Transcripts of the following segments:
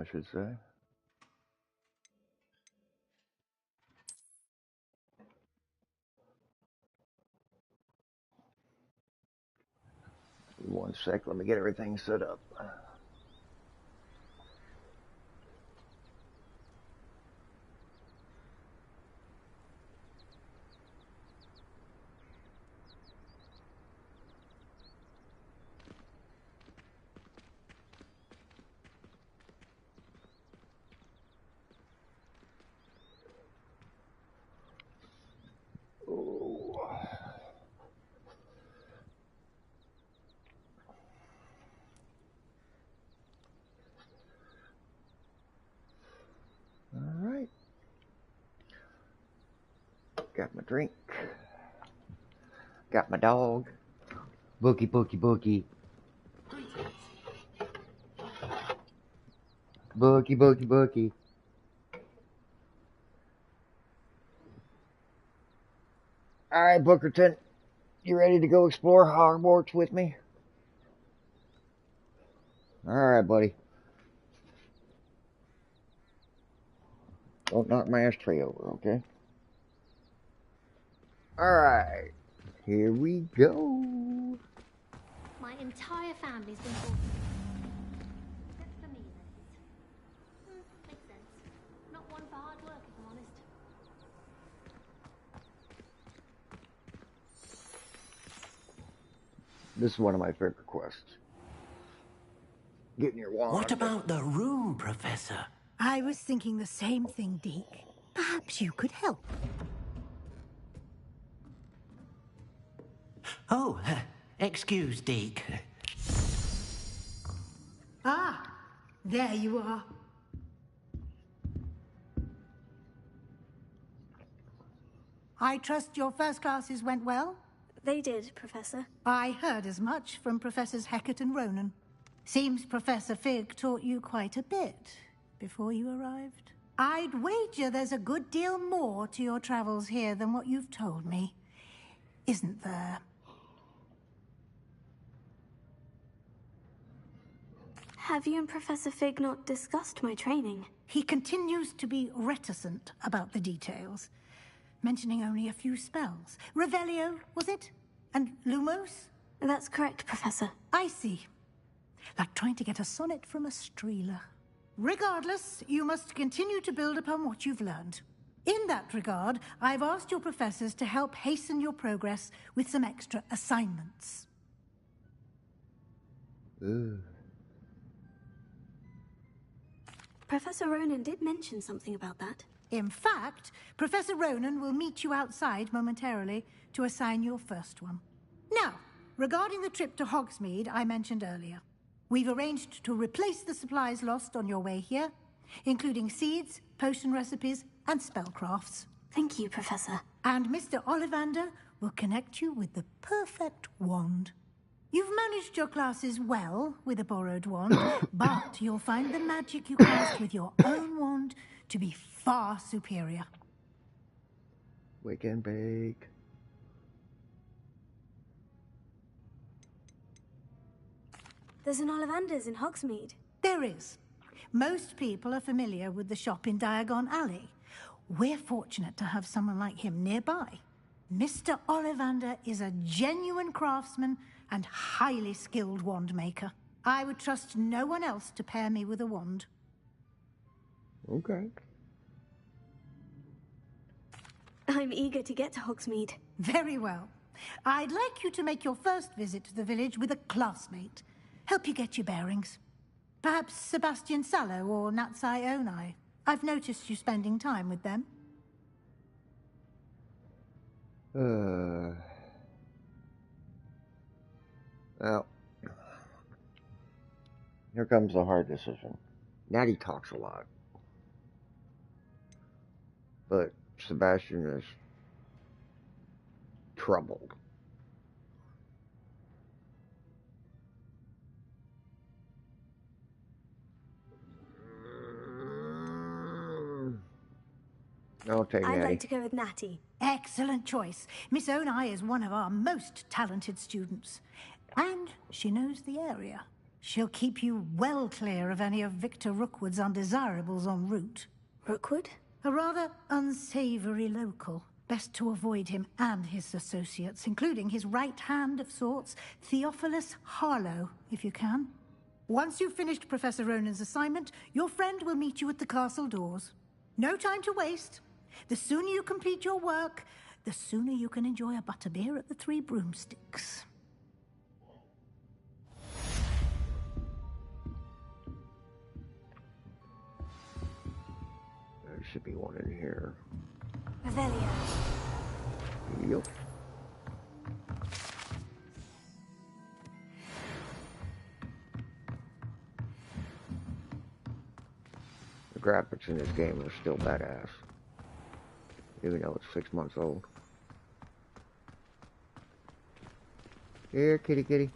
I should say. One sec, let me get everything set up. Alright. Got my drink. Got my dog. Bookie, bookie, bookie. Bookie, bookie, bookie. Alright, Bookerton. You ready to go explore Hogwarts with me? Alright, buddy. Don't knock my ashtray over, okay? Alright. Here we go. My entire family's been born. Except for me, that is. Makes sense. Not one for hard work, if I'm honest. This is one of my favorite quests. Getting your wand. What about the room, Professor? I was thinking the same thing, Deke. Perhaps you could help. Oh, excuse, Deke. Ah, there you are. I trust your first classes went well? They did, Professor. I heard as much from Professors Hecat and Ronan. Seems Professor Fig taught you quite a bit before you arrived. I'd wager there's a good deal more to your travels here than what you've told me. Isn't there? Have you and Professor Fig not discussed my training? He continues to be reticent about the details, mentioning only a few spells. Revelio, was it? And Lumos? That's correct, Professor. I see. Like trying to get a sonnet from a streeler. Regardless, you must continue to build upon what you've learned. In that regard, I've asked your professors to help hasten your progress with some extra assignments. Professor Ronan did mention something about that. In fact, Professor Ronan will meet you outside momentarily to assign your first one. Now, regarding the trip to Hogsmeade I mentioned earlier, we've arranged to replace the supplies lost on your way here, including seeds, potion recipes, and spellcrafts. Thank you, Professor. And Mr. Ollivander will connect you with the perfect wand. You've managed your classes well with a borrowed wand, but you'll find the magic you cast with your own wand to be far superior. Wake and bake. There's an Ollivander's in Hogsmeade. There is. Most people are familiar with the shop in Diagon Alley. We're fortunate to have someone like him nearby. Mr. Ollivander is a genuine craftsman and highly skilled wand maker. I would trust no one else to pair me with a wand. Okay. I'm eager to get to Hogsmeade. Very well. I'd like you to make your first visit to the village with a classmate. Help you get your bearings. Perhaps Sebastian Sallow or Natsai Onai. I've noticed you spending time with them. Well, here comes the hard decision. Natty talks a lot, but Sebastian is troubled. Okay, I'd Natty. like to go with Natty. Excellent choice. Miss Onai is one of our most talented students. And she knows the area. She'll keep you well clear of any of Victor Rookwood's undesirables en route. Rookwood? A rather unsavory local. Best to avoid him and his associates, including his right hand of sorts, Theophilus Harlow, if you can. Once you've finished Professor Ronan's assignment, your friend will meet you at the castle doors. No time to waste. The sooner you complete your work, the sooner you can enjoy a butterbeer at the Three Broomsticks. There should be one in here. Revelio. Yup. The graphics in this game are still badass, even though it's 6 months old. Here, kitty kitty.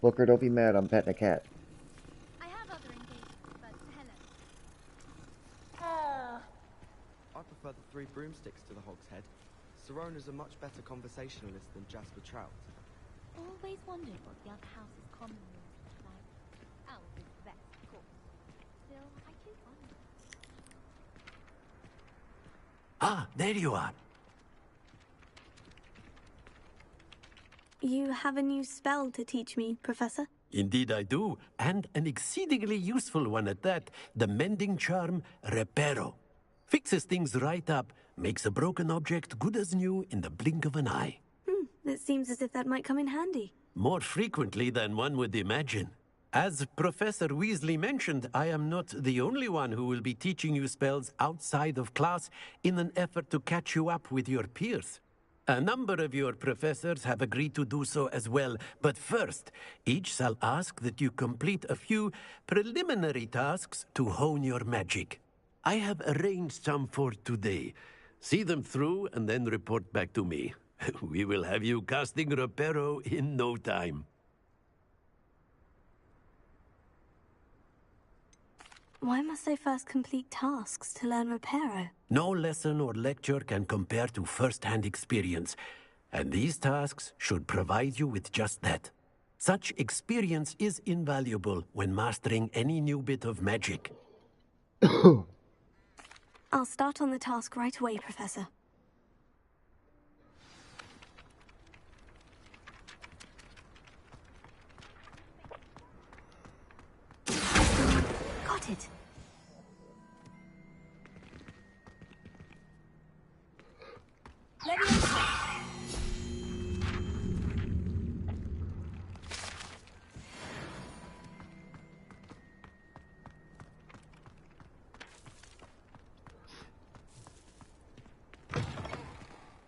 Booker, don't be mad, I'm petting a cat. I have other engagements, but hello. I prefer the Three Broomsticks to the Hog's Head. Sirona's a much better conversationalist than Jasper Trout. Always wondered what the other house's common rooms look like. Ours is the best, of course. Still, I keep wondering. Ah, there you are. You have a new spell to teach me, Professor? Indeed I do, and an exceedingly useful one at that. The mending charm, Reparo. Fixes things right up, makes a broken object good as new in the blink of an eye. It seems as if that might come in handy. More frequently than one would imagine. As Professor Weasley mentioned, I am not the only one who will be teaching you spells outside of class in an effort to catch you up with your peers. A number of your professors have agreed to do so as well, but first, each shall ask that you complete a few preliminary tasks to hone your magic. I have arranged some for today. See them through and then report back to me. We will have you casting Reparo in no time. Why must I first complete tasks to learn Reparo? No lesson or lecture can compare to first-hand experience, and these tasks should provide you with just that. Such experience is invaluable when mastering any new bit of magic. I'll start on the task right away, Professor. Got it.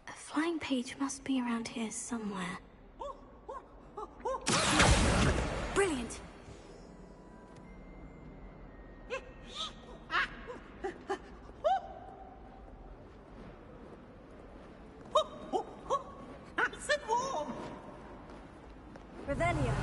A flying page must be around here somewhere. Brilliant! Revelio.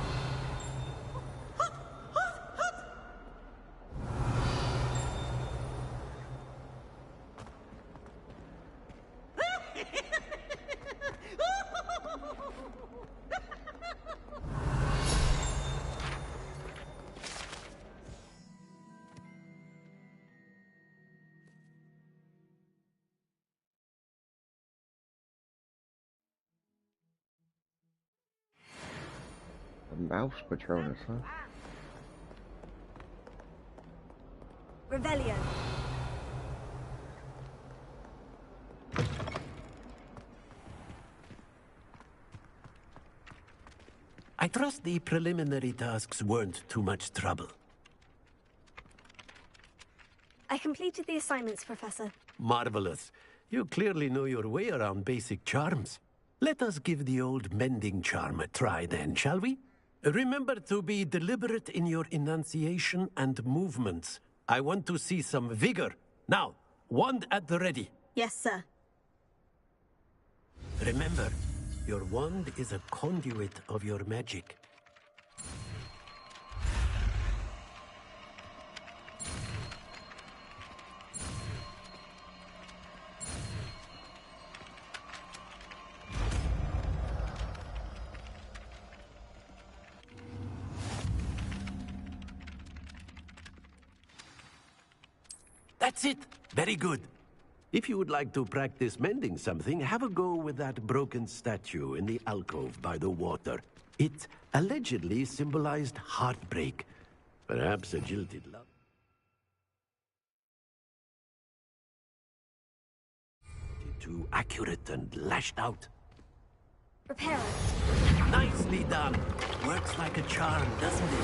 A mouse Patronus, huh? Revelio. I trust the preliminary tasks weren't too much trouble. I completed the assignments, Professor. Marvelous. You clearly know your way around basic charms. Let us give the old mending charm a try then, shall we? Remember to be deliberate in your enunciation and movements. I want to see some vigor. Now, wand at the ready. Yes, sir. Remember, your wand is a conduit of your magic. That's it! Very good. If you would like to practice mending something, have a go with that broken statue in the alcove by the water. It allegedly symbolized heartbreak. Perhaps a jilted love. Too accurate and lashed out. Repair it. Nicely done. Works like a charm, doesn't it?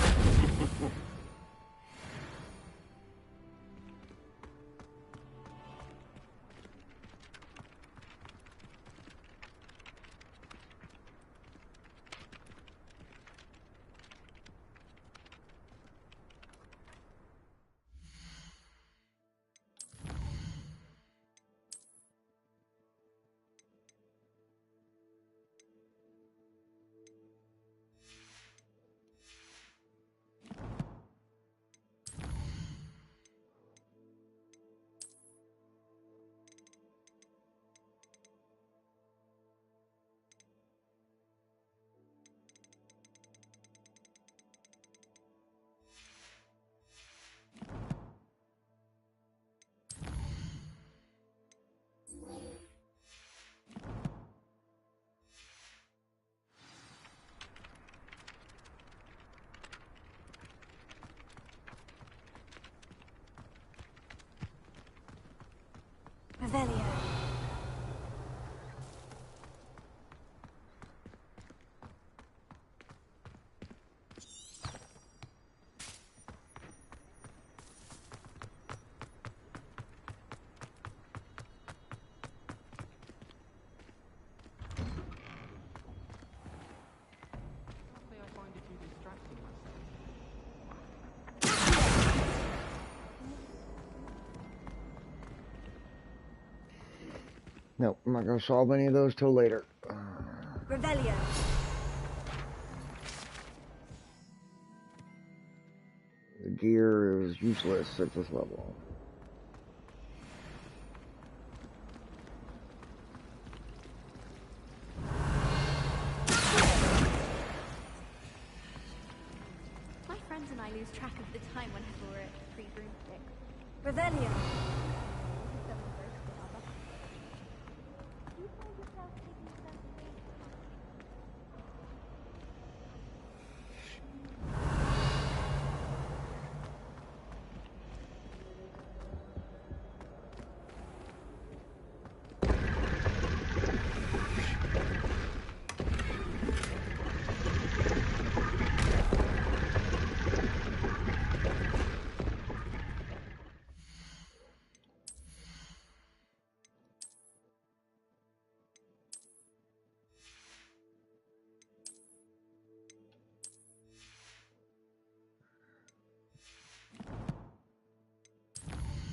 Revelio. I find it too distracting myself. Nope, I'm not gonna solve any of those till later. Revelio. The gear is useless at this level. My friends and I lose track of the time whenever we're at pre-broomstick. Revelio. Do you find yourself taking certain things?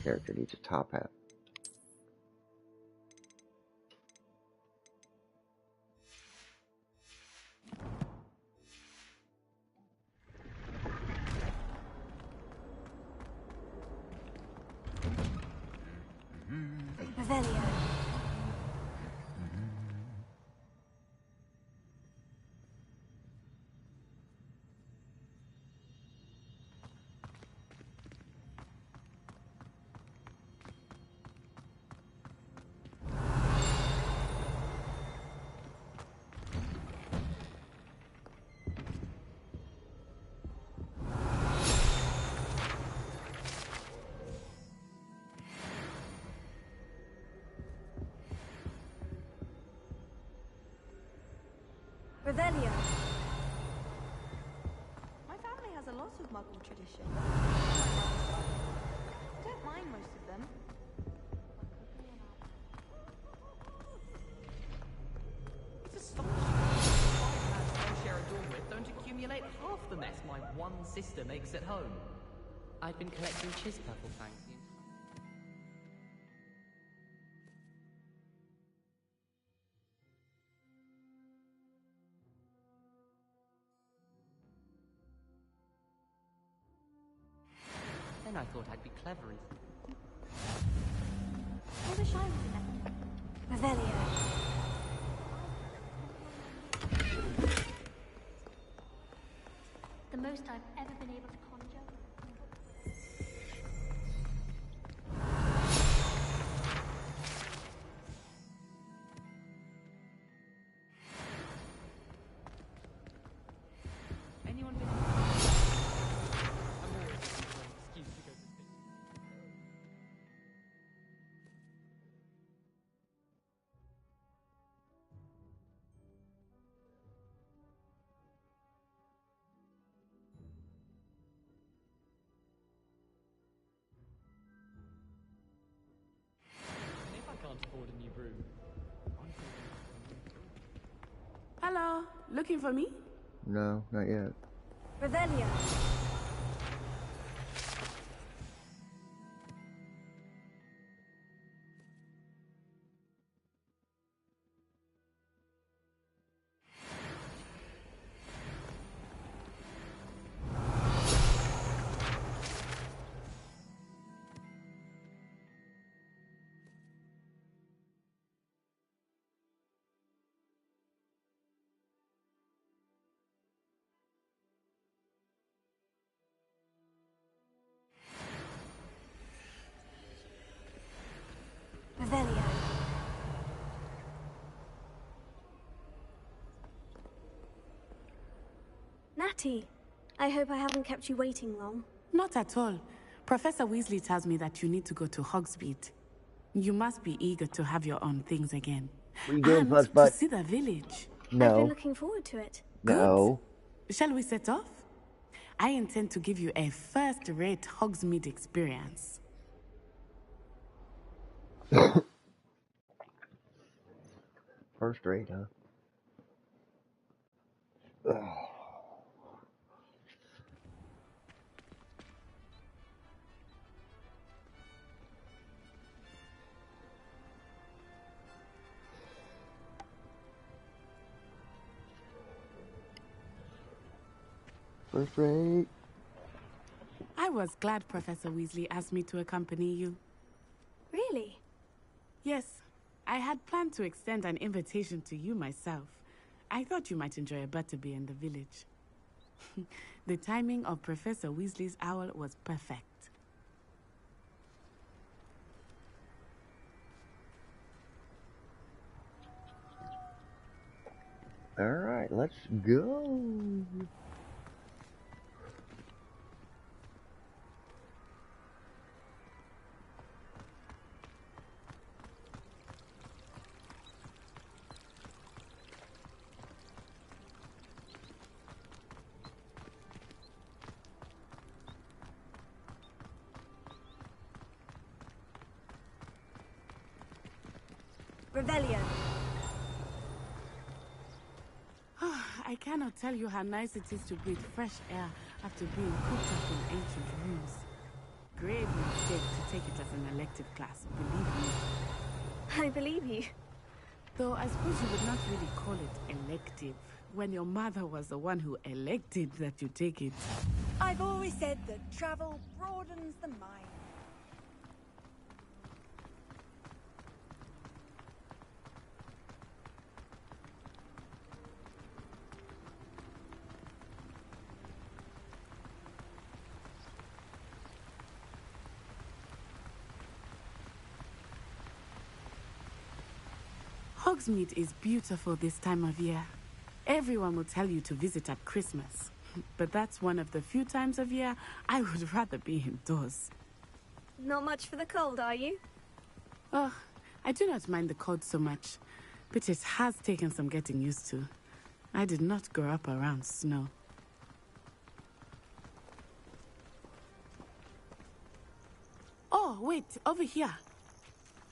Character needs a top hat. Revelio. Revelio. My family has a lot of Muggle traditions. I don't mind most of them. It's astonishing. Five lads I share a dorm with don't accumulate half the mess my one sister makes at home. I've been collecting Chispurple fangs the entire Then I thought I'd be clever and... There's a shine in them. Revelio. The most I've ever been able to conjure. looking for me? No, not yet. Revelio. Revelio. Natty, I hope I haven't kept you waiting long. Not at all. Professor Weasley tells me that you need to go to Hogsmeade. You must be eager to have your own things again. What are you doing, And Pussbutt? to see the village. I've been No. looking forward to it. No. Good. Shall we set off? I intend to give you a first-rate Hogsmeade experience. First rate, huh? Ugh. First rate. I was glad Professor Weasley asked me to accompany you. Really? Yes, I had planned to extend an invitation to you myself. I thought you might enjoy a butterbeer in the village. The timing of Professor Weasley's owl was perfect. All right, let's go. Revelio. I cannot tell you how nice it is to breathe fresh air after being cooped up in ancient rooms. Grave mistake to take it as an elective class, believe me. I believe you. Though I suppose you would not really call it elective, when your mother was the one who elected that you take it. I've always said that travel broadens the mind. Hogsmeade is beautiful this time of year. Everyone will tell you to visit at Christmas. But that's one of the few times of year I would rather be indoors. Not much for the cold, are you? Oh, I do not mind the cold so much, but it has taken some getting used to. I did not grow up around snow. Oh, wait, over here.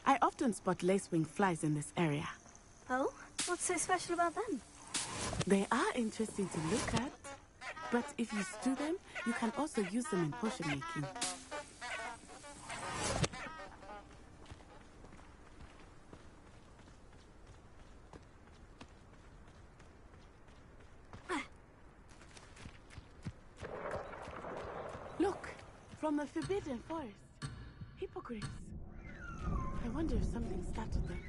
I often spot lacewing flies in this area. Oh? What's so special about them? They are interesting to look at, but if you stew them, you can also use them in potion making. Look, from the Forbidden Forest. Hippogriffs. I wonder if something startled them.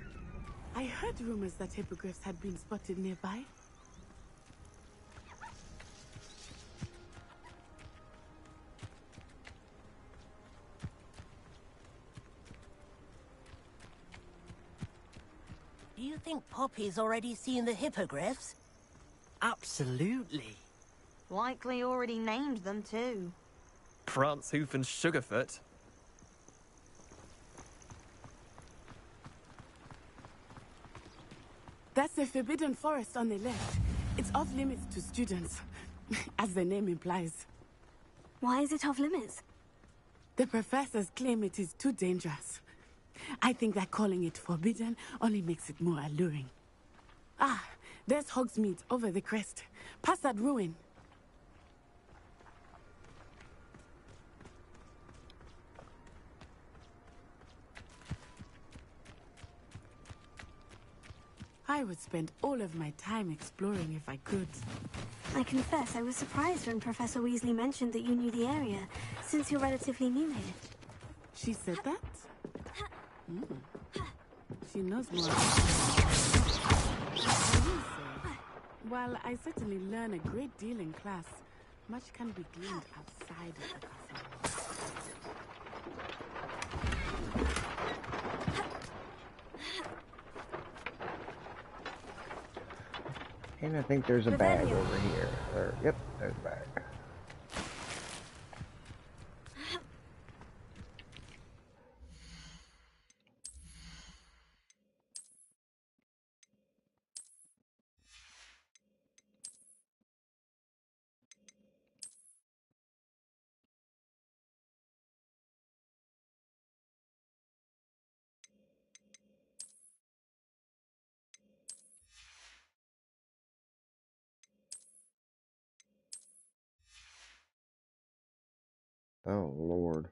I heard rumors that hippogriffs had been spotted nearby. Do you think Poppy's already seen the hippogriffs? Absolutely. Likely already named them too. Prance, Hoof and Sugarfoot. That's the Forbidden Forest on the left. It's off limits to students, as the name implies. Why is it off limits? The professors claim it is too dangerous. I think that calling it forbidden only makes it more alluring. Ah, There's Hogsmeade over the crest. Past that ruin. I would spend all of my time exploring if I could. I confess I was surprised when Professor Weasley mentioned that you knew the area, since you're relatively new here. She said that? She knows more. While I certainly learn a great deal in class, much can be gleaned outside of the castle. And I think there's a bag over here. Yep, there's a bag. Oh, Lord.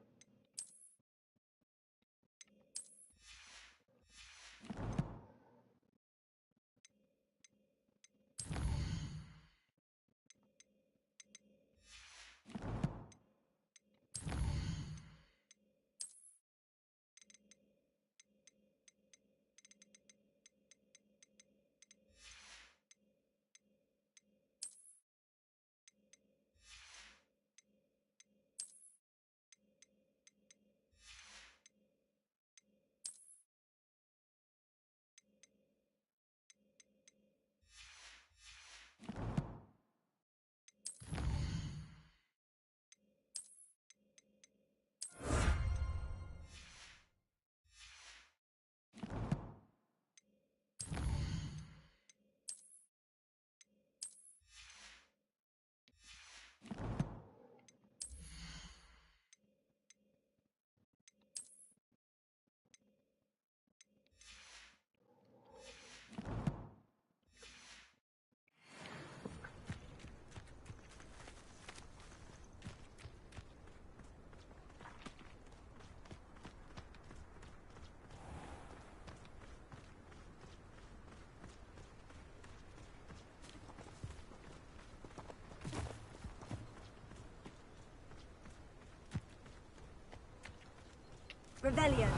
Rebellion.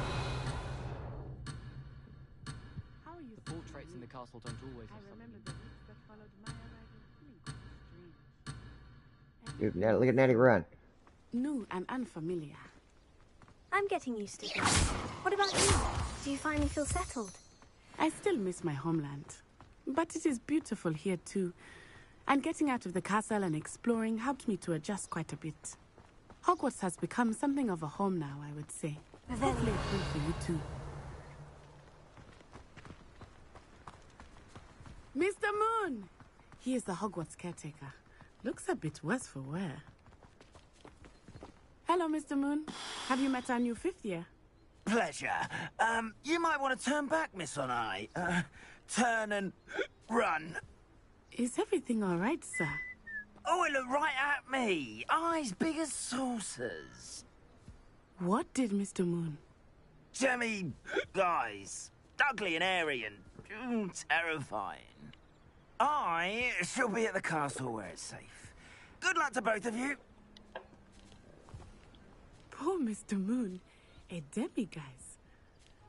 How are you? Portraits in the castle don't always have I remember something. the weeks that followed my arrival feeling quite strange. Dude, look at Natty run. New and unfamiliar. I'm getting used to it. What about you? Do you finally feel settled? I still miss my homeland. But it is beautiful here too. And getting out of the castle and exploring helped me to adjust quite a bit. Hogwarts has become something of a home now, I would say. Hopefully it will for you too. Mr. Moon! He is the Hogwarts caretaker. Looks a bit worse for wear. Hello, Mr. Moon. Have you met our new fifth year? Pleasure. You might want to turn back, Miss Onai. Turn and run. Is everything all right, sir? Oh, it looked right at me. Eyes big as saucers. What did Mr. Moon? Jemmy guys. Ugly and airy and terrifying. I shall be at the castle where it's safe. Good luck to both of you. Poor Mr. Moon. A demiguise.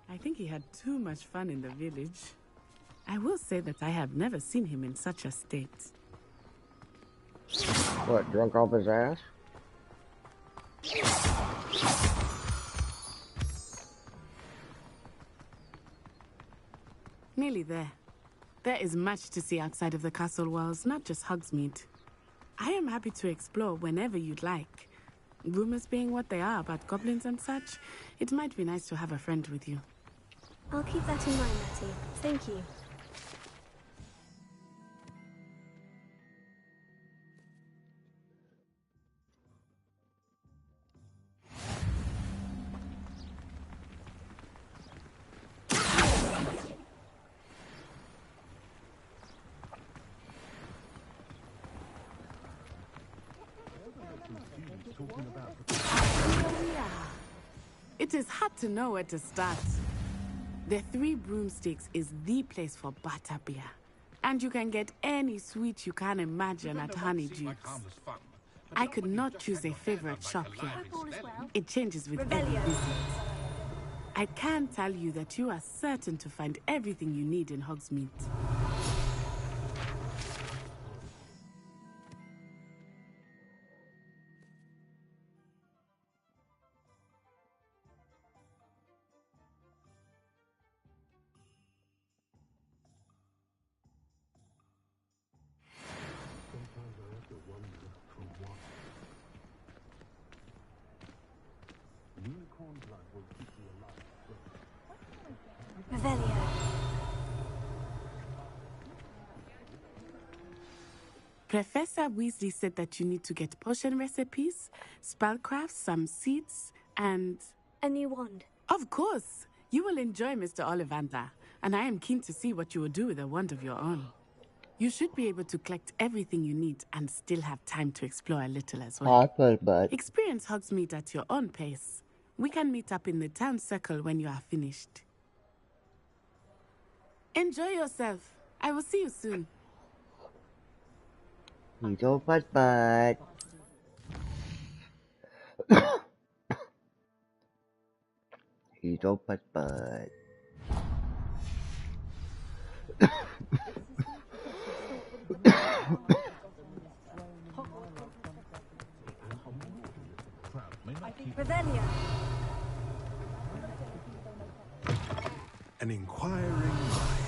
I think he had too much fun in the village. I will say that I have never seen him in such a state. What, drunk off his ass? Nearly there. There is much to see outside of the castle walls, not just Hogsmeade. I am happy to explore whenever you'd like. Rumors being what they are about goblins and such, it might be nice to have a friend with you. I'll keep that in mind, Matty. Thank you. Here we are. It is hard to know where to start. The Three Broomsticks is the place for butterbeer. And you can get any sweet you can imagine at Honeydukes. I could not choose a favorite shop here. It changes with every visit. I can tell you that you are certain to find everything you need in Hogsmeade. Revelio. Professor Weasley said that you need to get potion recipes, spellcrafts, some seeds, and... a new wand. Of course! You will enjoy Mr. Ollivander, and I am keen to see what you will do with a wand of your own. You should be able to collect everything you need and still have time to explore a little as well. Experience Hogsmeade at your own pace. We can meet up in the town circle when you are finished. Enjoy yourself. I will see you soon. Hito Pat. Hito Pat. Revelio. An inquiring mind.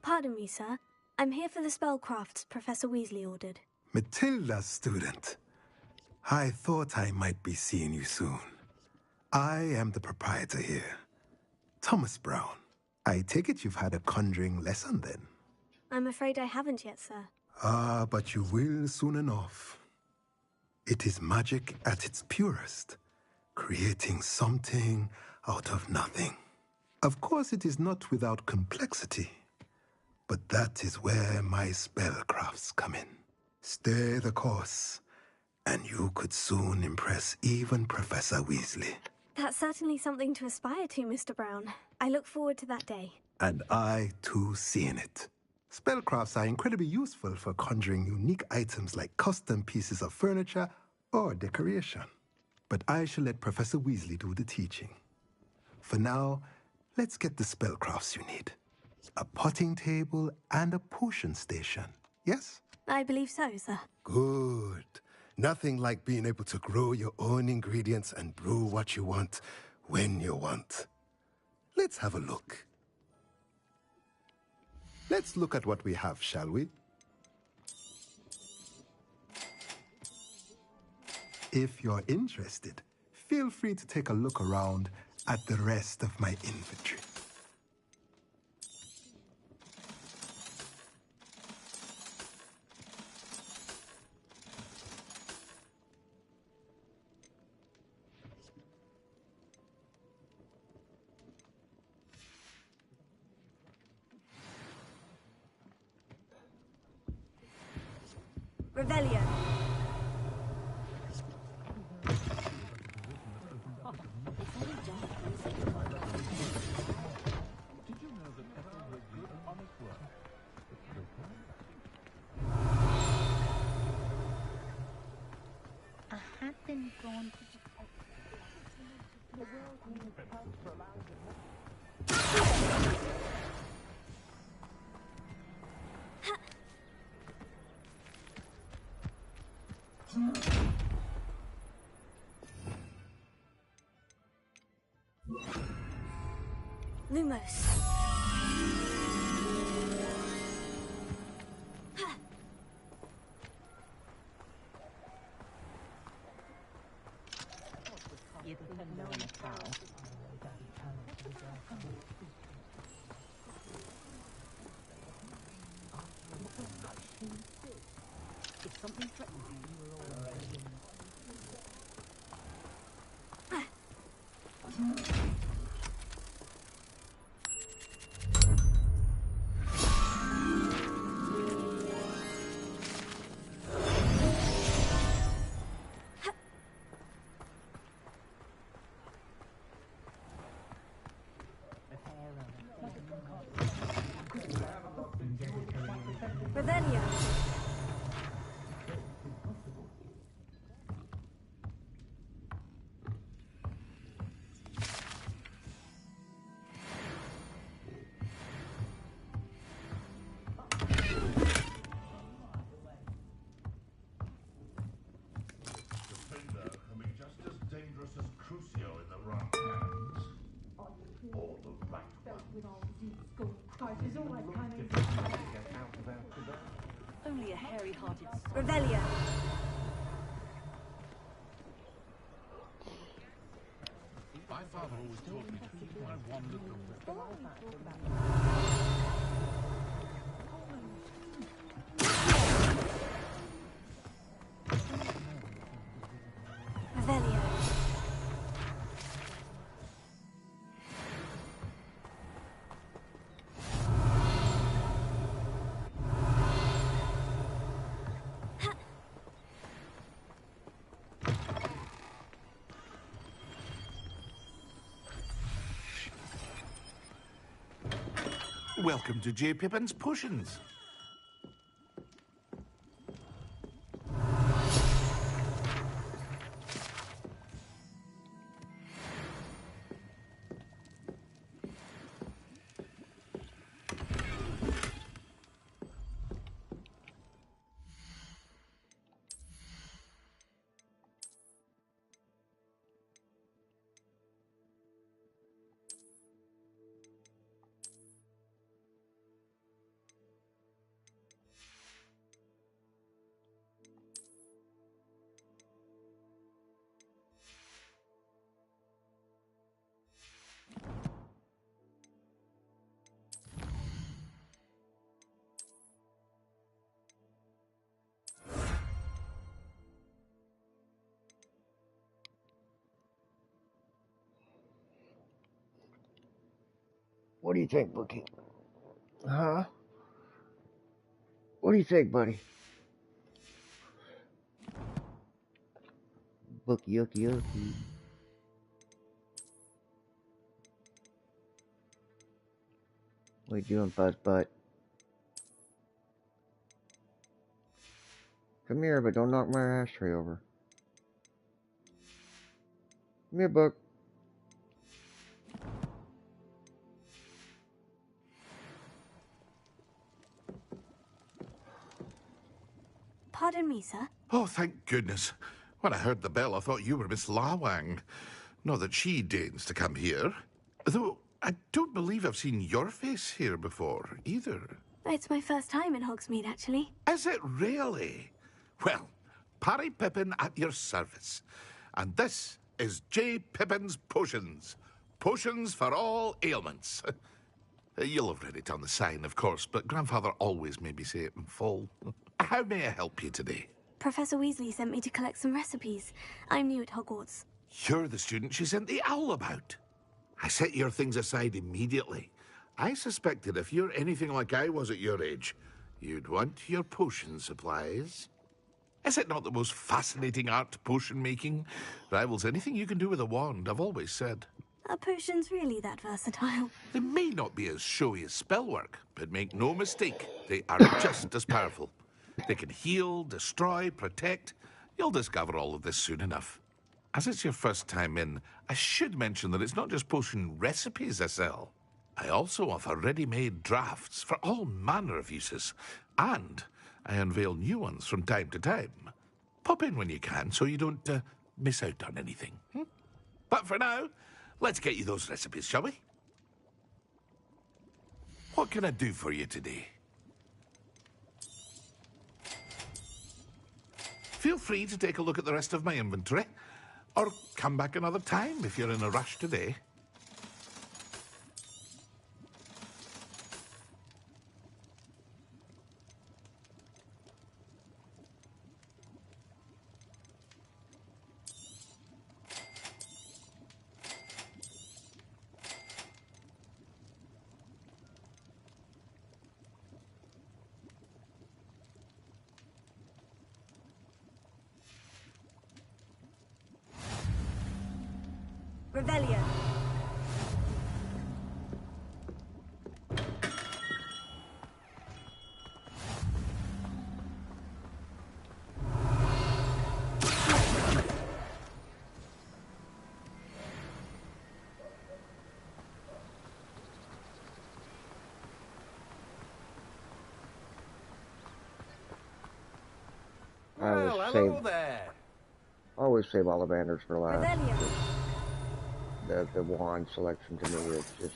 Pardon me, sir. I'm here for the spellcrafts Professor Weasley ordered. Matilda's student. I thought I might be seeing you soon. I am the proprietor here, Thomas Brown. I take it you've had a conjuring lesson then? I'm afraid I haven't yet, sir. Ah, but you will soon enough. It is magic at its purest, creating something out of nothing. Of course, it is not without complexity, but that is where my spellcrafts come in. Stay the course, and you could soon impress even Professor Weasley. That's certainly something to aspire to, Mr. Brown. I look forward to that day. And I, too, seeing it. Spellcrafts are incredibly useful for conjuring unique items like custom pieces of furniture or decoration. But I shall let Professor Weasley do the teaching. For now, let's get the spellcrafts you need. A potting table and a potion station, yes? I believe so, sir. Good. Nothing like being able to grow your own ingredients and brew what you want when you want. Let's have a look. Let's look at what we have, shall we? If you're interested, feel free to take a look around at the rest of my inventory. Revelio. I had been drawn to Lumos. If something threatens you, Revelio. only a hairy-hearted Revelio. My father always taught me to keep my wand at the Revelio. Welcome to J. Pippin's Potions. What do you think, Bookie? Huh? What do you think, buddy? Bookie, yucky, yucky. What you doing, Buzz Butt? Come here, but don't knock my ashtray over. Come here, Book. Pardon me, sir. Oh, thank goodness. When I heard the bell, I thought you were Miss Lawang. Not that she deigns to come here. Though, I don't believe I've seen your face here before, either. It's my first time in Hogsmeade, actually. Is it really? Well, Parry Pippin at your service. And this is J. Pippin's Potions. Potions for all ailments. You'll have read it on the sign, of course, but Grandfather always made me say it in full. How may I help you today? Professor Weasley sent me to collect some recipes. I'm new at Hogwarts. You're the student she sent the owl about. I set your things aside immediately. I suspected if you're anything like I was at your age, you'd want your potion supplies. Is it not the most fascinating art, potion making? Rivals anything you can do with a wand, I've always said. Are potions really that versatile? They may not be as showy as spellwork, but make no mistake, they are just as powerful. They can heal, destroy, protect. You'll discover all of this soon enough. As it's your first time in, I should mention that it's not just potion recipes I sell. I also offer ready-made drafts for all manner of uses, and I unveil new ones from time to time. Pop in when you can so you don't miss out on anything. But for now, let's get you those recipes, shall we? What can I do for you today? Feel free to take a look at the rest of my inventory, or come back another time if you're in a rush today. Revelio. Well, hello there. Always save Ollivanders for last. Revelio. The wand selection to me is just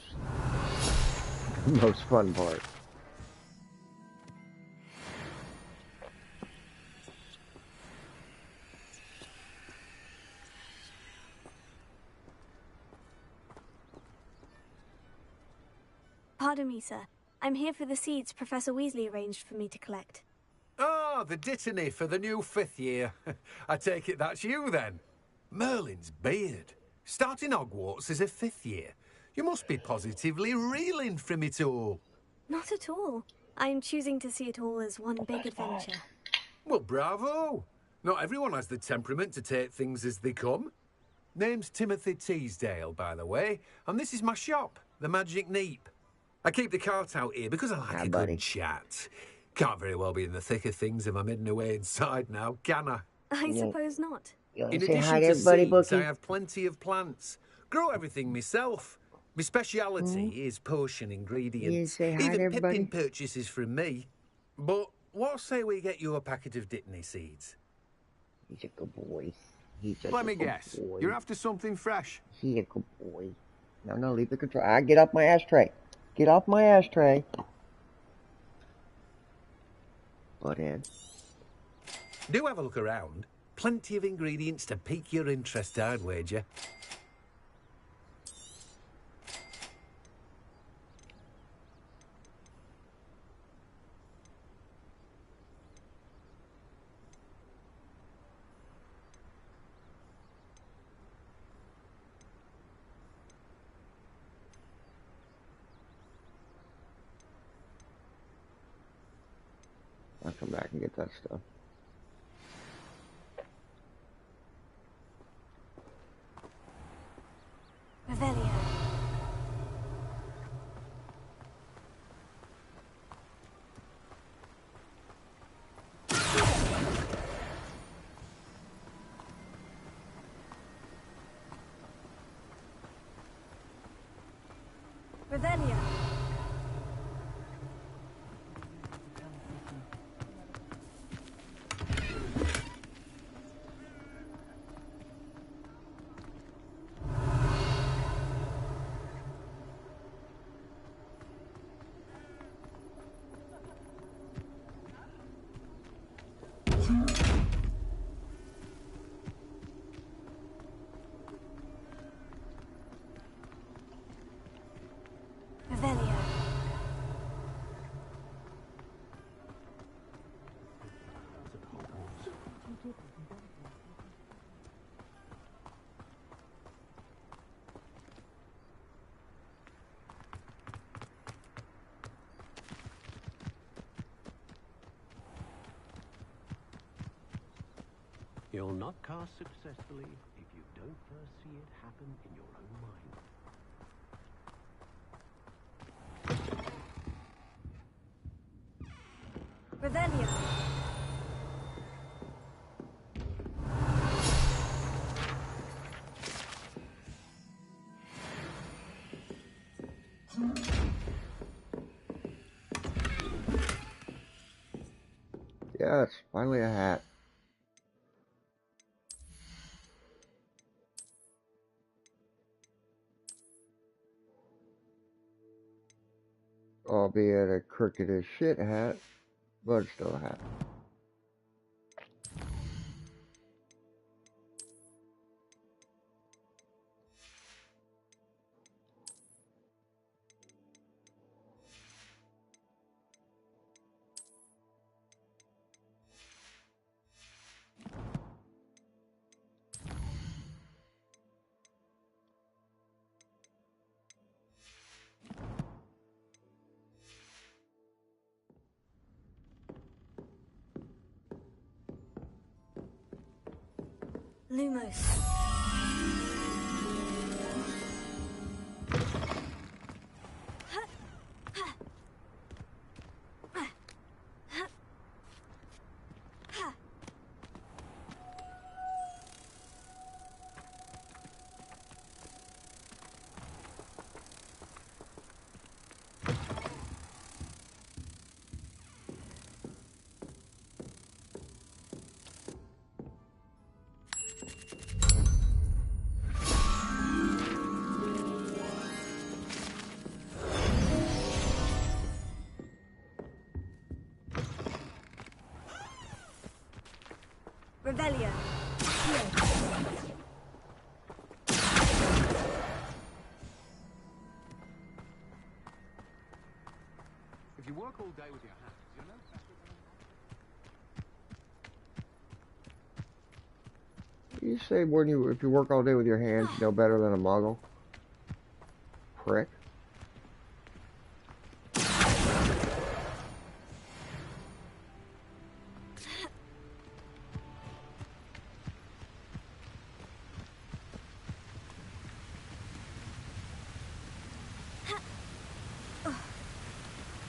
the most fun part. Pardon me, sir. I'm here for the seeds Professor Weasley arranged for me to collect. Oh, the dittany for the new 5th year. I take it that's you, then. Merlin's beard. Starting Hogwarts as a 5th year. You must be positively reeling from it all. Not at all. I'm choosing to see it all as one big adventure. Well, bravo. Not everyone has the temperament to take things as they come. Name's Timothy Teasdale, by the way, and this is my shop, the Magic Neep. I keep the cart out here because I like a good chat. Can't very well be in the thick of things if I'm hidden away inside now, can I? I suppose not. You In want to say addition hi to to everybody, seeds, Bookie? I have plenty of plants. Grow everything myself. My speciality is potion ingredients. say hi to Even everybody? Pippin purchases from me. But what say we get you a packet of Dittany seeds? He's a good boy. He's Let a me good guess. boy. You're after something fresh. He's a good boy. No, leave the control. Get off my ashtray. Get off my ashtray. Butthead. Do have a look around. Plenty of ingredients to pique your interest, I'd wager. I'll come back and get that stuff. Revelio. Revelio. Revelio. You'll not cast successfully if you don't first see it happen in your own mind. Revelio. Yes, finally a hat. Albeit a crooked as shit hat, but it's still a hat. Lumos. Revelio. If you work all day with your hands, you're no better than You say if you work all day with your hands, you know better than a muggle? Prick.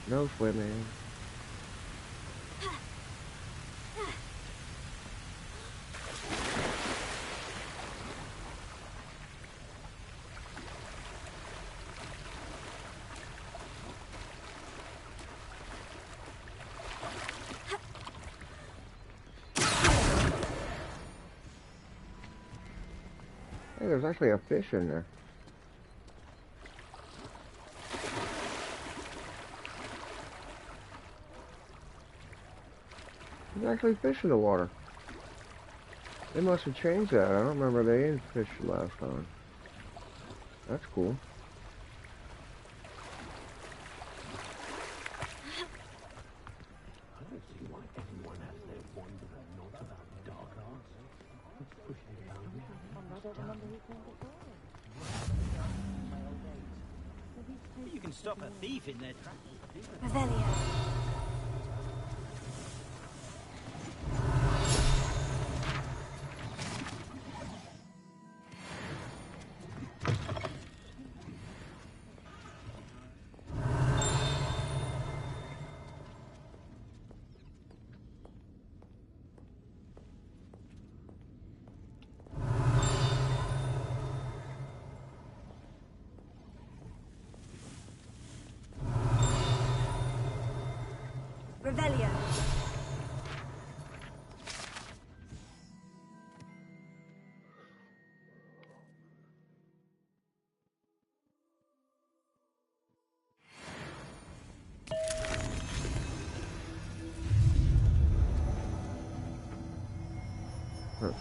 No swimming. Hey, there's actually a fish in there. There's actually fish in the water. They must have changed that. I don't remember they didn't fish last time. That's cool. You can stop a thief in their tracks. Revelio. Revelio. Huh.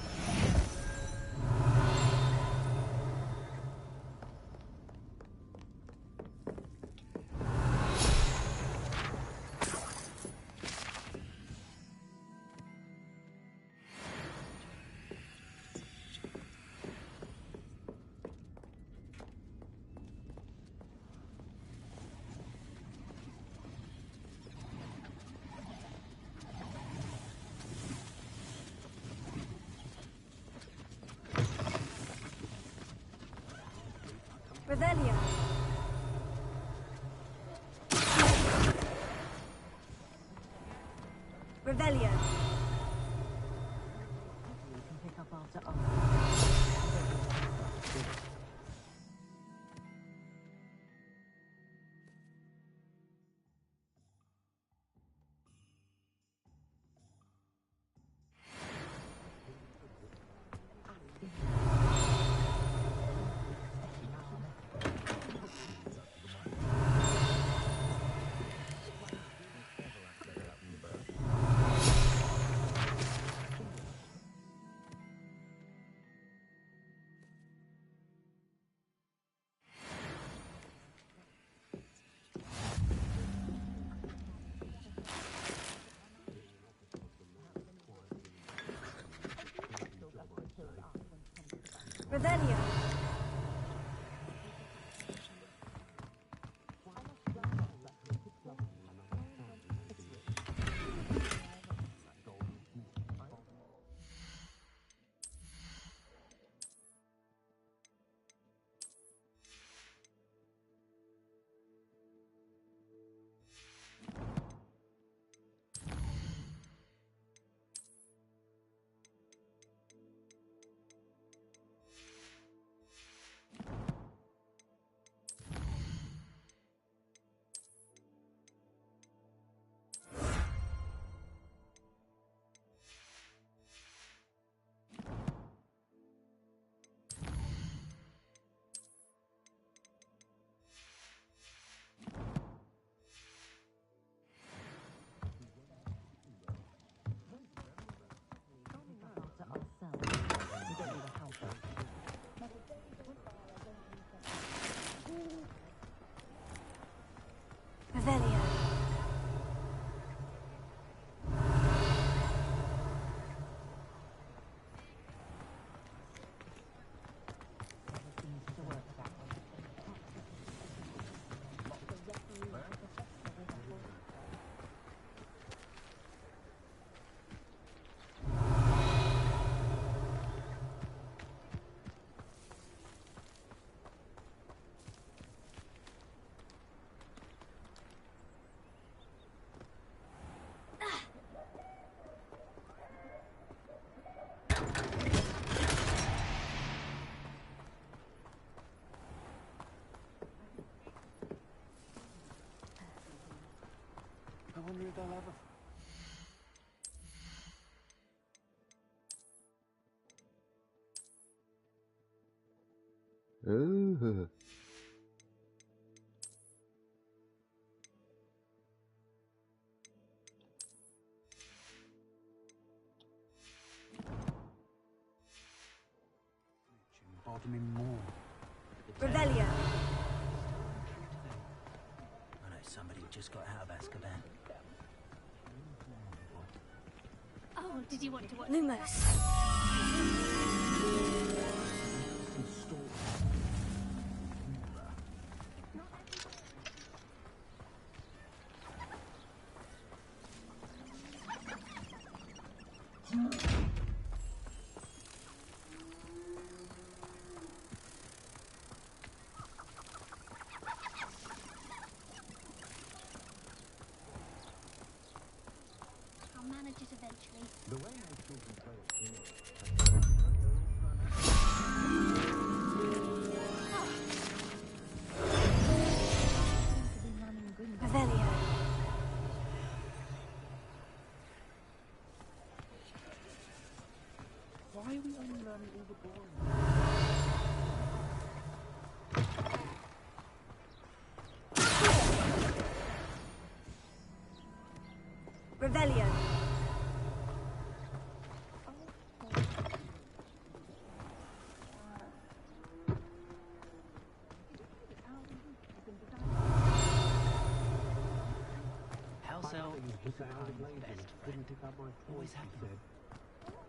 Revelio. Revelio. Pick up after us. Revelio. Revelio. I wonder if they'll ever... Ooh. Bother me more. Revelio. I know somebody who just got out of Azkaban. Oh, did you want to watch? Lumos. I'll manage it eventually. The way my children play at school. Revelio. Why are we only learning all the boring? Revelio. House elf was best friend. Always happy.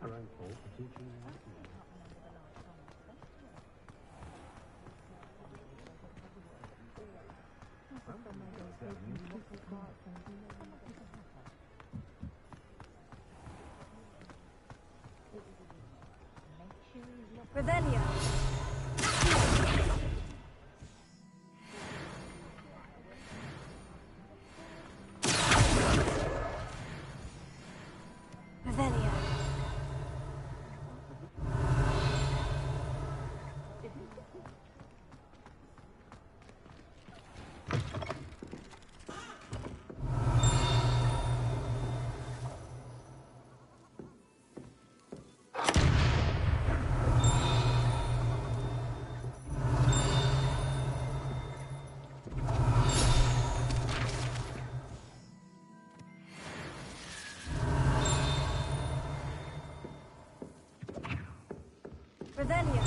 Our own fault for teaching you how to. Revelio. Revelio.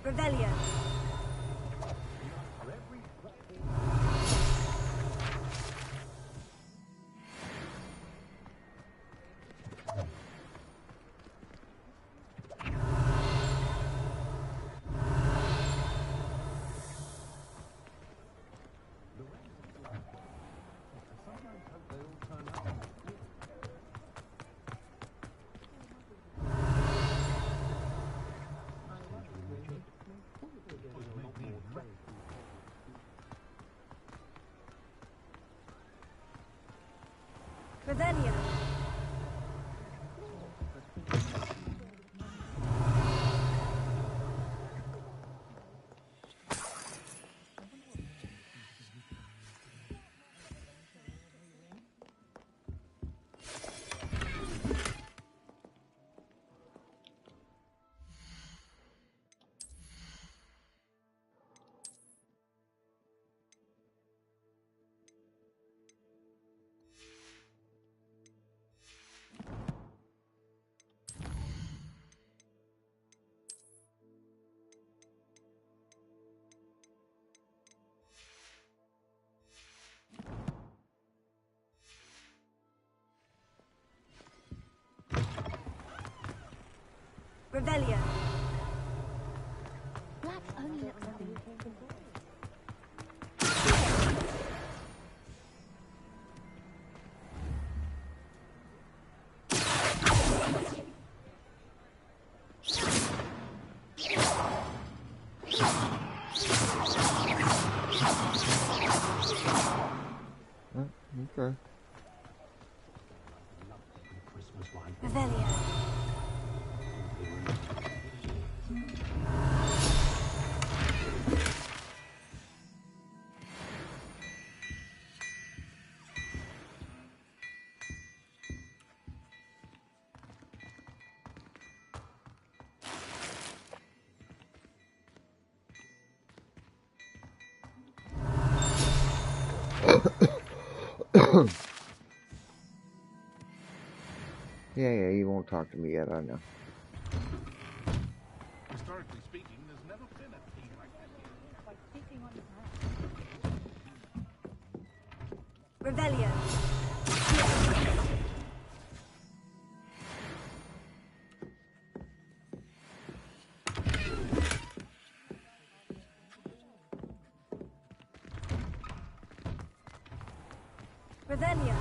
Revelio. Revelio. Revelio. Black only looks like Okay. Revelio. Yeah, you won't talk to me yet, I know. Historically speaking, there's never been a thing like this. Revelio. Revelio.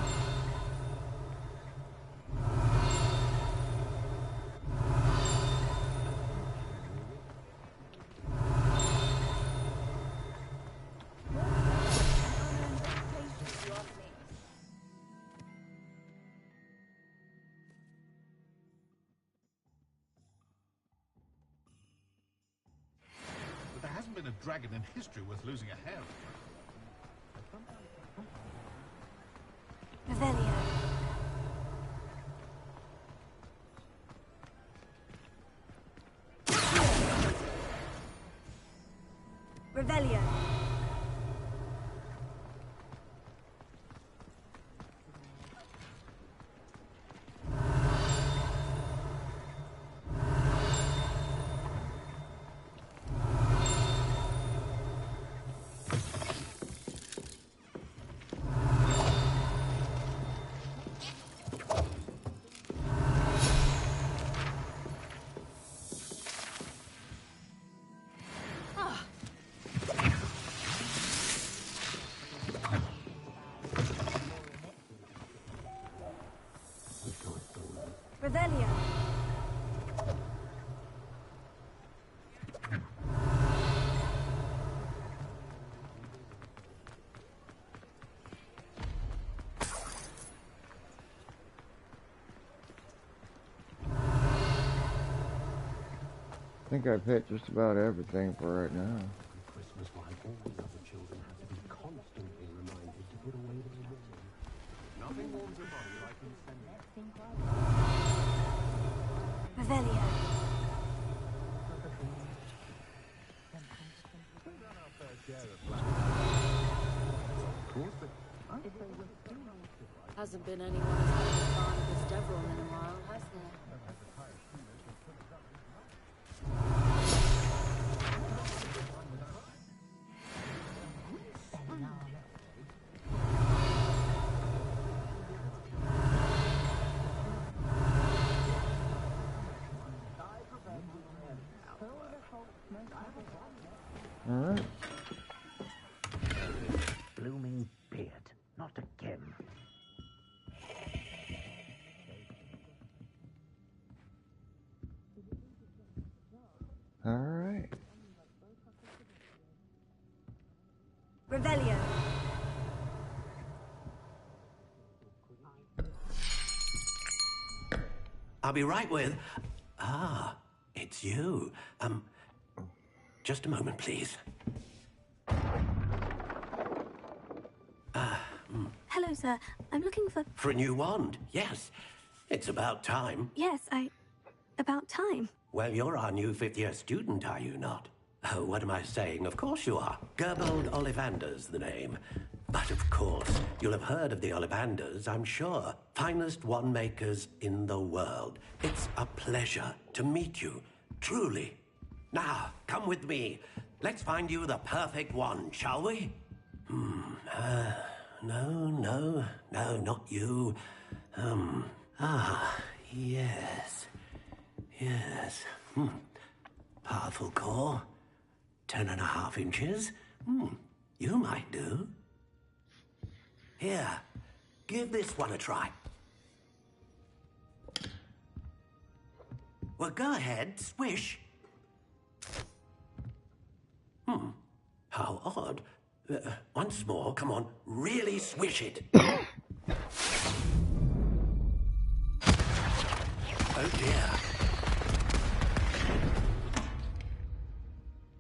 But there hasn't been a dragon in history worth losing a hair over. Revelio. Revelio. Revelio. think I've hit just about everything for right now. Christmas, like all the other children, have to be constantly reminded to put away their warming. Nothing warms a body like incense. Revelio. Hasn't been anyone as fond as Deverell in a while, has there? Alright. Blooming beard. Not again. Alright. Revelio. I'll be right with... Ah, it's you. Just a moment, please. Hello, sir. I'm looking for... For a new wand, yes. It's about time. Yes, about time. Well, you're our new fifth-year student, are you not? Oh, what am I saying? Of course you are. Gerbold Ollivander's the name. But of course, you'll have heard of the Ollivanders, I'm sure. Finest wand makers in the world. It's a pleasure to meet you, truly. Now, come with me. Let's find you the perfect wand, shall we? No, not you. Yes. Powerful core. 10.5 inches. You might do. Here, give this one a try. Well, go ahead, swish. How odd. Once more, come on, really swish it. Oh dear.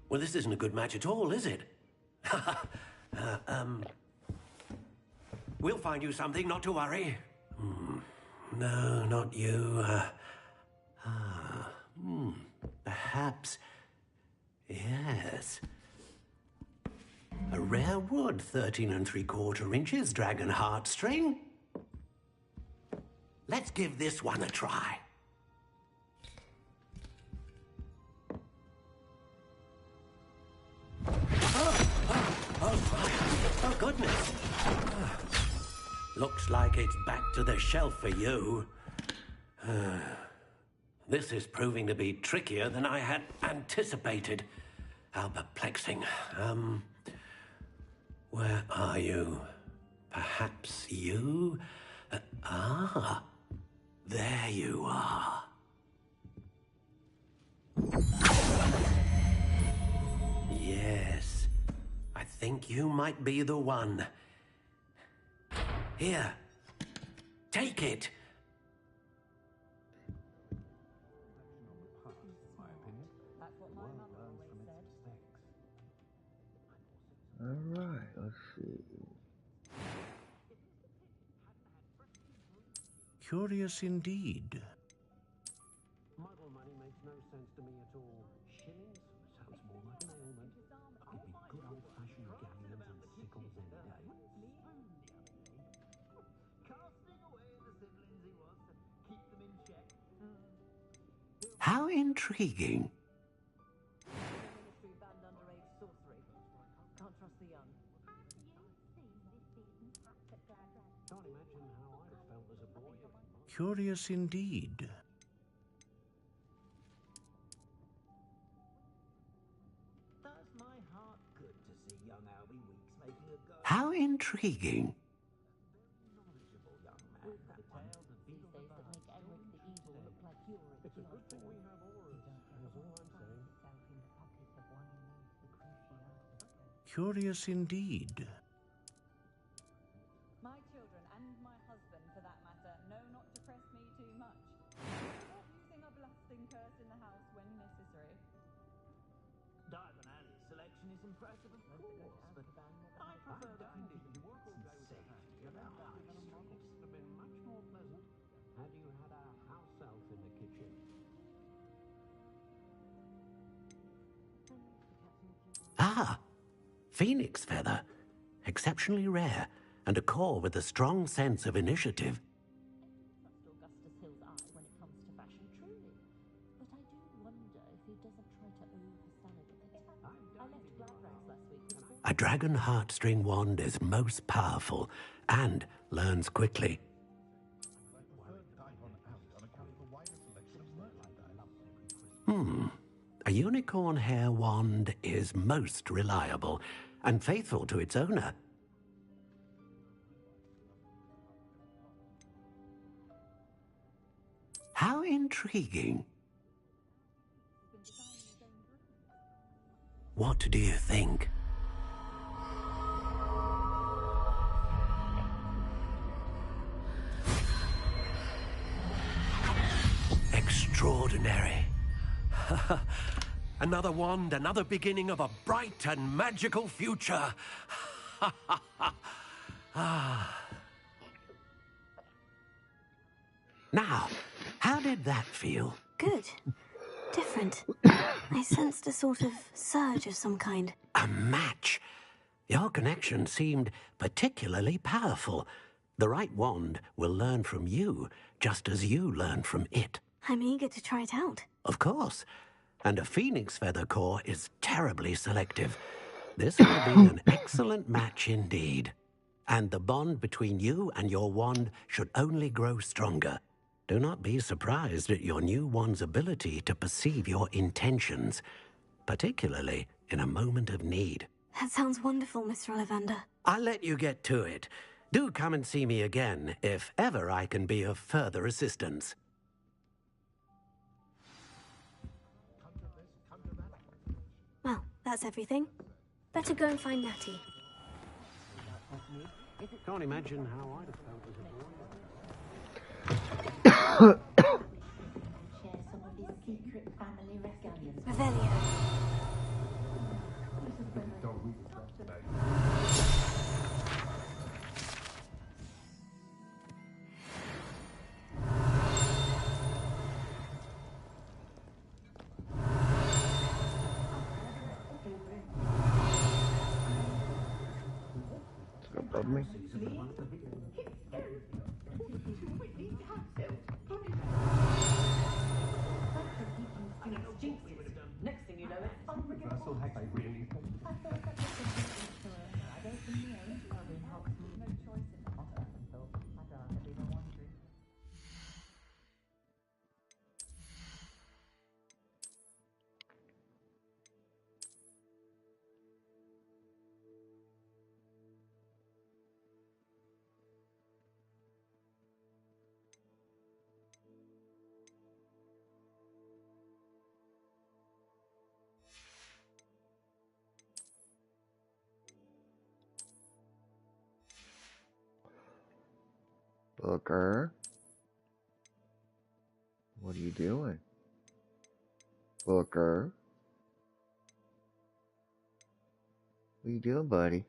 Well, this isn't a good match at all, is it? We'll find you something, not to worry. No, not you. Perhaps. Yes. A rare wood, 13 3/4 inches, dragon heartstring. Let's give this one a try. Oh, goodness. Looks like it's back to the shelf for you. This is proving to be trickier than I had anticipated. How perplexing. Where are you? Perhaps you? There you are. Yes, I think you might be the one. Here, take it. Alright, let's see. Curious indeed. Muddle money makes no sense to me at all. Shillings sounds more like an ailment. Could be good old-fashioned galleons and sickles any day. Casting away the siblings he was to keep them in check. How intriguing. Ministry banned underage sorcery. Can't trust the young. Can't imagine how I'd have felt as a boy. Curious indeed. Does my heart good to see young Albie Weeks making a go. How intriguing. Knowledgeable young man. The tales of these days that make Eric the evil look like you're a It's a good thing we have auras, is all I'm saying. Curious indeed. My children, and my husband for that matter, know not to press me too much. Not using a blasting curse in the house when necessary. is impressive, of course, but I prefer the convenience and safety of our high streets. Would have been much more pleasant had you had a house elf in the kitchen. Ah, phoenix feather. Exceptionally rare, and a core with a strong sense of initiative. Augustus Hill's eye when it comes to fashion, truly. But I do wonder if he doesn't try to oversell it a bit. I left Gladrags last week with A dragon heartstring wand is most powerful and learns quickly. A unicorn hair wand is most reliable and faithful to its owner. How intriguing. What do you think? Extraordinary. Another wand, another beginning of a bright and magical future. Now, how did that feel? Good. Different. I sensed a sort of surge of some kind. A match. Your connection seemed particularly powerful. The right wand will learn from you, just as you learn from it. I'm eager to try it out. Of course. And a phoenix feather core is terribly selective. This will be an excellent match indeed. And the bond between you and your wand should only grow stronger. Do not be surprised at your new wand's ability to perceive your intentions, particularly in a moment of need. That sounds wonderful, Mr. Ollivander. I'll let you get to it. Do come and see me again if ever I can be of further assistance. Well, that's everything. Better go and find Natty. Can't imagine how I'd have felt as a boy. share some of his secret family regalia. Revelio. Above me. Next thing you know, it's unforgivable. Booker? What are you doing? Booker? What are you doing, buddy?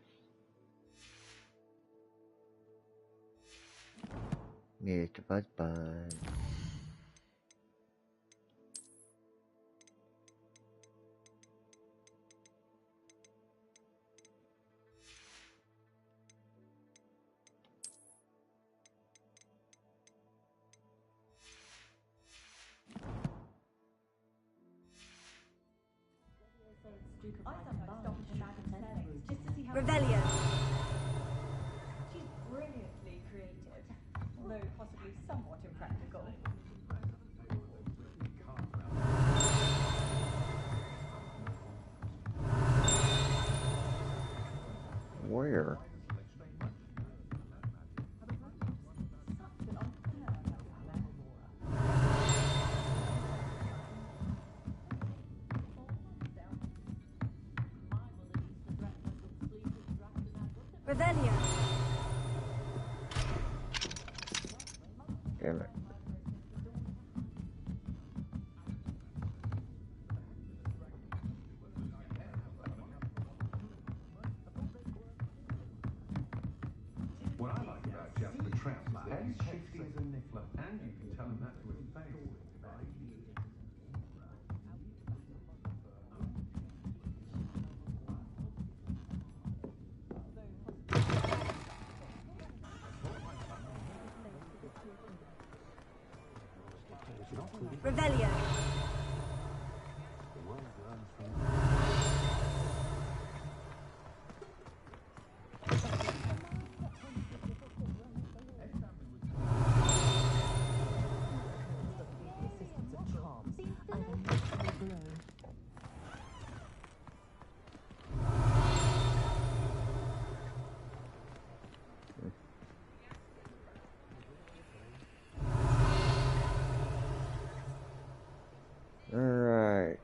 Mr. Fuzzbud. Revelio. She's brilliantly creative, though possibly somewhat impractical. Where? Revelio. Damn it. What I like about Jasper Trout is that he's shifty as a niffler, and you can tell him that to his face. Revelio. Alright.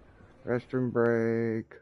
Restroom break.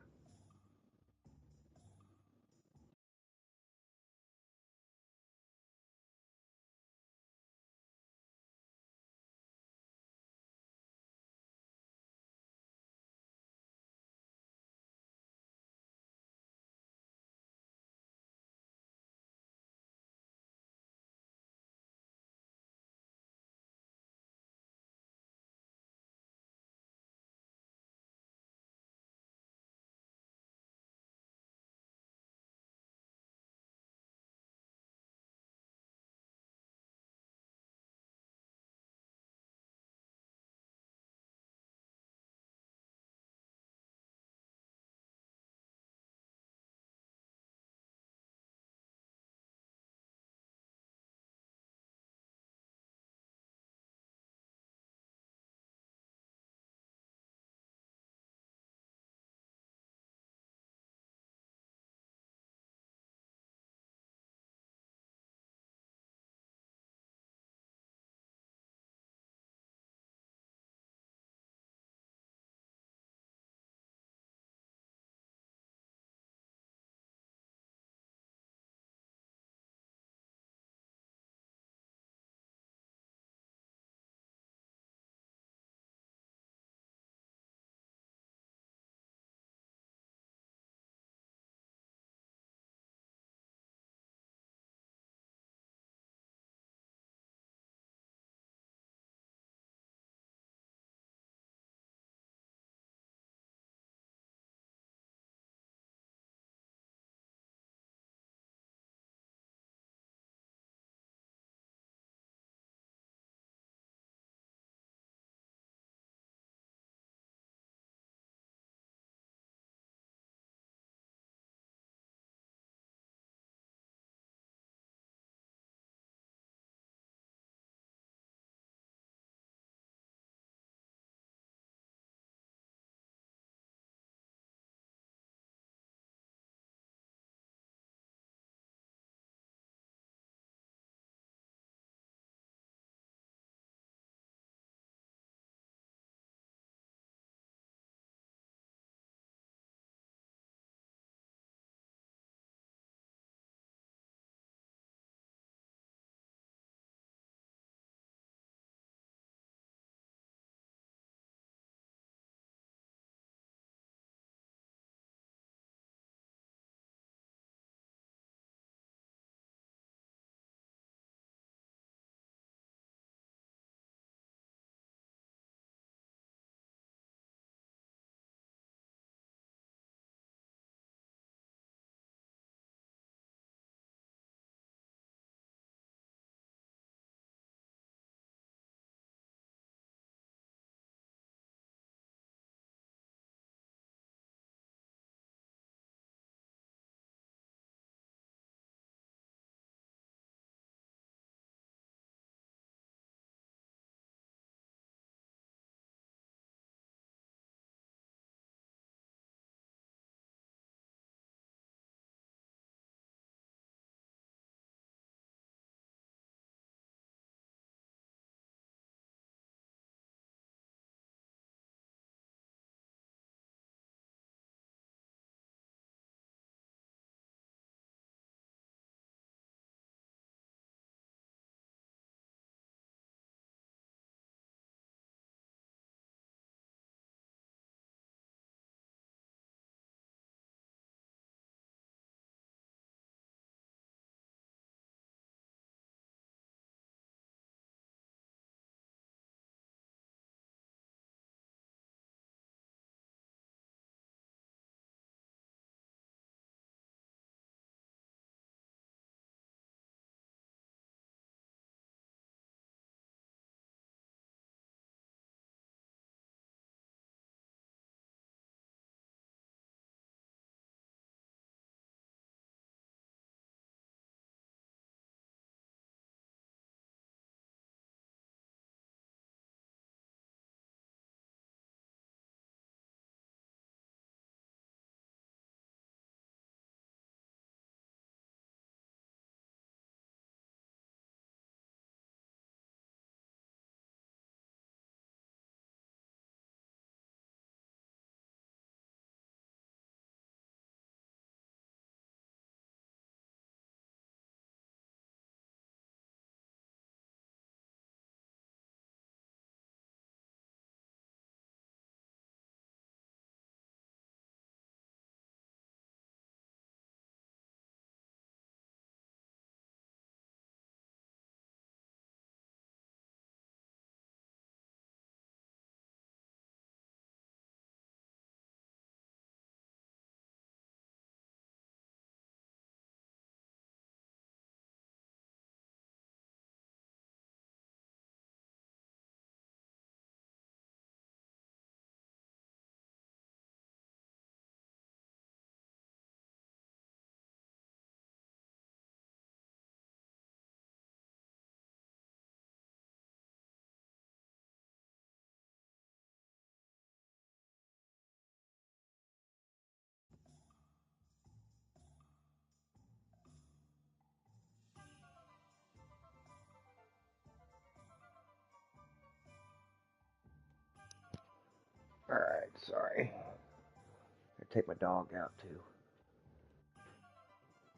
take my dog out too.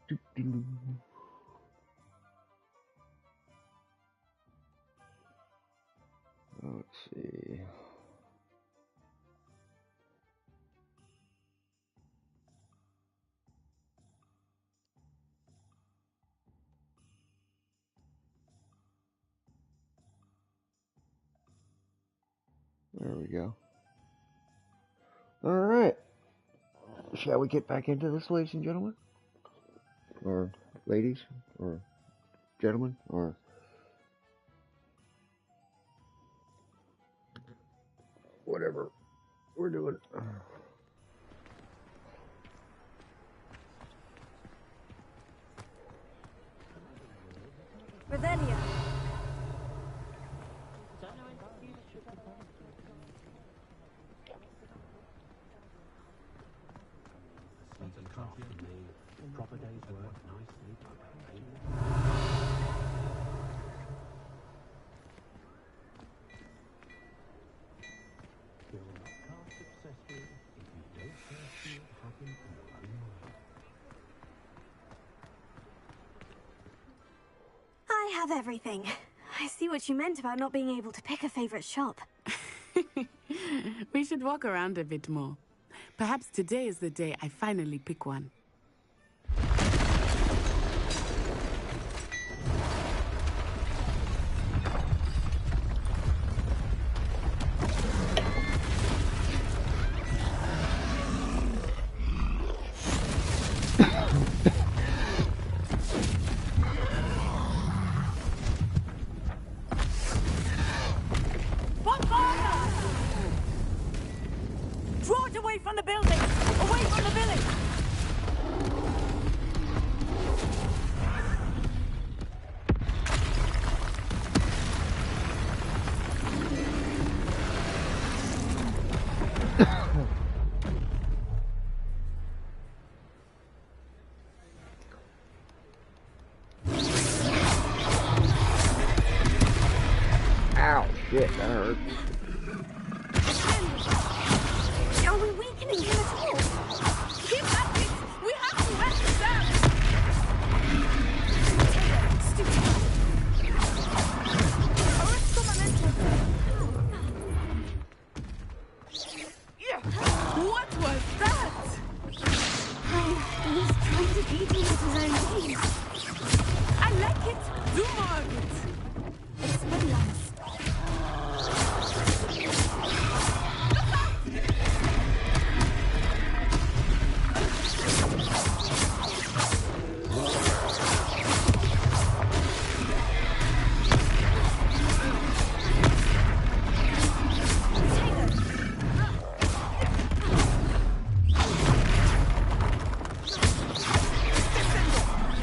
Doo-doo. Let's see. There we go. All right. Shall we get back into this, ladies and gentlemen? Or ladies? Or gentlemen? Or whatever we're doing. Revelio. Proper day's work, nicely prepared. You will not cast successfully if you don't first see it happen in your own mind. I have everything. I see what you meant about not being able to pick a favorite shop. We should walk around a bit more. Perhaps today is the day I finally pick one. Draw it away from the building! Away from the village! Ow, shit, that hurt. Are we weakening him at all? Keep at it! We have to let him down! What was that? I was trying to beat him with his own game. I like it. Do more of it. Expelliarmus.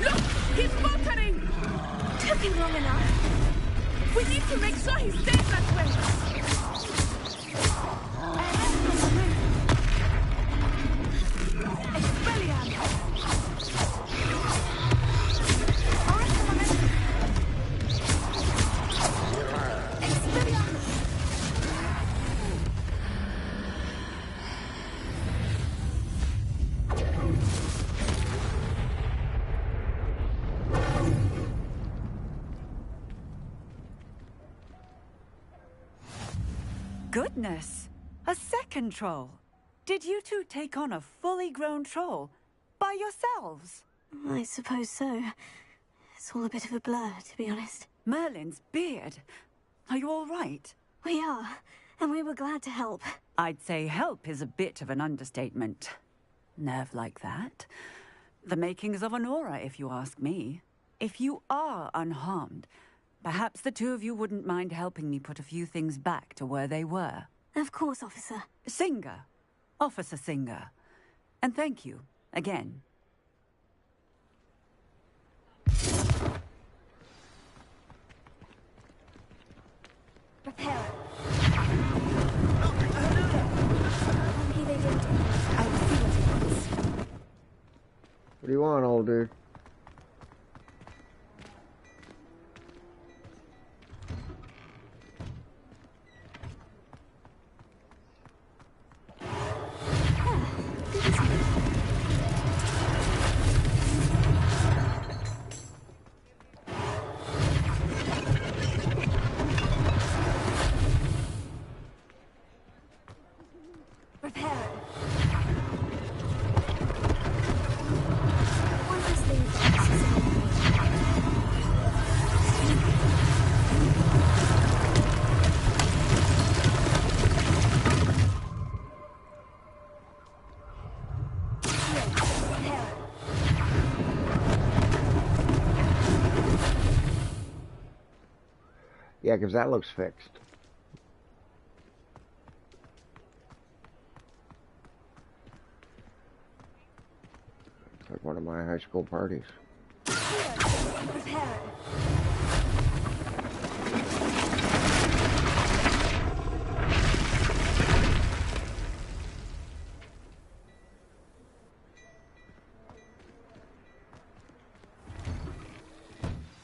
Look! He's faltering! Took him long enough. We need to make sure he stays that way. Goodness! A second troll! Did you two take on a fully grown troll by yourselves? I suppose so. It's all a bit of a blur, to be honest. Merlin's beard. Are you all right? We are, and we were glad to help. I'd say help is a bit of an understatement. Nerve like that. The makings of an aura, if you ask me. If you are unharmed, perhaps the two of you wouldn't mind helping me put a few things back to where they were. Of course, officer. Singer. Officer Singer. And thank you, again. Prepare it. Maybe they didn't. I will see what it wants. What do you want, old dude? Good as Yeah, because that looks fixed. It's like one of my high school parties. Prepare it.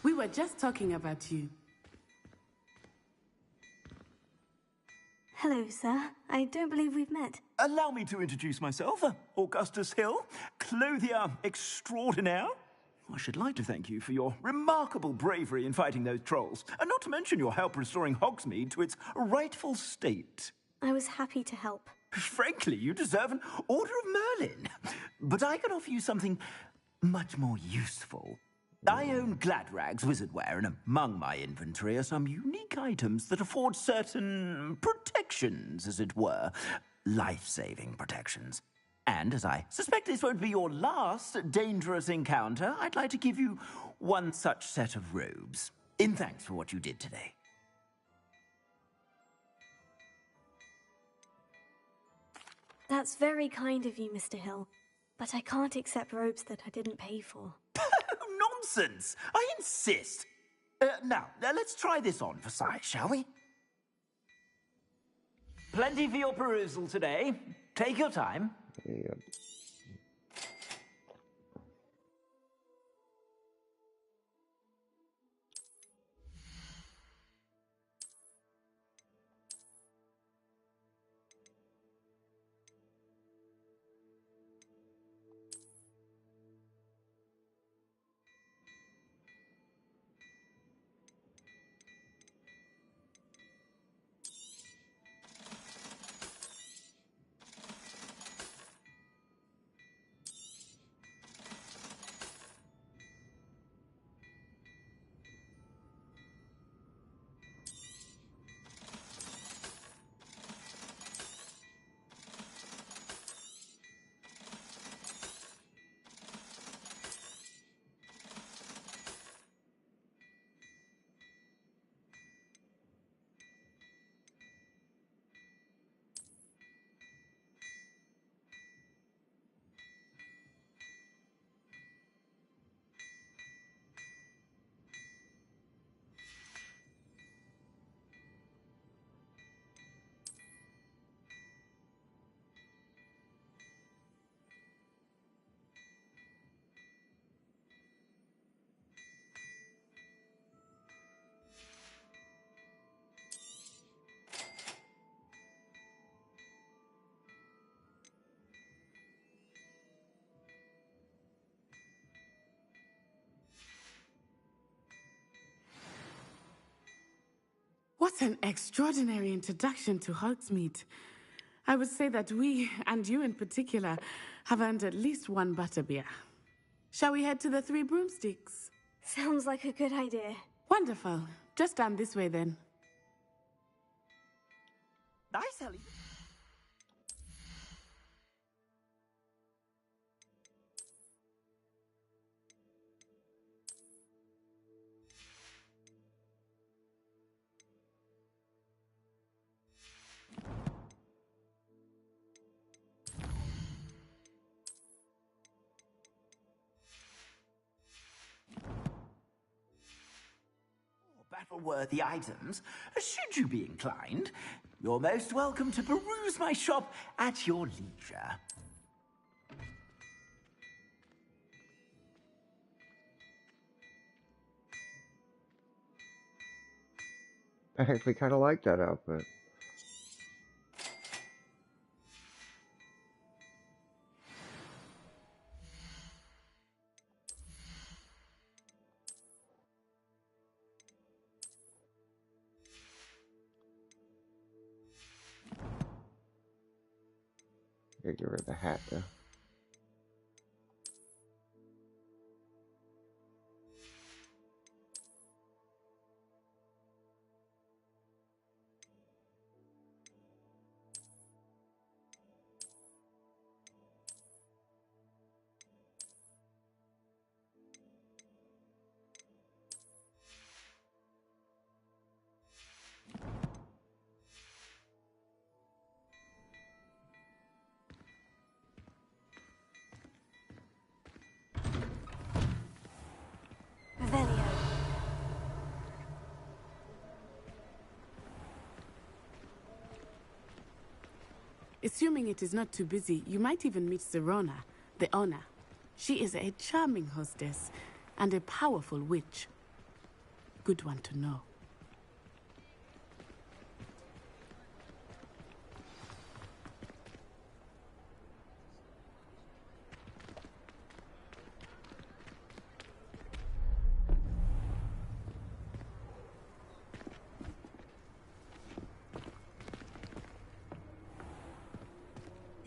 We were just talking about you. Hello, sir. I don't believe we've met. Allow me to introduce myself, Augustus Hill, clothier extraordinaire. I should like to thank you for your remarkable bravery in fighting those trolls, and not to mention your help restoring Hogsmeade to its rightful state. I was happy to help. Frankly, you deserve an Order of Merlin. But I can offer you something much more useful. I own Gladrag's wizardware, and among my inventory are some unique items that afford certain protections, as it were. Life-saving protections. And as I suspect this won't be your last dangerous encounter, I'd like to give you one such set of robes, in thanks for what you did today. That's very kind of you, Mr. Hill. But I can't accept robes that I didn't pay for. Nonsense! I insist! Now, let's try this on for size, shall we? Plenty for your perusal today. Take your time. Yep. What an extraordinary introduction to Hogsmeade. I would say that we, and you in particular, have earned at least one butterbeer. Shall we head to the Three Broomsticks? Sounds like a good idea. Wonderful. Just down this way then. Nice, Ellie. Battle-worthy items, should you be inclined. You're most welcome to peruse my shop at your leisure. I actually kind of like that outfit. Get rid of the hat though. Assuming it is not too busy, you might even meet Zatanna, the owner. She is a charming hostess and a powerful witch. Good one to know.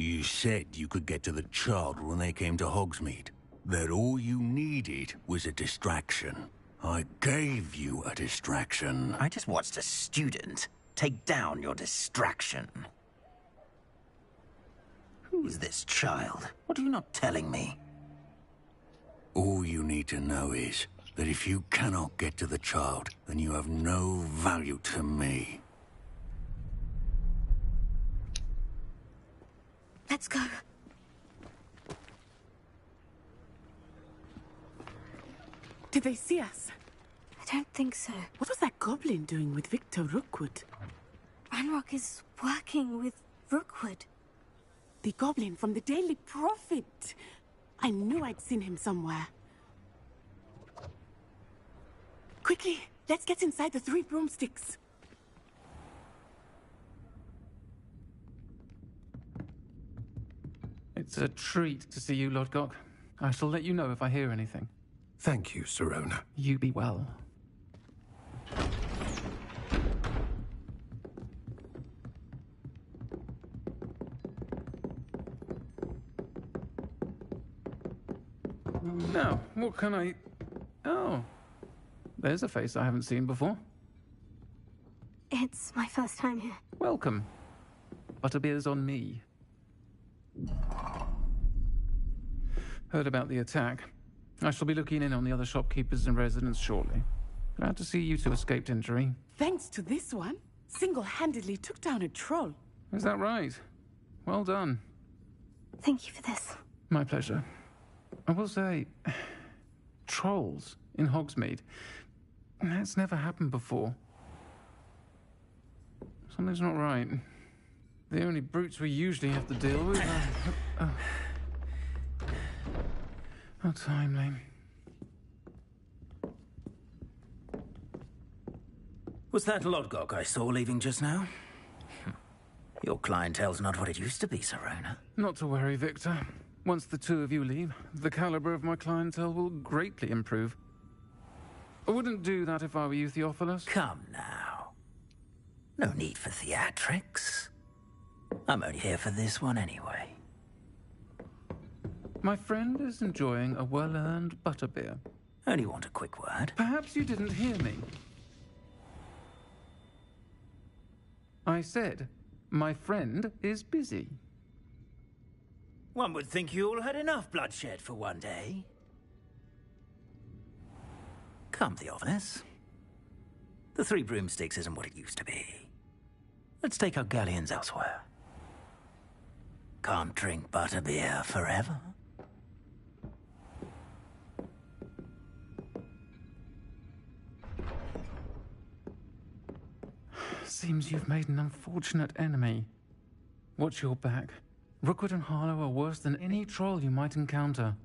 You said you could get to the child when they came to Hogsmeade. That all you needed was a distraction. I gave you a distraction. I just watched a student take down your distraction. Who is this child? What are you not telling me? All you need to know is that if you cannot get to the child, then you have no value to me. Let's go. Did they see us? I don't think so. What was that goblin doing with Victor Rookwood? Ranrock is working with Rookwood. The goblin from the Daily Prophet. I knew I'd seen him somewhere. Quickly, let's get inside the 3 broomsticks. It's a treat to see you, Lodgok. I shall let you know if I hear anything. Thank you, Sirona. You be well. Now, what can I... Oh, there's a face I haven't seen before. It's my first time here. Welcome. Butterbeer's on me. Heard about the attack. I shall be looking in on the other shopkeepers and residents shortly. Glad to see you two escaped injury. Thanks to this one, single-handedly took down a troll. Is that right? Well done. Thank you for this. My pleasure. I will say, trolls in Hogsmeade. That's never happened before. Something's not right. The only brutes we usually have to deal with are... How timely. Was that Lodgok I saw leaving just now? Your clientele's not what it used to be, Sirona. Not to worry, Victor. Once the 2 of you leave, the caliber of my clientele will greatly improve. I wouldn't do that if I were you, Theophilus. Come now. No need for theatrics. I'm only here for this one anyway. My friend is enjoying a well-earned butterbeer. Only want a quick word. Perhaps you didn't hear me. I said, my friend is busy. One would think you all had enough bloodshed for one day. Come, Theophilus. The 3 broomsticks isn't what it used to be. Let's take our galleons elsewhere. Can't drink butterbeer forever. Seems you've made an unfortunate enemy. Watch your back. Rookwood and Harlow are worse than any troll you might encounter.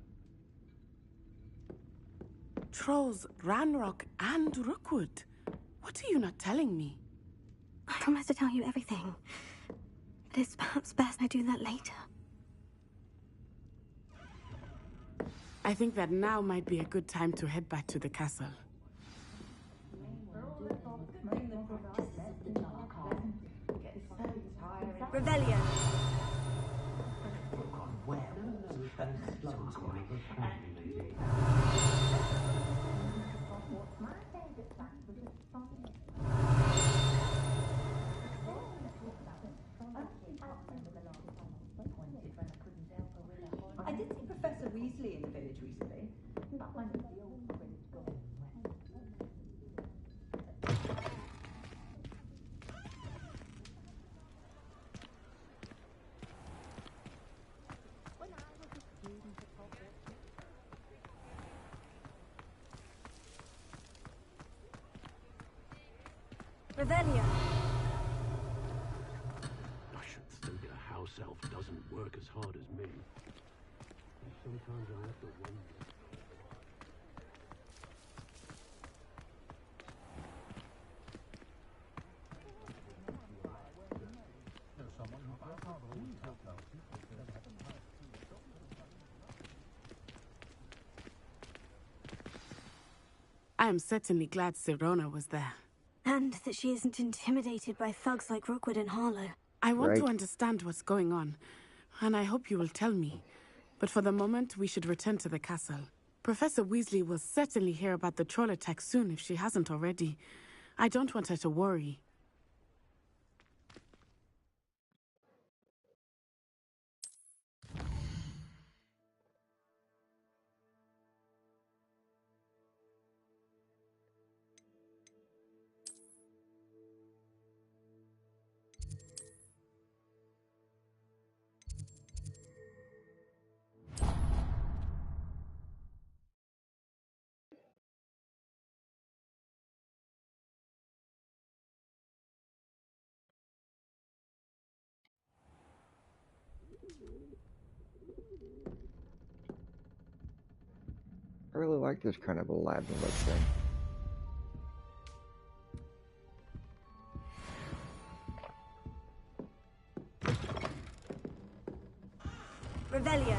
Trolls, Ranrock, and Rookwood. What are you not telling me? I promise to tell you everything. But it's perhaps best I do that later. I think that now might be a good time to head back to the castle. Revelio. I did see Professor Weasley in the village recently. Revelio. I should still get a house elf doesn't work as hard as me. Sometimes I have to wonder. I am certainly glad Sirona was there. And that she isn't intimidated by thugs like Rookwood and Harlow. I want to understand what's going on, and I hope you will tell me. But for the moment, we should return to the castle. Professor Weasley will certainly hear about the troll attack soon if she hasn't already. I don't want her to worry. I really like this kind of Aladdin-like thing. Revelio.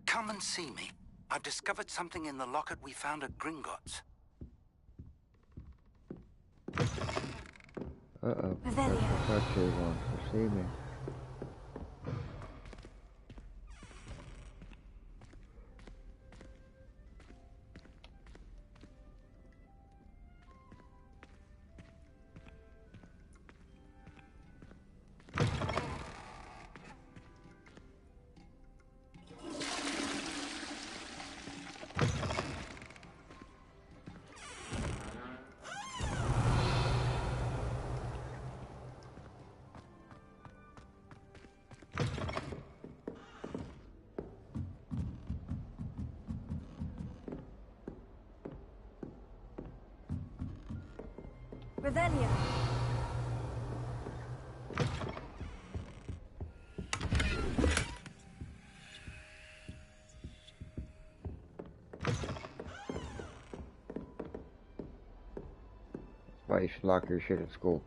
Come and see me. I've discovered something in the locket we found at Gringotts. Uh-oh. Professor wants to see me. Revelio. Why you should lock your shit at school.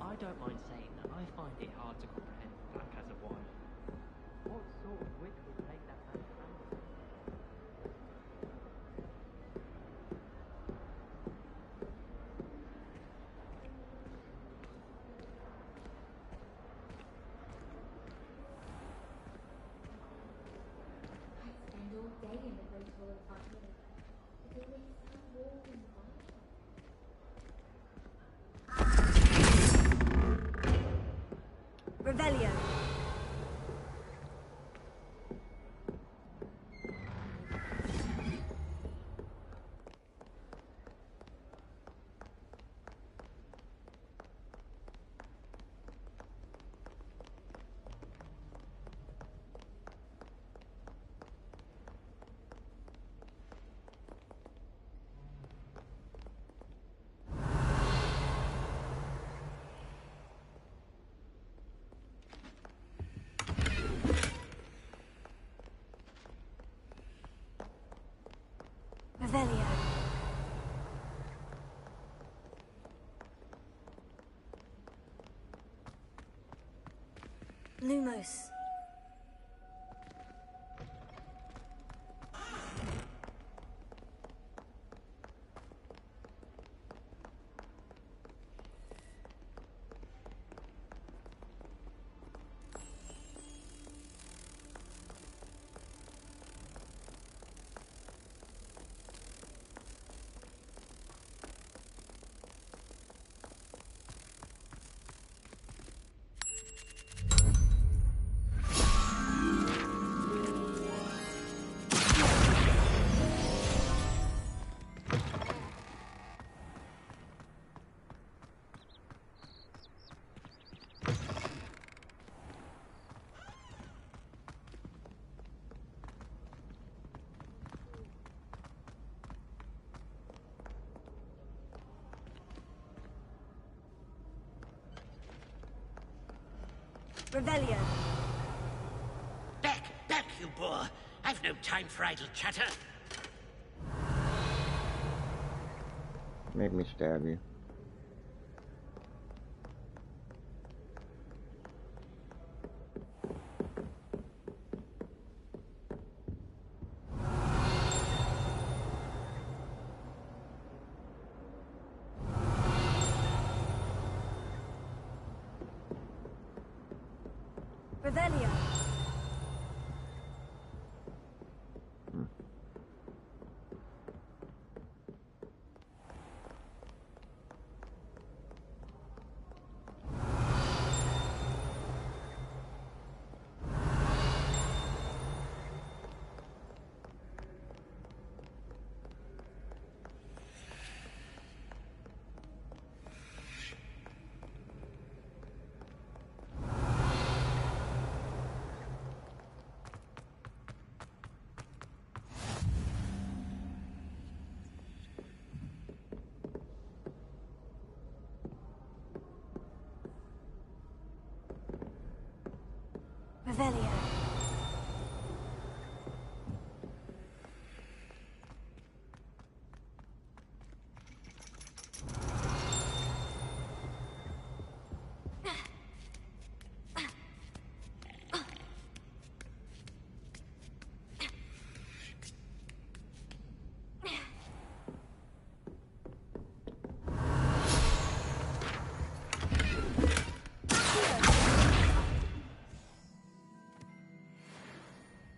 I don't mind saying that I find it hard to comprehend Black as a wife. What sort of wit would take that man to fancy? I'd spend all day in the Great Hall if I could. It's always so warm and bright. Revelio. Revelio. Lumos. Revelio. Back, you boor! I've no time for idle chatter. Make me stab you. Revelio. Revelio.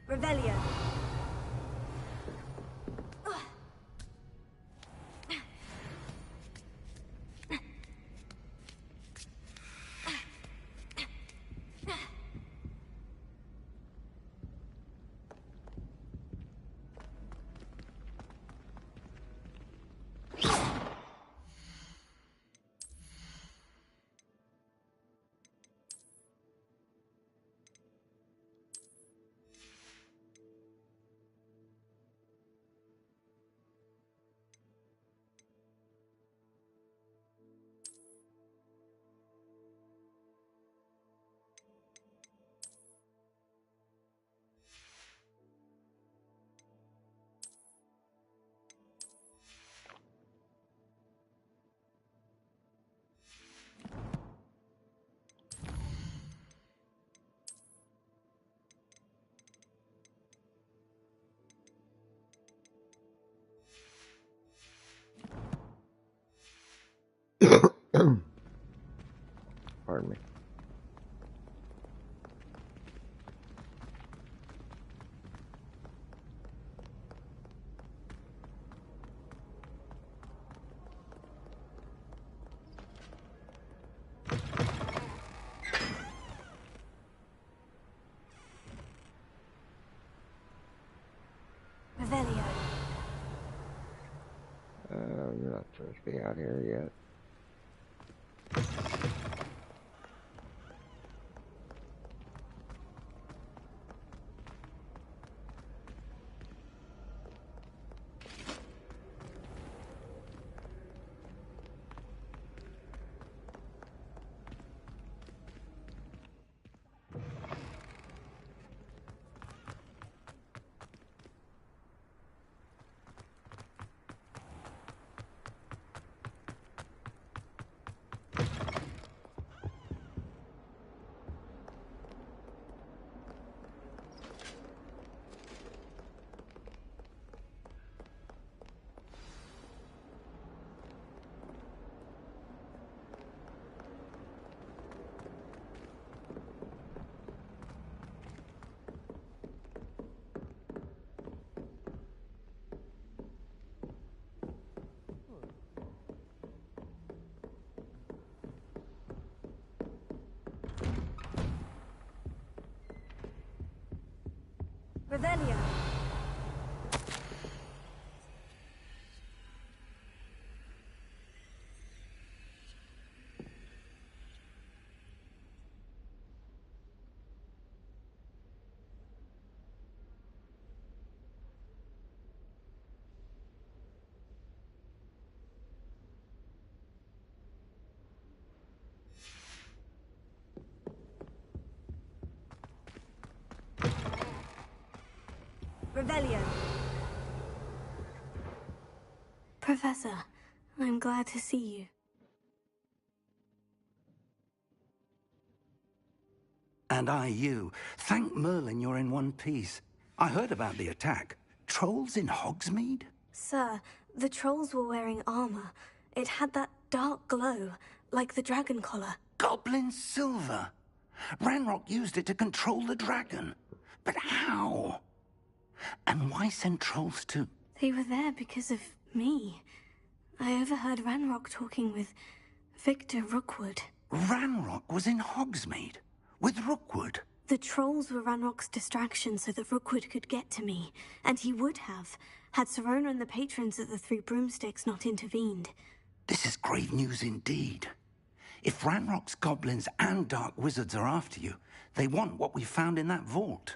Revelio. Pardon me. Revelio. You're not supposed to be out here yet. Revelio. Revelio. Professor, I'm glad to see you. And I you. Thank Merlin you're in one piece. I heard about the attack. Trolls in Hogsmeade? Sir, the trolls were wearing armor. It had that dark glow, like the dragon collar. Goblin silver. Ranrock used it to control the dragon. But how? And why send trolls to... They were there because of me. I overheard Ranrock talking with Victor Rookwood. Ranrock was in Hogsmeade? With Rookwood? The trolls were Ranrock's distraction so that Rookwood could get to me. And he would have, had Serona and the patrons at the Three Broomsticks not intervened. This is grave news indeed. If Ranrock's goblins and dark wizards are after you, they want what we found in that vault.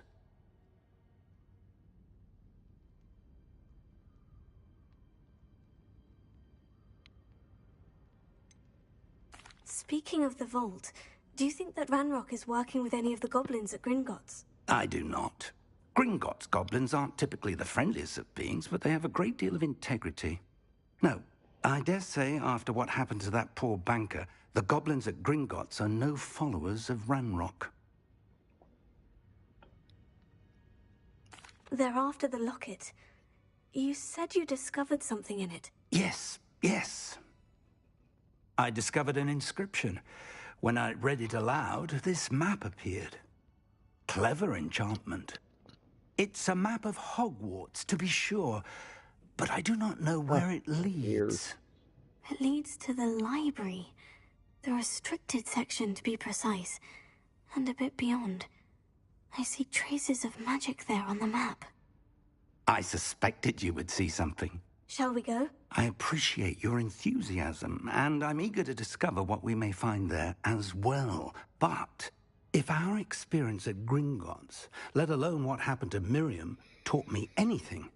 Speaking of the vault, do you think that Ranrock is working with any of the goblins at Gringotts? I do not. Gringotts goblins aren't typically the friendliest of beings, but they have a great deal of integrity. No, I dare say after what happened to that poor banker, the goblins at Gringotts are no followers of Ranrock. They're after the locket. You said you discovered something in it. Yes. I discovered an inscription. When I read it aloud, this map appeared. Clever enchantment. It's a map of Hogwarts, to be sure, but I do not know where it leads. It leads to the library. The restricted section, to be precise. And a bit beyond. I see traces of magic there on the map. I suspected you would see something. Shall we go? I appreciate your enthusiasm, and I'm eager to discover what we may find there as well. But if our experience at Gringotts, let alone what happened to Miriam, taught me anything,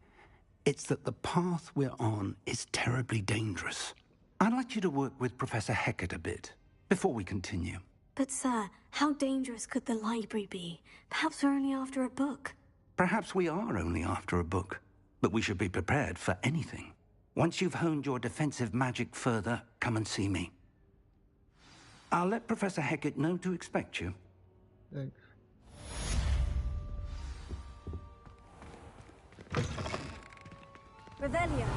it's that the path we're on is terribly dangerous. I'd like you to work with Professor Hecat a bit before we continue. But sir, how dangerous could the library be? Perhaps we're only after a book. Perhaps we are only after a book, but we should be prepared for anything. Once you've honed your defensive magic further, come and see me. I'll let Professor Hecat know to expect you. Thanks. Revelio.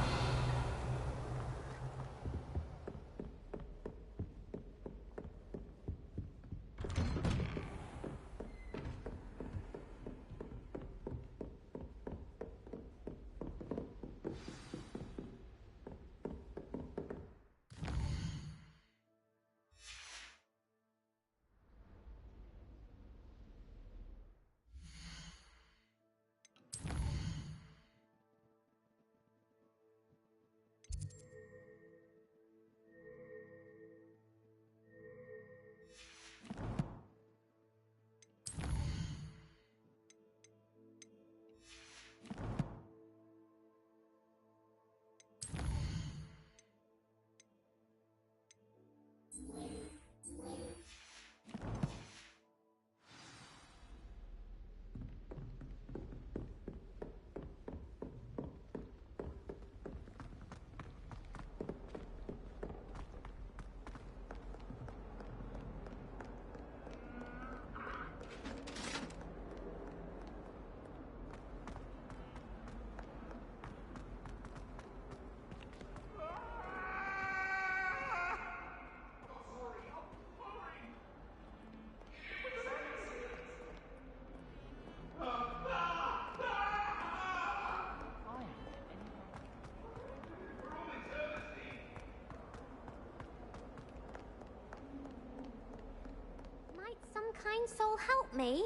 Some kind soul help me?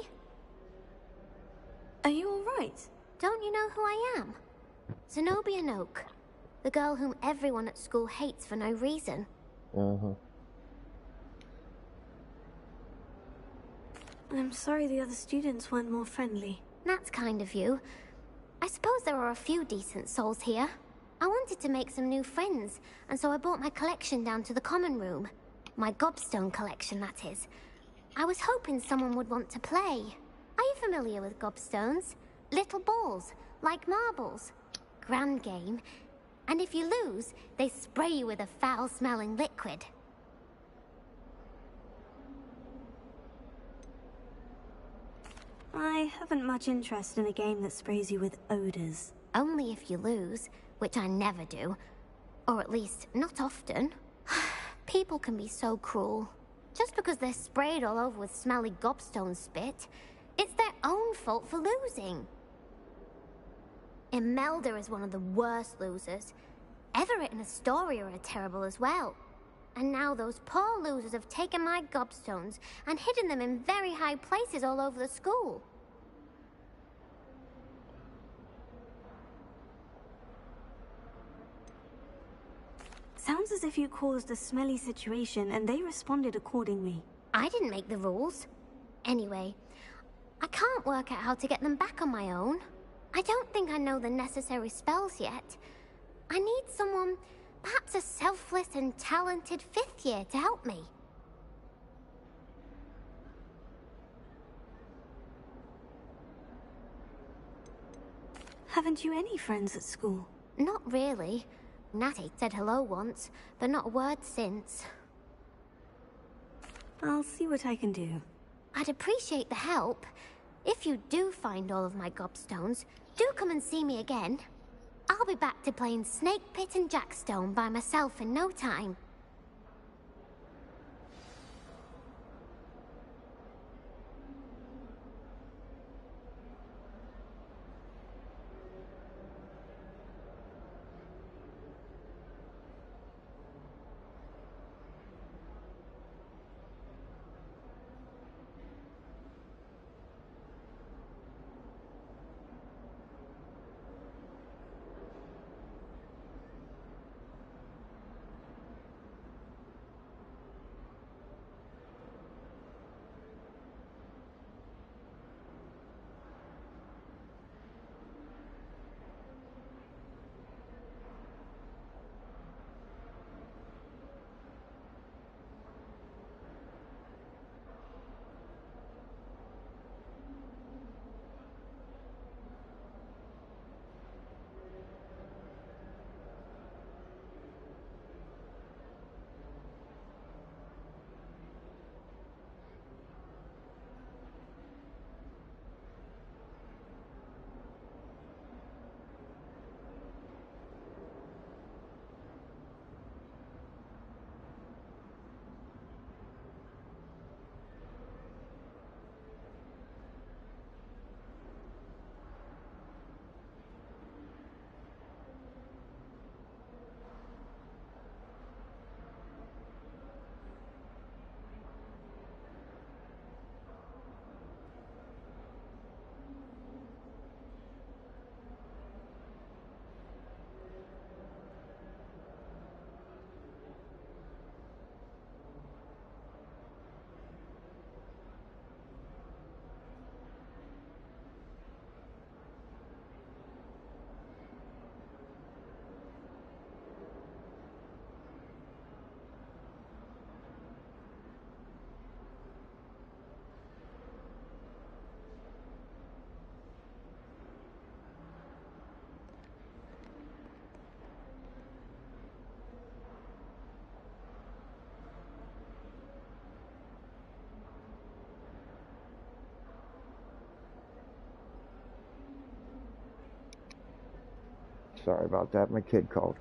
Are you all right? Don't you know who I am? Zenobia Noak. The girl whom everyone at school hates for no reason. I'm sorry the other students weren't more friendly. That's kind of you. I suppose there are a few decent souls here. I wanted to make some new friends, and so I brought my collection down to the common room. My gobstone collection, that is. I was hoping someone would want to play. Are you familiar with gobstones? Little balls, like marbles. Grand game. And if you lose, they spray you with a foul-smelling liquid. I haven't much interest in a game that sprays you with odors. Only if you lose, which I never do. Or at least, not often. People can be so cruel. Just because they're sprayed all over with smelly gobstone spit, it's their own fault for losing. Imelda is one of the worst losers. Everett and Astoria are terrible as well. And now those poor losers have taken my gobstones and hidden them in very high places all over the school. Sounds as if you caused a smelly situation and they responded accordingly. I didn't make the rules. Anyway, I can't work out how to get them back on my own. I don't think I know the necessary spells yet. I need someone, perhaps a selfless and talented 5th year to help me. Haven't you any friends at school? Not really. Natty said hello once, but not a word since. I'll see what I can do. I'd appreciate the help. If you do find all of my gobstones, do come and see me again. I'll be back to playing Snake Pit and Jackstone by myself in no time. Sorry about that, my kid called.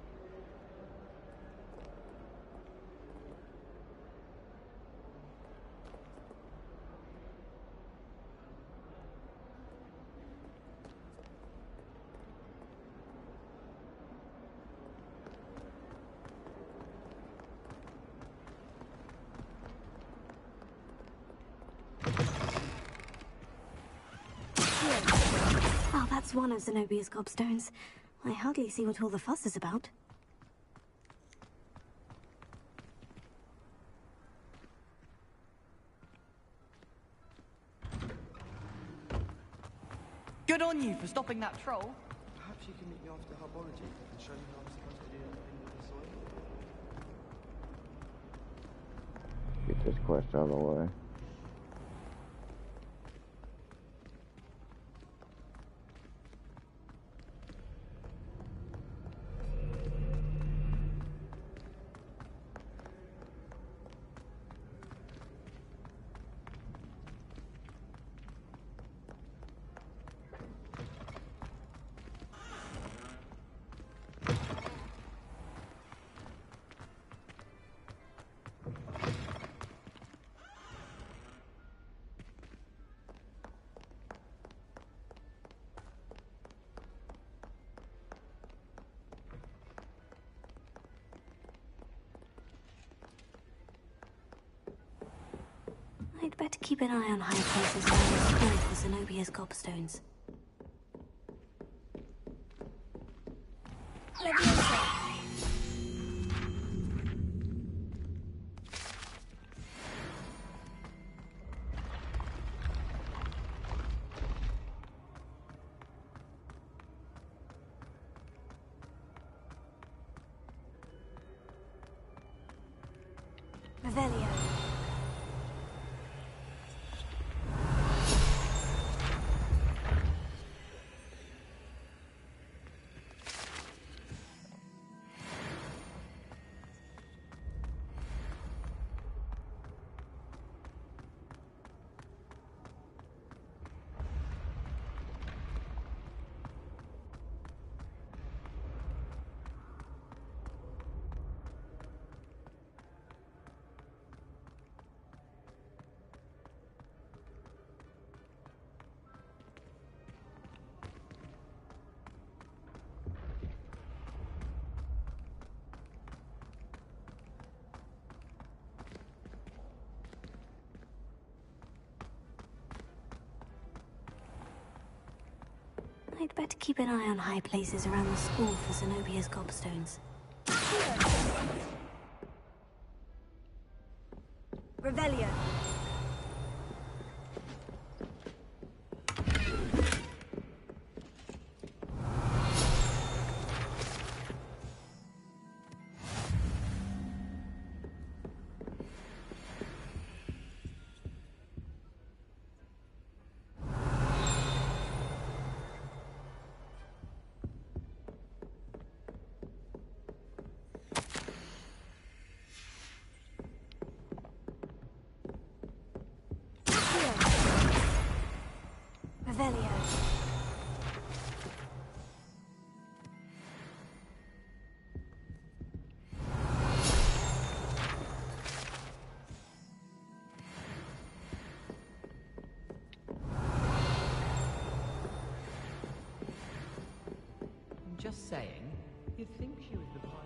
Oh, that's one of Zenobia's gobstones. I hardly see what all the fuss is about. Good on you for stopping that troll. Perhaps you can meet me after herbology and show me how I'm supposed to do that thing with the soil. Get this quest out of the way. I'd better keep an eye on high places around the school for Zenobia's gobstones. Revelio. I'd better keep an eye on high places around the school for Zenobia's gobstones. Revelio. Revelio. Just saying, you'd think she was the pilot.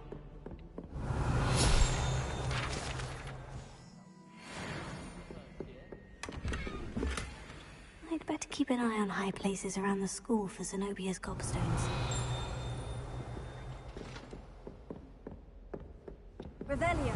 I'd better keep an eye on high places around the school for Zenobia's gobstones. Revelio.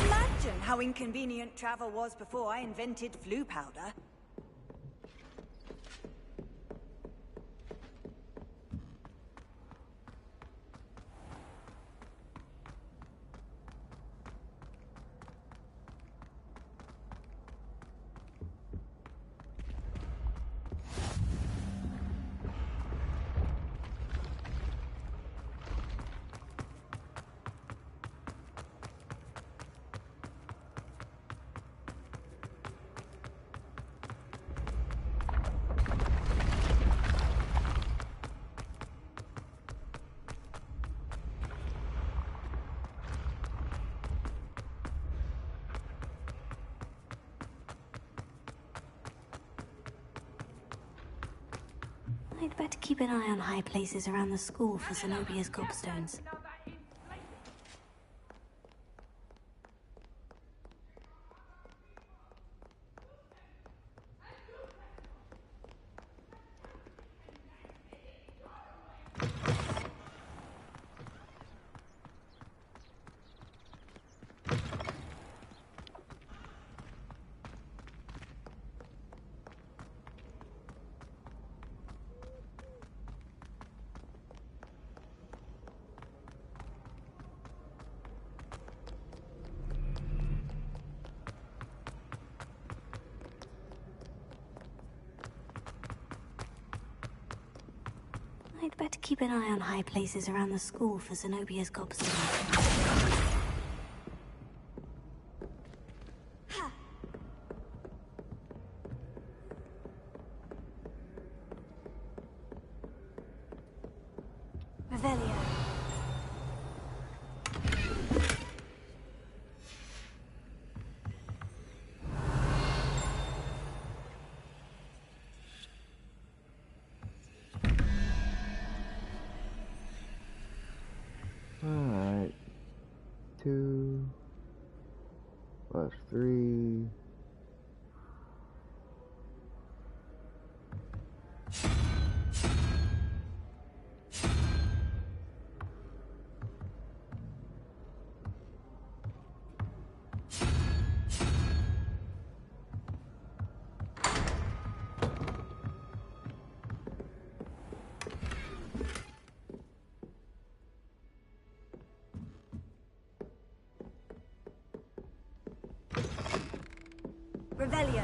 Imagine how inconvenient travel was before I invented flu powder. I'd better keep an eye on high places around the school for Zenobia's gobstones. I'd better keep an eye on high places around the school for Zenobia's gobstones. Revelio. plus 3. Revelio.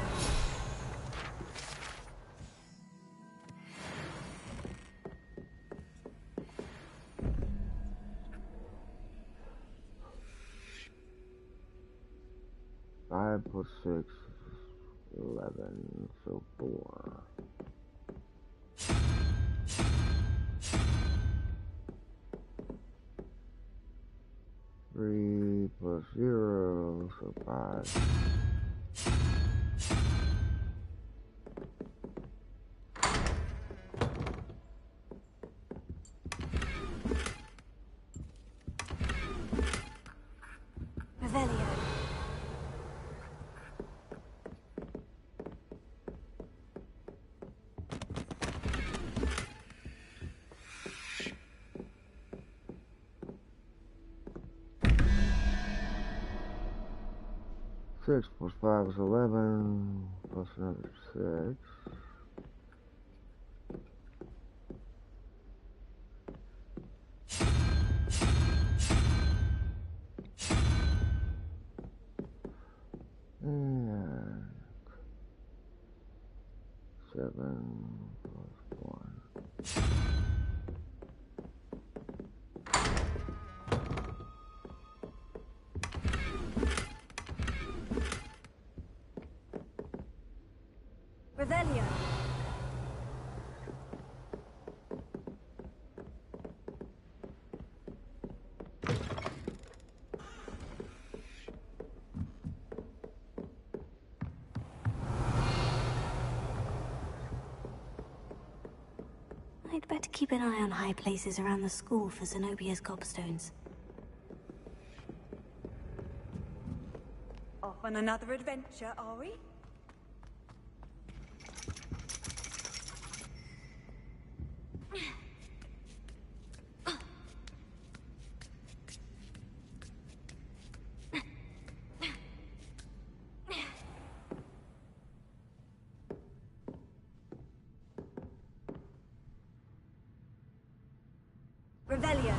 5 plus 6, 11, so 4. Three plus 0, so 5. Revelio. 6 plus 5 is 11, plus another 6. And 7 plus 1. Revelio. I'd better keep an eye on high places around the school for Zenobia's gobstones. Off on another adventure, are we? Revelio.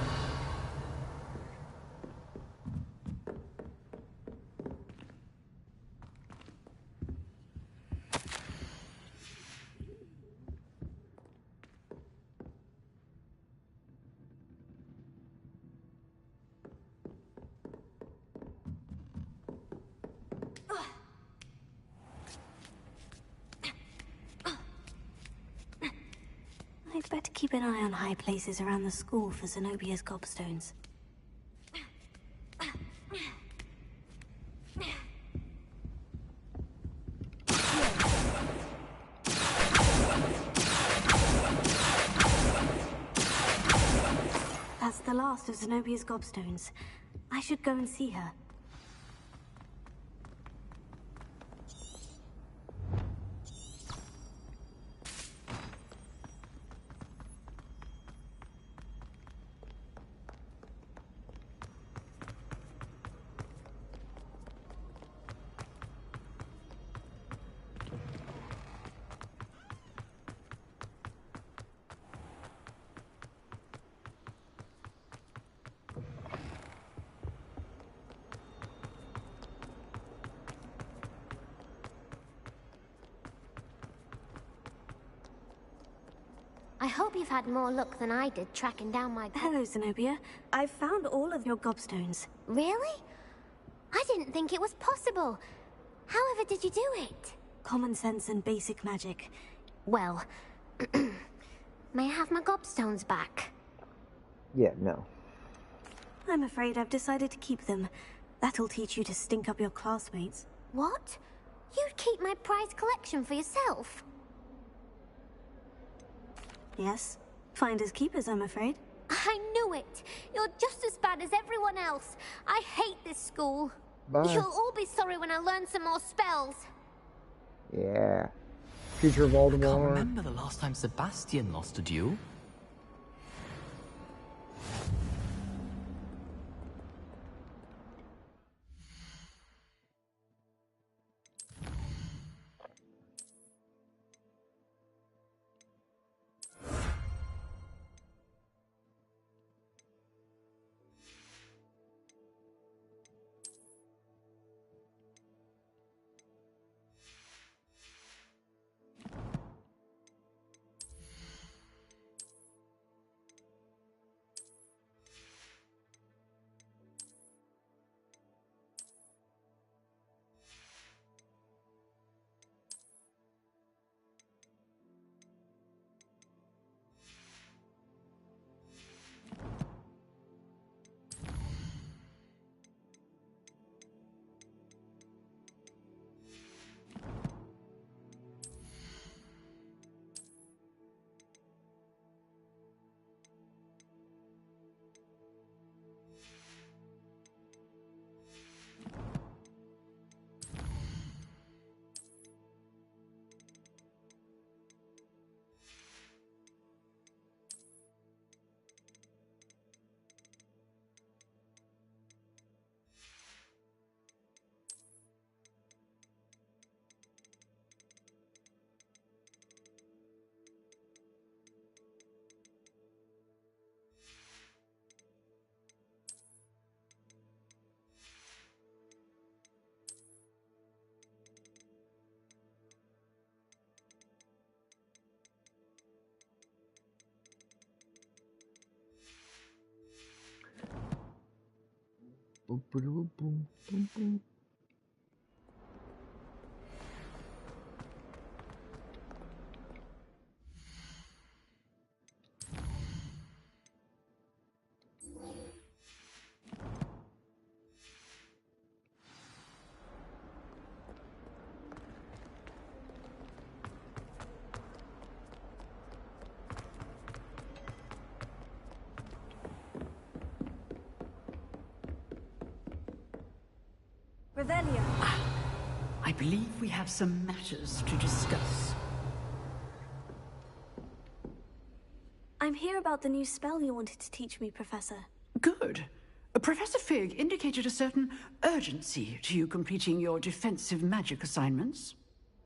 I'd better keep an eye on high places around the school for Zenobia's gobstones. That's the last of Zenobia's gobstones. I should go and see her. I hope you've had more luck than I did tracking down my... Hello, Zenobia. I've found all of your gobstones. Really? I didn't think it was possible. However did you do it? Common sense and basic magic. Well, may I have my gobstones back? Yeah, no. I'm afraid I've decided to keep them. That'll teach you to stink up your classmates. What? You'd keep my prized collection for yourself? Yes. Finders keepers, I'm afraid. I knew it! You're just as bad as everyone else. I hate this school. Bye. You'll all be sorry when I learn some more spells. Yeah. Future I can't Voldemort. remember the last time Sebastian lost a duel. Boom, boom, boom, boom, boom. Revelio. I believe we have some matters to discuss. I'm here about the new spell you wanted to teach me, Professor. Good. Professor Fig indicated a certain urgency to you completing your defensive magic assignments.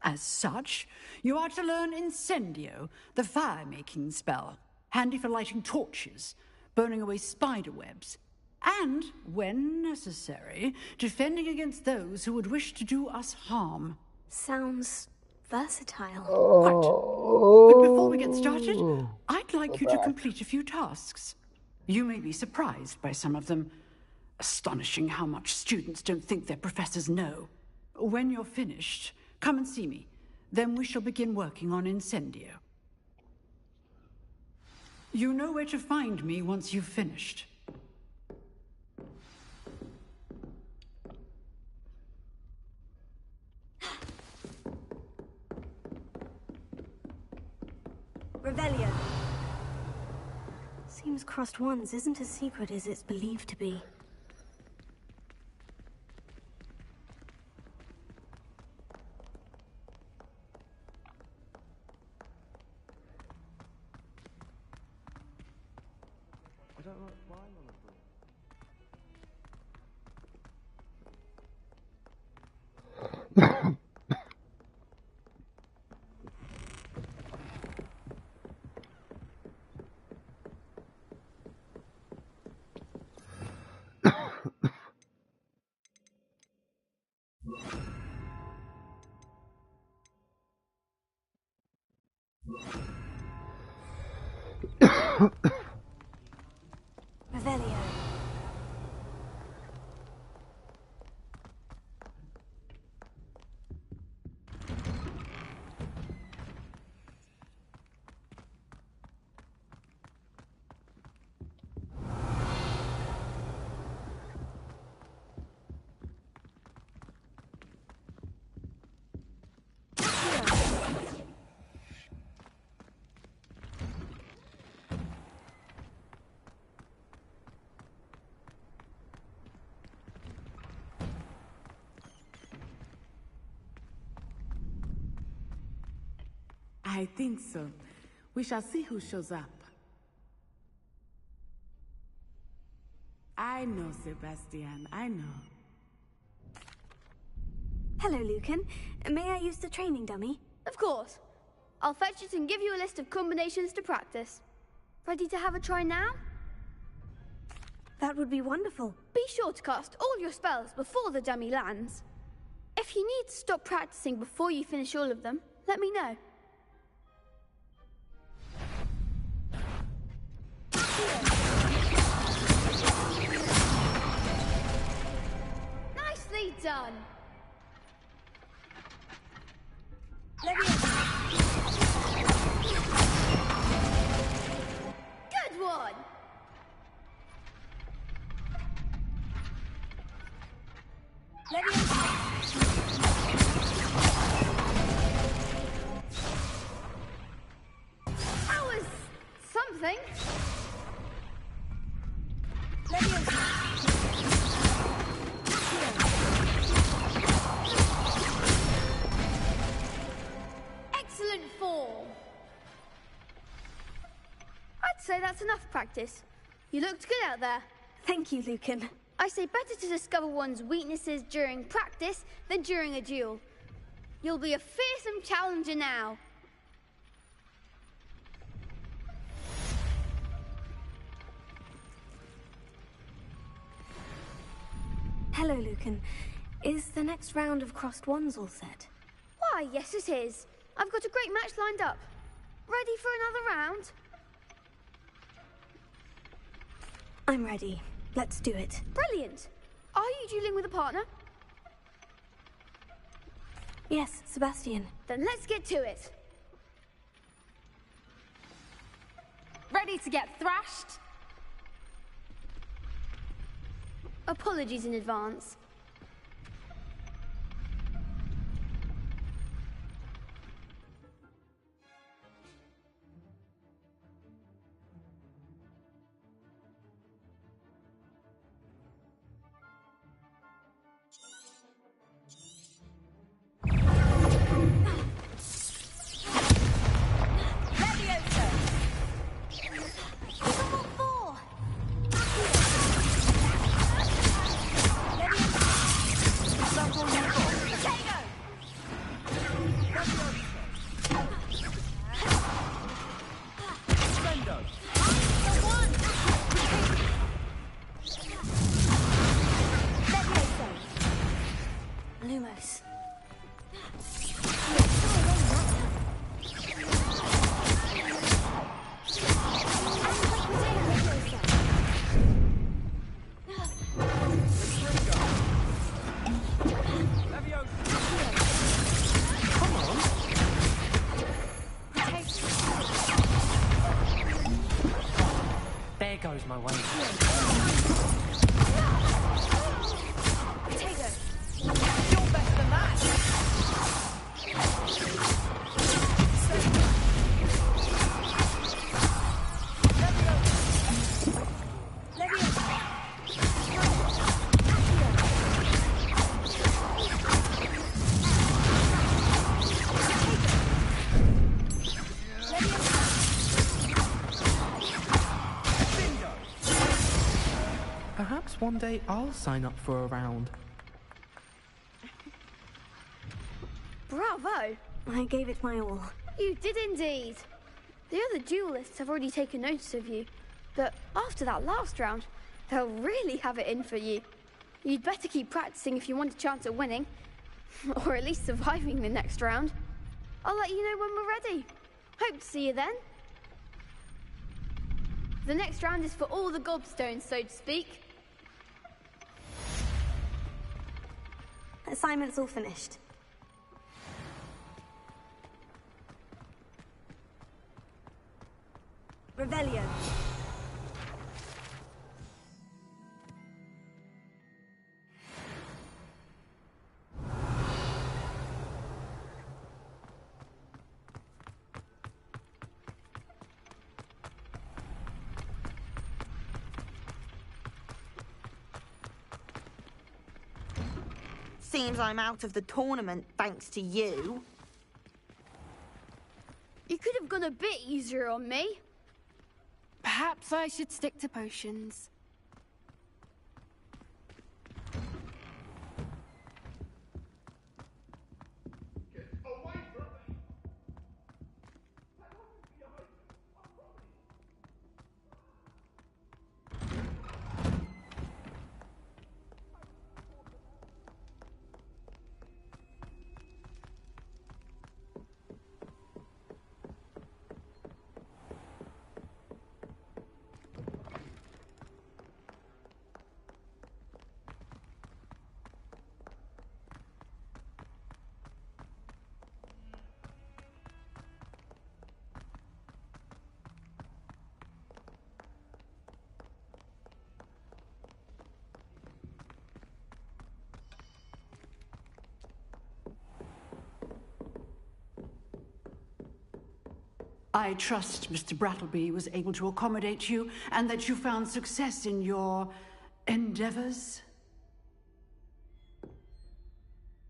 As such, you are to learn Incendio, the fire-making spell, handy for lighting torches, burning away spider webs, and, when necessary, defending against those who would wish to do us harm. Sounds versatile. But before we get started, I'd like you to complete a few tasks. You may be surprised by some of them. Astonishing how much students don't think their professors know. When you're finished, come and see me. Then we shall begin working on Incendio. You know where to find me once you've finished. Revelio. Seems crossed wands isn't as secret as it's believed to be. I don't like flying on a broom. I think so. We shall see who shows up. I know, Sebastian, I know. Hello, Lucan. May I use the training dummy? Of course. I'll fetch it and give you a list of combinations to practice. Ready to have a try now? That would be wonderful. Be sure to cast all your spells before the dummy lands. If you need to stop practicing before you finish all of them, let me know. Nicely done. Good one. That was something. Excellent form. I'd say that's enough practice. You looked good out there. Thank you, Lucan. I say better to discover one's weaknesses during practice than during a duel. You'll be a fearsome challenger now. Hello, Lucan. Is the next round of crossed wands all set? Why, yes it is. I've got a great match lined up. Ready for another round? I'm ready. Let's do it. Brilliant. Are you dueling with a partner? Yes, Sebastian. Then let's get to it. Ready to get thrashed? Apologies in advance. Lumos. There goes my way. You're better than that. Perhaps one day I'll sign up for a round. Bravo! I gave it my all. You did indeed. The other duelists have already taken notice of you, but after that last round, they'll really have it in for you. You'd better keep practicing if you want a chance at winning, or at least surviving the next round. I'll let you know when we're ready. Hope to see you then. The next round is for all the gobstones, so to speak. Assignment's all finished. Revelio. Seems I'm out of the tournament thanks to you. could have gone a bit easier on me. Perhaps I should stick to potions. I trust Mr. Brattleby was able to accommodate you and that you found success in your endeavors.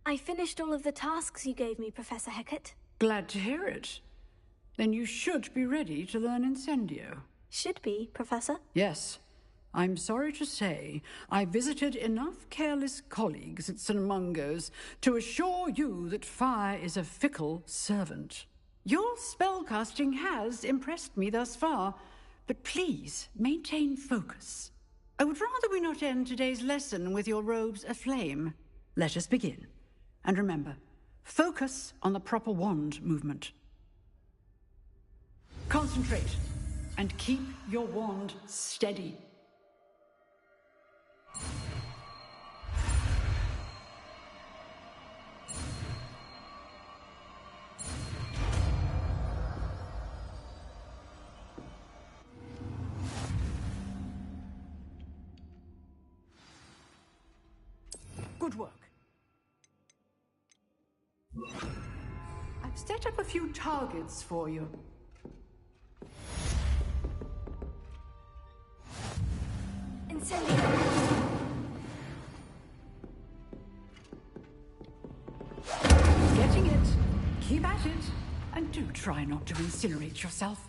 I finished all of the tasks you gave me, Professor Hecat. Glad to hear it. Then you should be ready to learn Incendio. Should be, Professor. Yes. I'm sorry to say, I visited enough careless colleagues at St. Mungo's to assure you that fire is a fickle servant. Your spellcasting has impressed me thus far, but please maintain focus. I would rather we not end today's lesson with your robes aflame. Let us begin. And remember, focus on the proper wand movement. Concentrate, and keep your wand steady. Good work. I've set up a few targets for you. Incendio. Getting it. Keep at it. And do try not to incinerate yourself.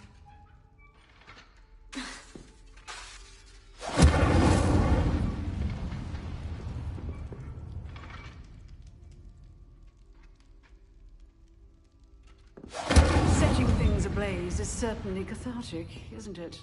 Setting things ablaze is certainly cathartic, isn't it?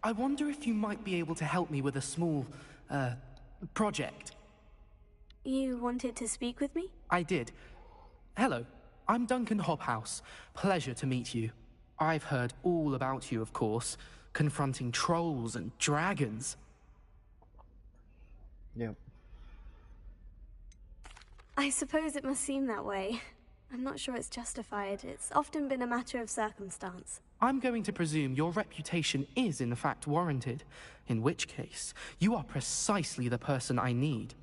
I wonder if you might be able to help me with a small, project. You wanted to speak with me? I did. Hello, I'm Duncan Hobhouse. Pleasure to meet you. I've heard all about you, of course, confronting trolls and dragons. Yep. I suppose it must seem that way. I'm not sure it's justified. It's often been a matter of circumstance. I'm going to presume your reputation is in fact warranted, in which case, you are precisely the person I need.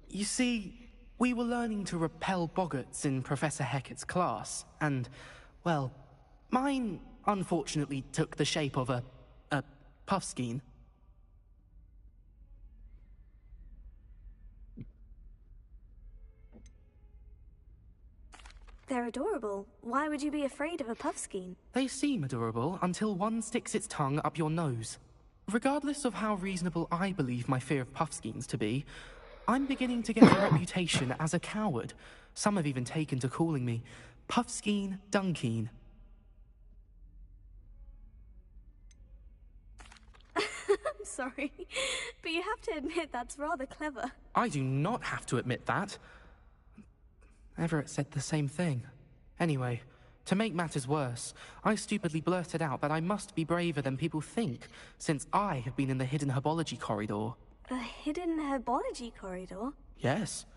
You see, we were learning to repel boggarts in Professor Hecat's class, and, well, mine unfortunately took the shape of a puffskein. They're adorable. Why would you be afraid of a puffskein? They seem adorable until one sticks its tongue up your nose. Regardless of how reasonable I believe my fear of puffskeins to be, I'm beginning to get a reputation as a coward. Some have even taken to calling me Puffskein Dunkeen. I'm sorry, but you have to admit that's rather clever. I do not have to admit that. Everett said the same thing. Anyway, to make matters worse, I stupidly blurted out that I must be braver than people think, since I have been in the hidden herbology corridor. A hidden herbology corridor? Yes.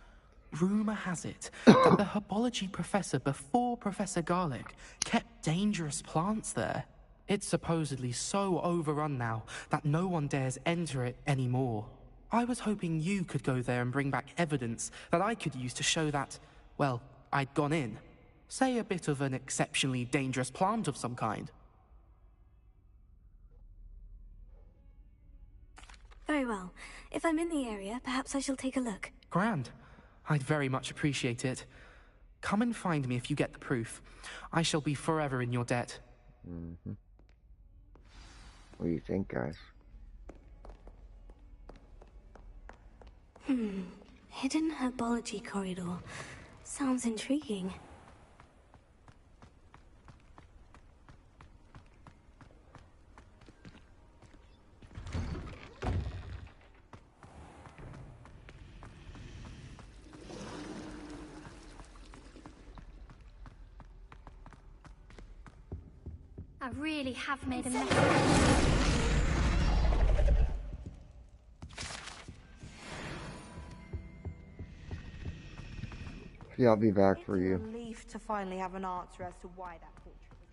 Rumour has it that the herbology professor before Professor Garlick kept dangerous plants there. It's supposedly so overrun now that no one dares enter it anymore. I was hoping you could go there and bring back evidence that I could use to show that, well, I'd gone in. Say a bit of an exceptionally dangerous plant of some kind. Very well. If I'm in the area, perhaps I shall take a look. Grand. I'd very much appreciate it. Come and find me if you get the proof. I shall be forever in your debt. Mm-hmm. What do you think, guys? Hidden herbology corridor. Sounds intriguing. I really have made a mess of it. Yeah, I'll be back for you. It's a relief to finally have an answer as to why that portrait was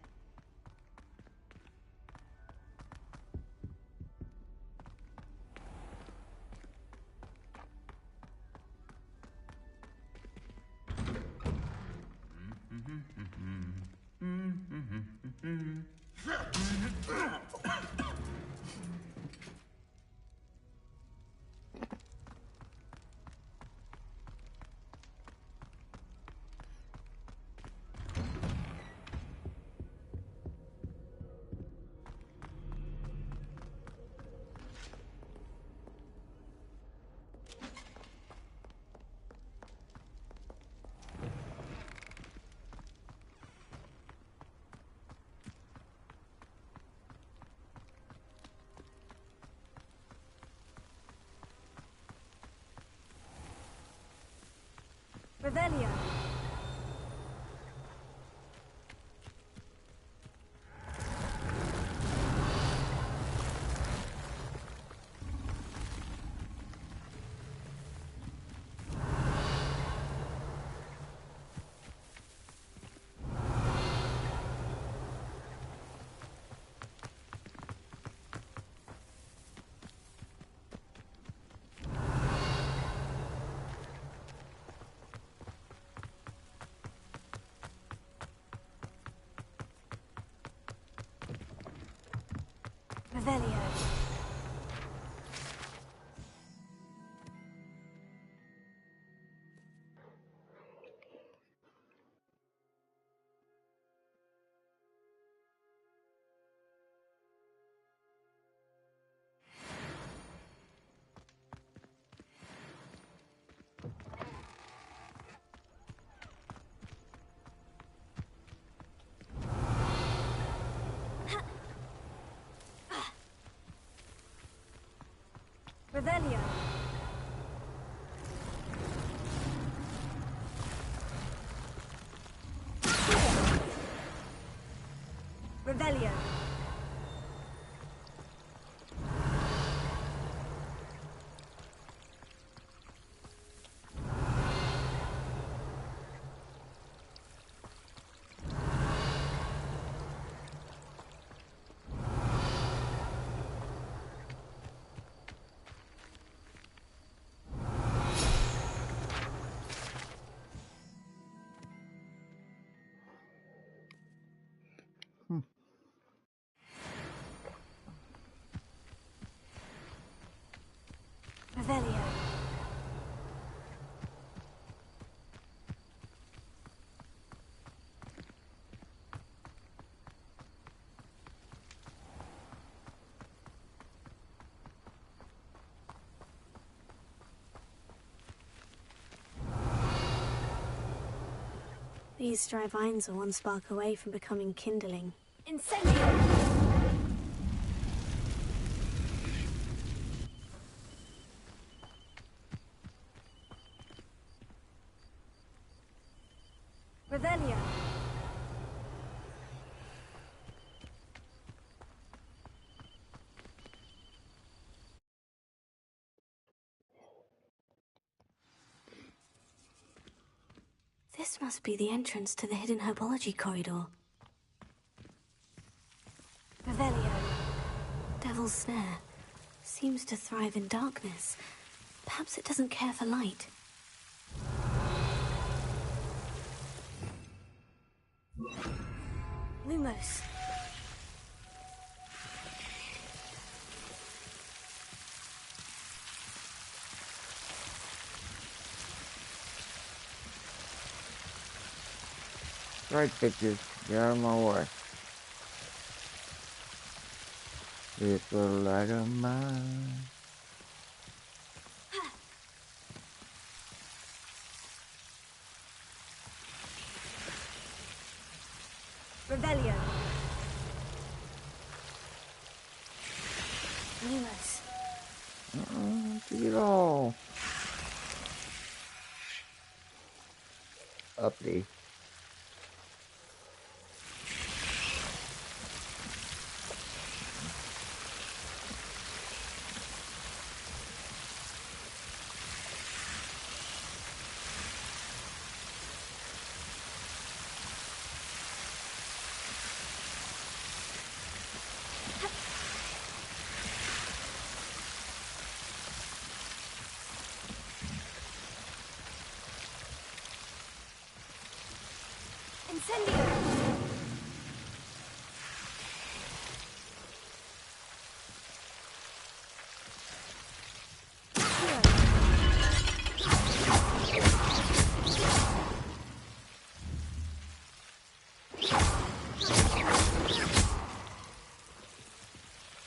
Revelio. Revelio. Revelio. Revelio. These dry vines are one spark away from becoming kindling. Incendio! Revelio! This must be the entrance to the hidden herbology corridor. Revelio. Devil's Snare. Seems to thrive in darkness. Perhaps it doesn't care for light. Lumos. Right, bitches. Get out of my way. This little light of mine. Revelio! Lumos. See it all. Uppity. Incendio!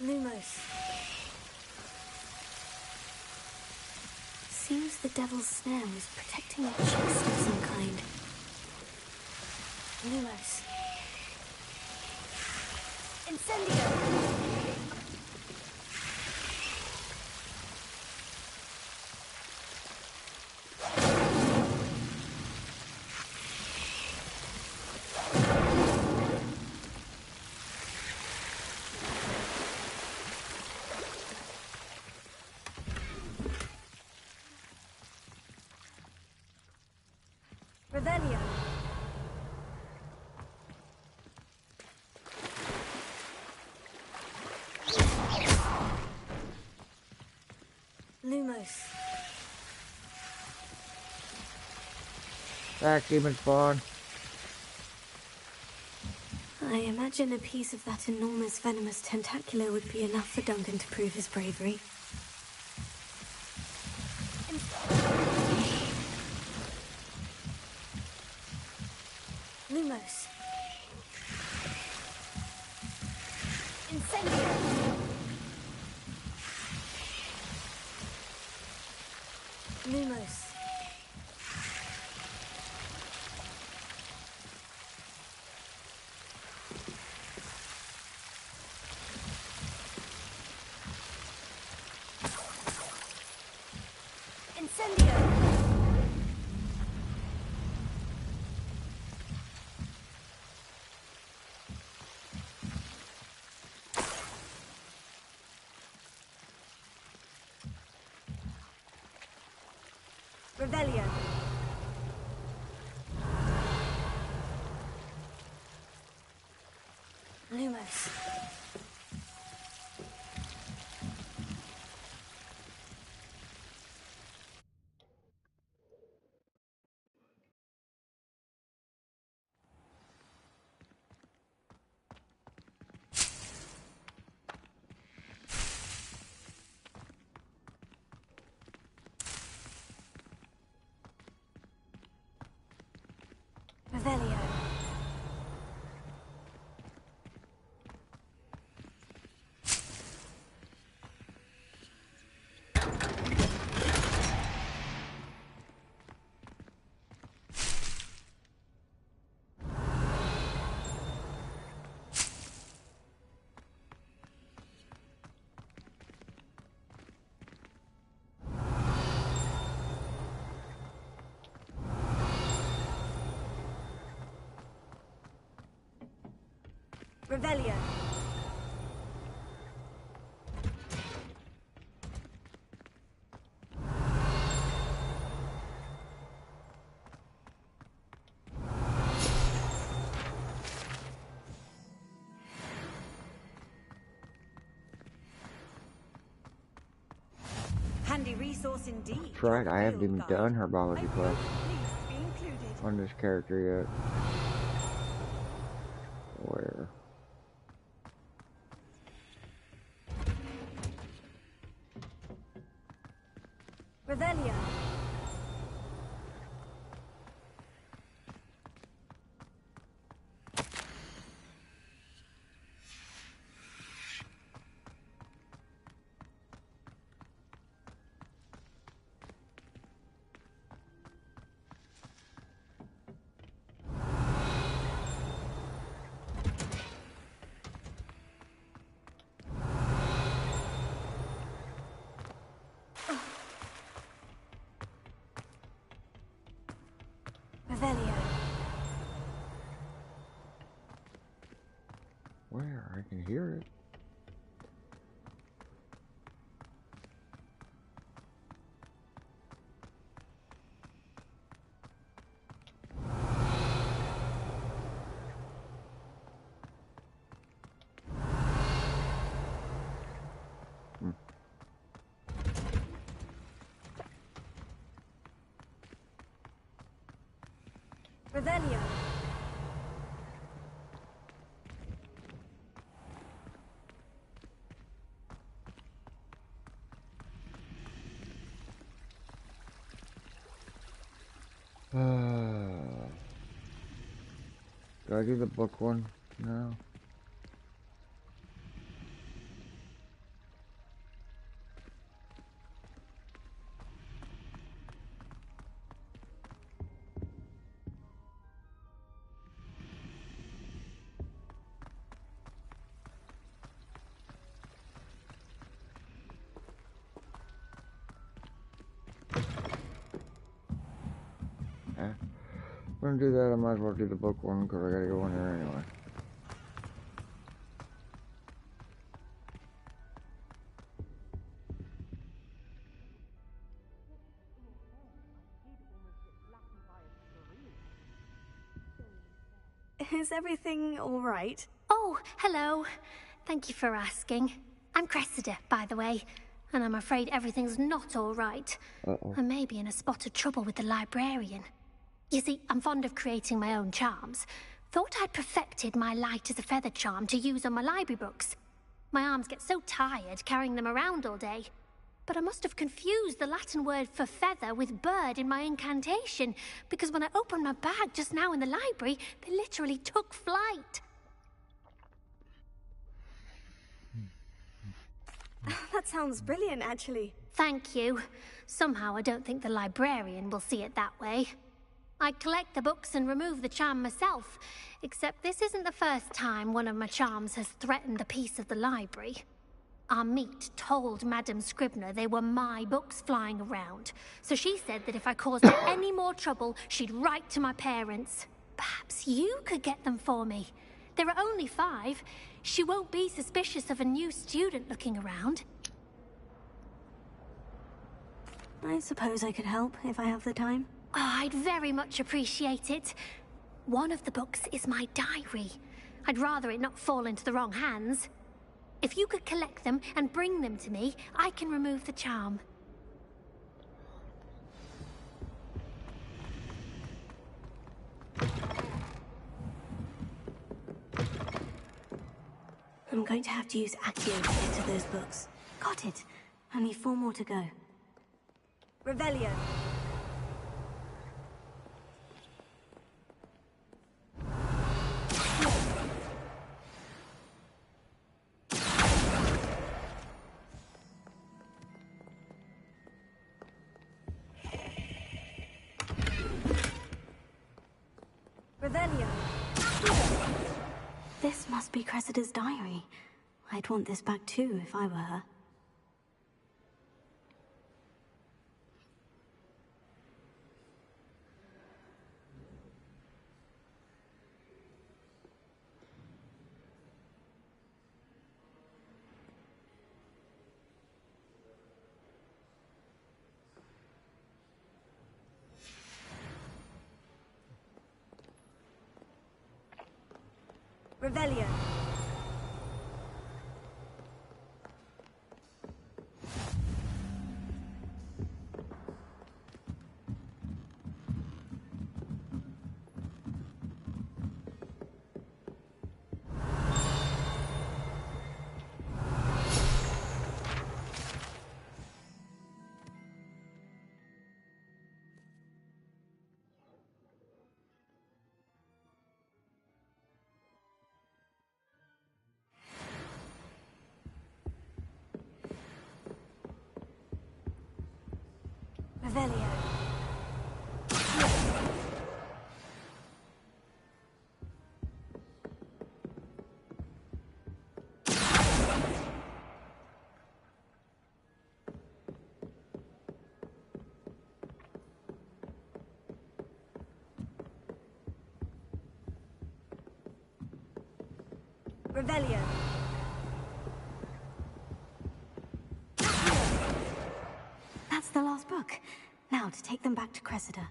Lumos. Seems the Devil's Snare is protecting a chest of some kind. Lumos. Incendio! Revelio! Lumos. Back, demon spawn. I imagine a piece of that enormous venomous tentacular would be enough for Duncan to prove his bravery. Lumos. Incendio! Lumos. Incendio! Revelio! Lumos. Revelio. Revelio. Handy resource indeed. That's right, I haven't even done herbology quest Pleased to be included. on this character yet. Where? Revelio. Revelio. Where? I can hear it. Revelio. Do I do the book one now? If I'm gonna do that, I might as well do the book one because I gotta go in there anyway. Is everything all right? Oh, hello. Thank you for asking. I'm Cressida, by the way, and I'm afraid everything's not all right. I may be in a spot of trouble with the librarian. You see, I'm fond of creating my own charms. Thought I'd perfected my light as a feather charm to use on my library books. My arms get so tired carrying them around all day. But I must have confused the Latin word for feather with bird in my incantation, because when I opened my bag just now in the library, they literally took flight. That sounds brilliant, actually. Thank you. Somehow I don't think the librarian will see it that way. I collect the books and remove the charm myself, except this isn't the first time one of my charms has threatened the peace of the library. Our meet told Madame Scribner they were my books flying around, so she said that if I caused her any more trouble, she'd write to my parents. Perhaps you could get them for me. There are only 5. She won't be suspicious of a new student looking around. I suppose I could help if I have the time. Oh, I'd very much appreciate it. One of the books is my diary. I'd rather it not fall into the wrong hands. If you could collect them and bring them to me, I can remove the charm. I'm going to have to use Accio to get to those books. Got it. Only 4 more to go. Revelio. Revelio. This must be Cressida's diary. I'd want this back too if I were her. Revelio. Revelio. Revelio. That's the last book. Now to take them back to Cressida.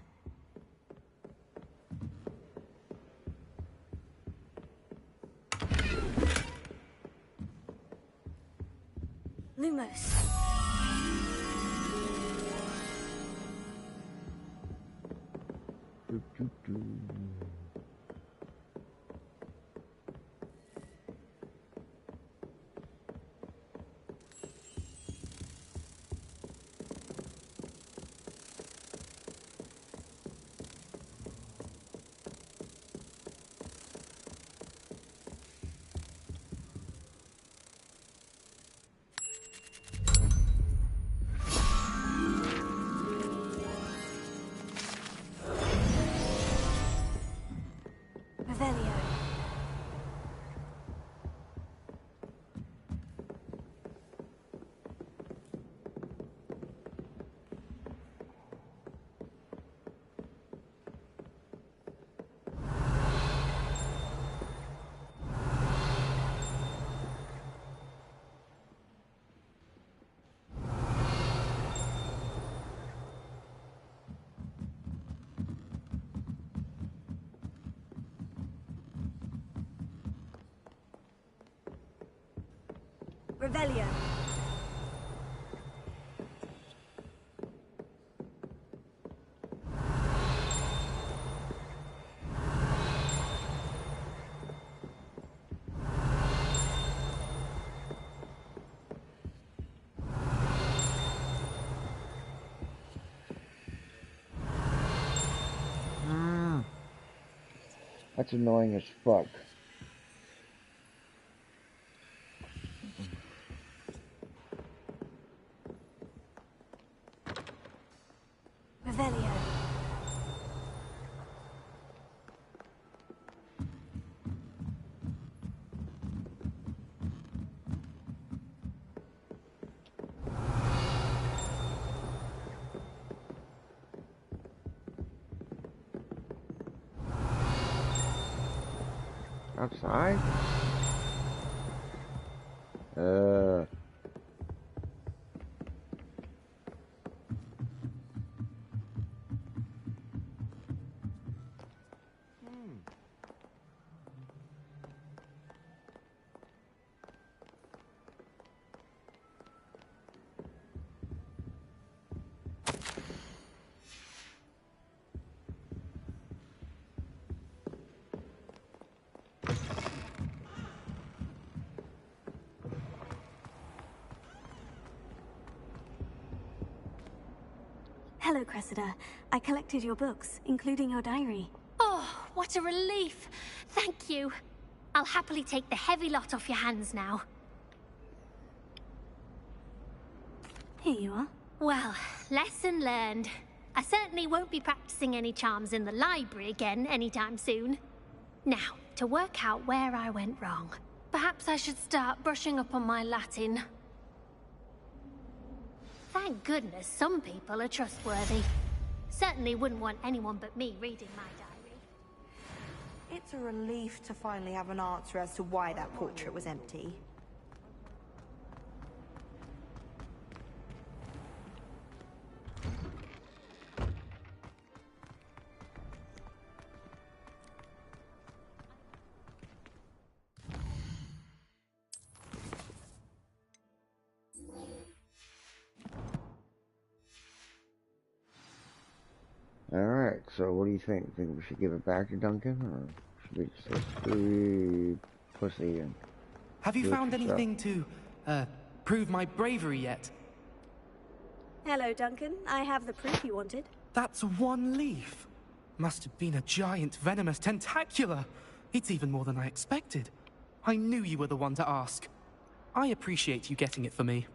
Lumos. Revelio. Revelio. That's annoying as fuck. Revelio. Outside? Hello, Cressida. I collected your books, including your diary. Oh, what a relief. Thank you. I'll happily take the heavy lot off your hands now. Here you are. Well, lesson learned. I certainly won't be practicing any charms in the library again anytime soon. Now, to work out where I went wrong. Perhaps I should start brushing up on my Latin. Thank goodness some people are trustworthy. Certainly wouldn't want anyone but me reading my diary. It's a relief to finally have an answer as to why that portrait was empty. Alright, so what do you think? Think we should give it back to Duncan, or should we just say screw pussy and Have you do it found yourself? anything to, prove my bravery yet? Hello, Duncan. I have the proof you wanted. That's one leaf. Must have been a giant venomous tentacula. It's even more than I expected. I knew you were the one to ask. I appreciate you getting it for me.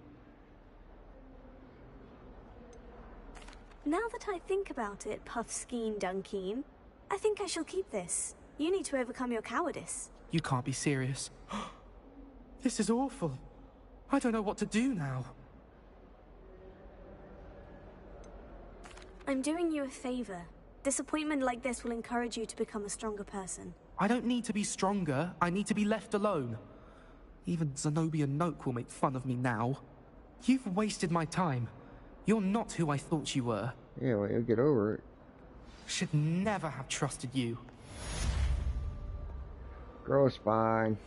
Now that I think about it, Puffskein Dunkeen, I think I shall keep this. You need to overcome your cowardice. You can't be serious. This is awful. I don't know what to do now. I'm doing you a favor. Disappointment like this will encourage you to become a stronger person. I don't need to be stronger. I need to be left alone. Even Zenobia Noak will make fun of me now. You've wasted my time. You're not who I thought you were. Yeah, well, you'll get over it. Should never have trusted you. Grow a spine.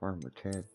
Farmer Ted.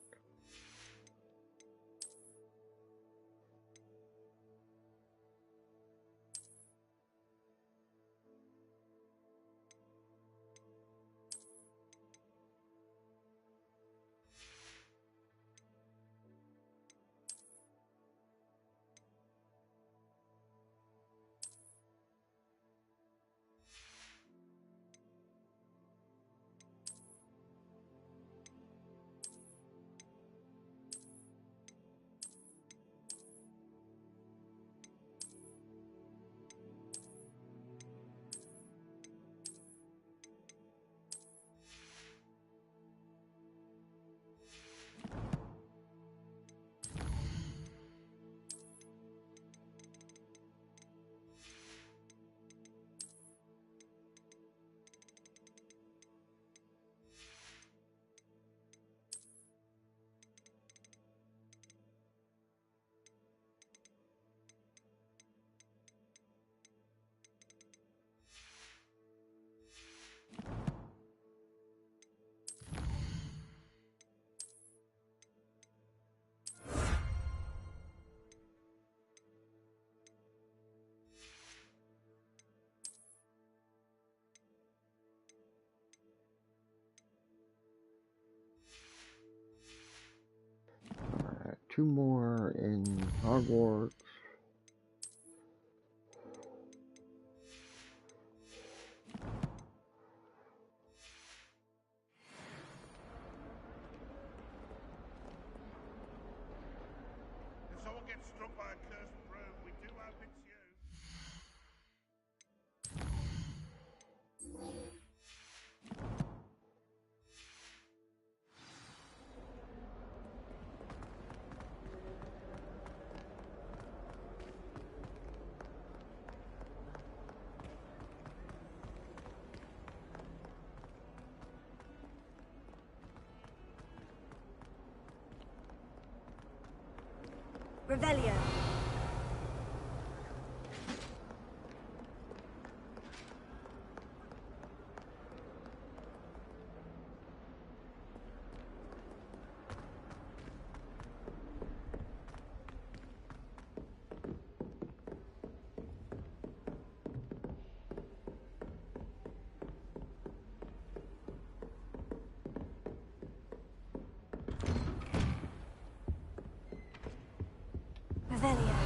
Alright, 2 more in Hogwarts. If someone gets struck by a cursed broom, we do hope it's you. Revelio. Revelio.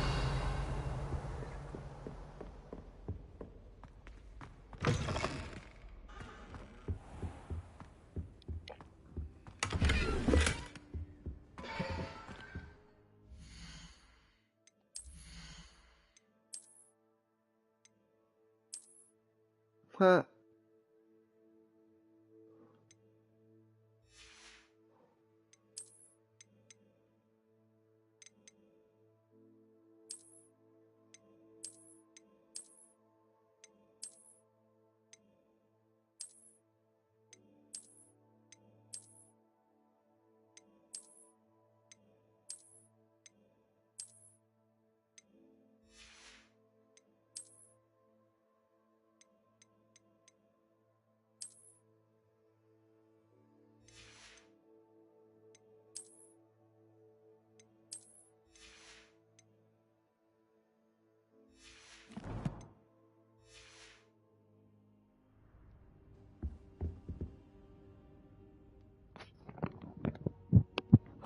Huh.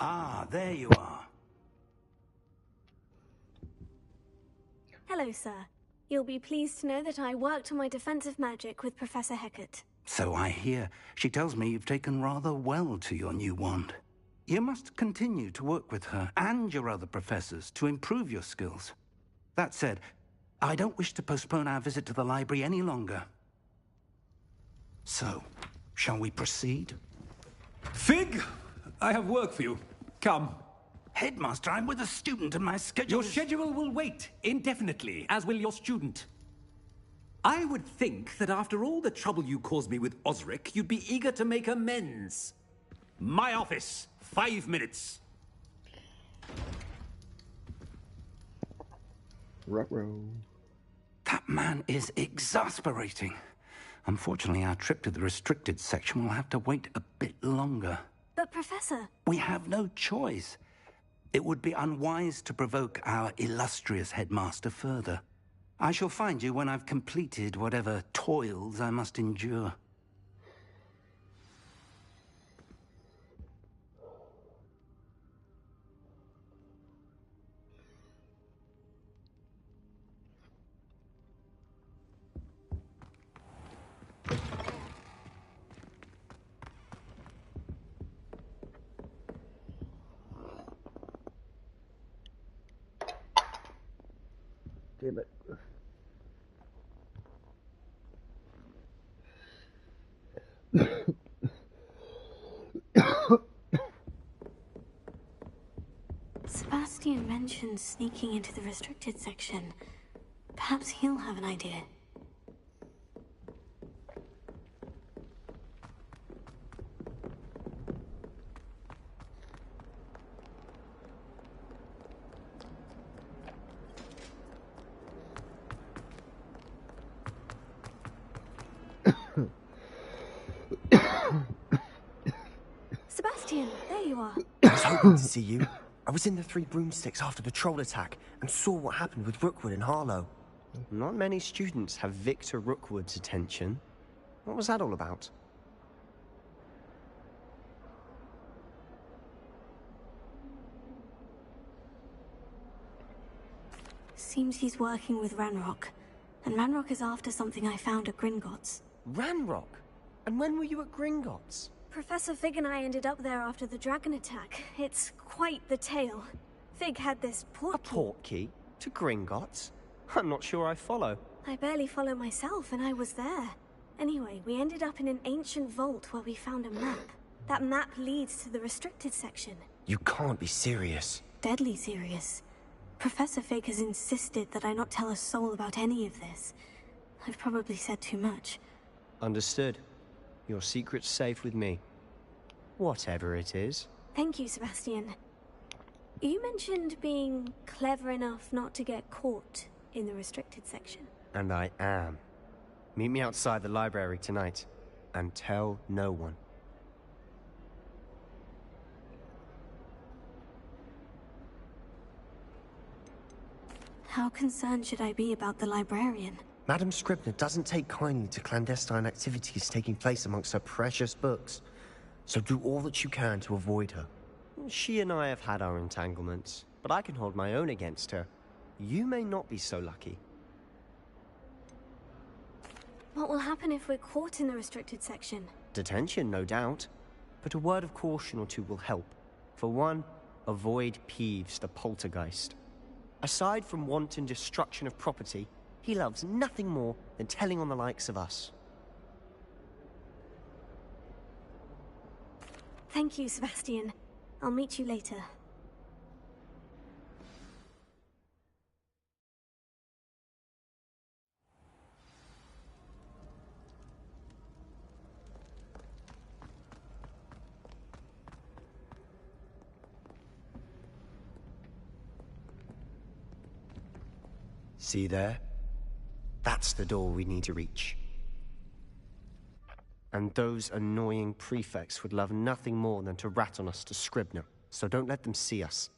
Ah, there you are. Hello, sir. You'll be pleased to know that I worked on my defensive magic with Professor Hecat. So I hear. She tells me you've taken rather well to your new wand. You must continue to work with her and your other professors to improve your skills. That said, I don't wish to postpone our visit to the library any longer. So, shall we proceed? Fig, I have work for you. Come. Headmaster, I'm with a student and my schedule Your schedule will wait indefinitely, as will your student. I would think that after all the trouble you caused me with Osric, you'd be eager to make amends. My office, 5 minutes. Ruh-roh. That man is exasperating. Unfortunately, our trip to the restricted section will have to wait a bit longer. But, Professor... We have no choice. It would be unwise to provoke our illustrious headmaster further. I shall find you when I've completed whatever toils I must endure. Damn it. Sebastian mentioned sneaking into the restricted section. Perhaps he'll have an idea. Sebastian, there you are. I was hoping to see you. I was in the Three Broomsticks after the troll attack and saw what happened with Rookwood and Harlow. Not many students have Victor Rookwood's attention. What was that all about? Seems he's working with Ranrock. And Ranrock is after something I found at Gringotts. Ranrock? And when were you at Gringotts? Professor Fig and I ended up there after the dragon attack. It's quite the tale. Fig had this A portkey? To Gringotts? I'm not sure I follow. I barely follow myself, and I was there. Anyway, we ended up in an ancient vault where we found a map. That map leads to the restricted section. You can't be serious. Deadly serious. Professor Fig has insisted that I not tell a soul about any of this. I've probably said too much. Understood. Your secret's safe with me. Whatever it is. Thank you, Sebastian. You mentioned being clever enough not to get caught in the restricted section. And I am. Meet me outside the library tonight. And tell no one. How concerned should I be about the librarian? Madam Scribner doesn't take kindly to clandestine activities taking place amongst her precious books. So do all that you can to avoid her. She and I have had our entanglements, but I can hold my own against her. You may not be so lucky. What will happen if we're caught in the restricted section? Detention, no doubt. But a word of caution or two will help. For one, avoid Peeves, the poltergeist. Aside from wanton destruction of property, he loves nothing more than telling on the likes of us. Thank you, Sebastian. I'll meet you later. See there? That's the door we need to reach. And those annoying prefects would love nothing more than to rat on us to Scribner, so don't let them see us.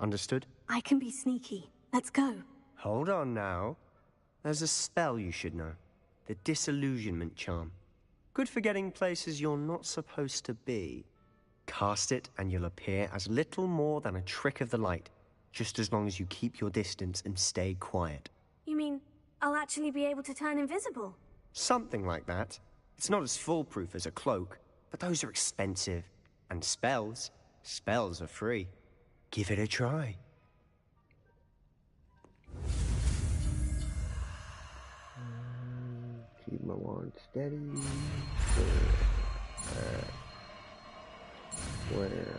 Understood? I can be sneaky. Let's go. Hold on now. There's a spell you should know. The Disillusionment Charm. Good for getting places you're not supposed to be. Cast it and you'll appear as little more than a trick of the light, just as long as you keep your distance and stay quiet. You mean I'll actually be able to turn invisible? Something like that. It's not as foolproof as a cloak, but those are expensive. And spells are free. Give it a try. Keep my wand steady. Where?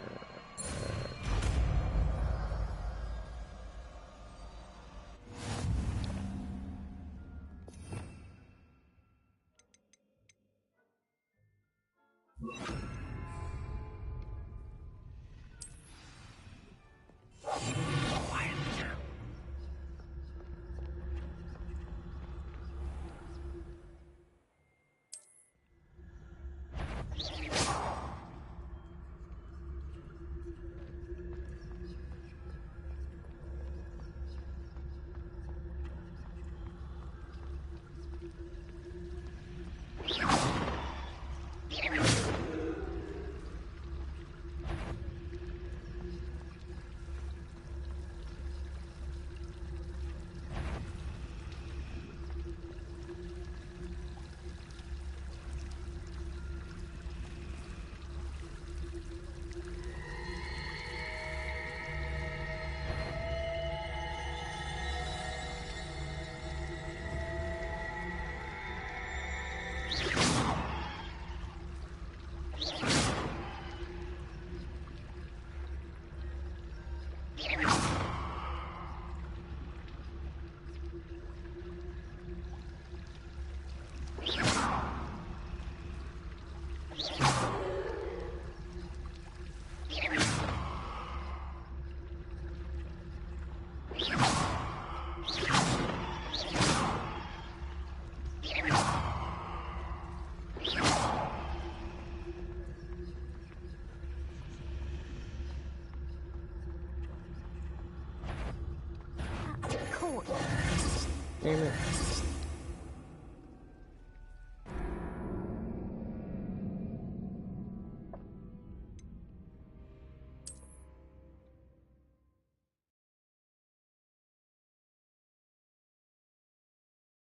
Damn it.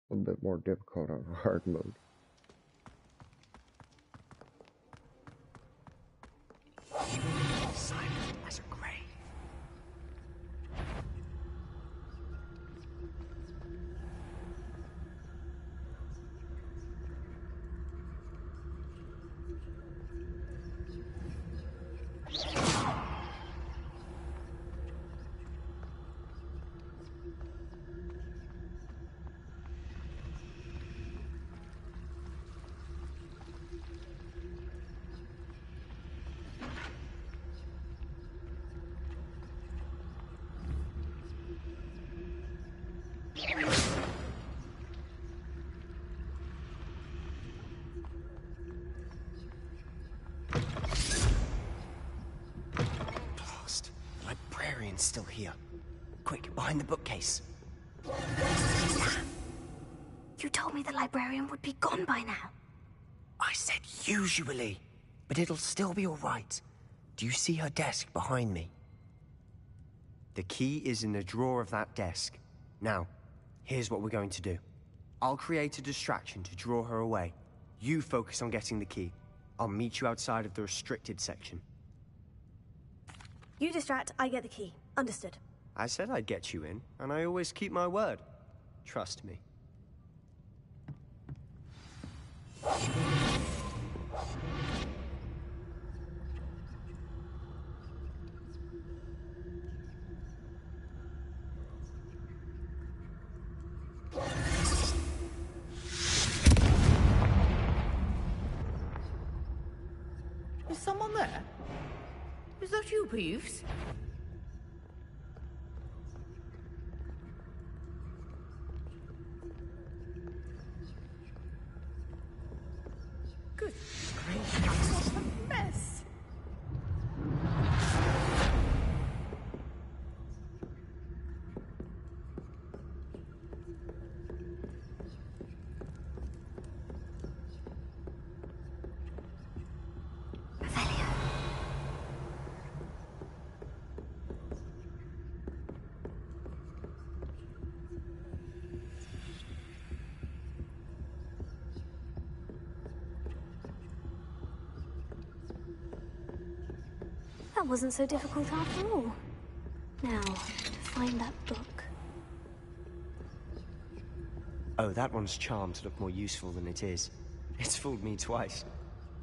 A bit more difficult on hard mode. Silent as a grave. Blast. The librarian's still here. Quick, behind the bookcase. You told me the librarian would be gone by now. I said usually, but it'll still be all right. Do you see her desk behind me? The key is in the drawer of that desk. Now, here's what we're going to do. I'll create a distraction to draw her away. You focus on getting the key. I'll meet you outside of the restricted section. You distract, I get the key. Understood. I said I'd get you in, and I always keep my word. Trust me. Is someone there? Is that you, Peeves? Good gracious, what a mess! That wasn't so difficult after all. Now, find that book. Oh, that one's charmed to look more useful than it is. It's fooled me twice.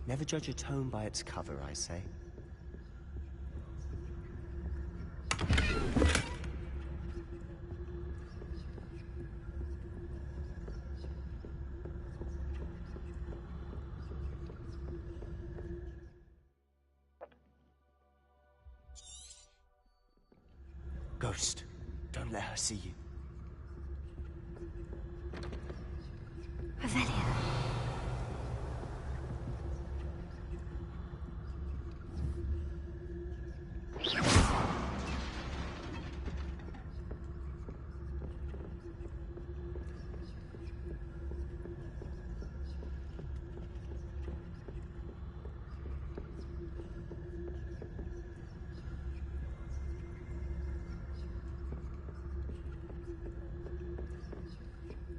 Never judge a tome by its cover, I say. Ghost, don't let her see you. Revelio.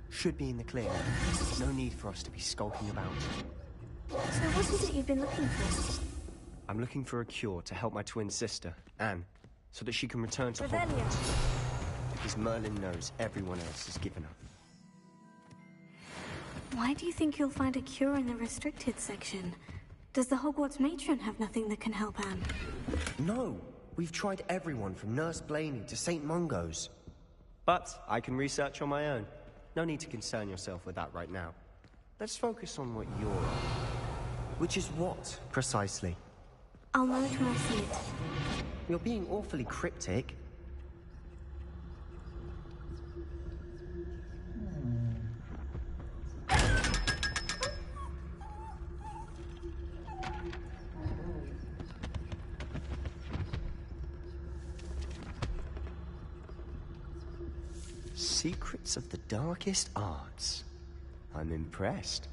Should be in the clear. No need for us to be skulking about. So what is it you've been looking for? I'm looking for a cure to help my twin sister, Anne, so that she can return to Revelio. Hogwarts. Because Merlin knows everyone else has given up. Why do you think you'll find a cure in the restricted section? Does the Hogwarts matron have nothing that can help Anne? No! We've tried everyone from Nurse Blaney to St. Mungo's. But I can research on my own. No need to concern yourself with that right now. Let's focus on what you're on. Which is what, precisely? I'll know it when I see it. You're being awfully cryptic. Secrets of the darkest arts. I'm impressed.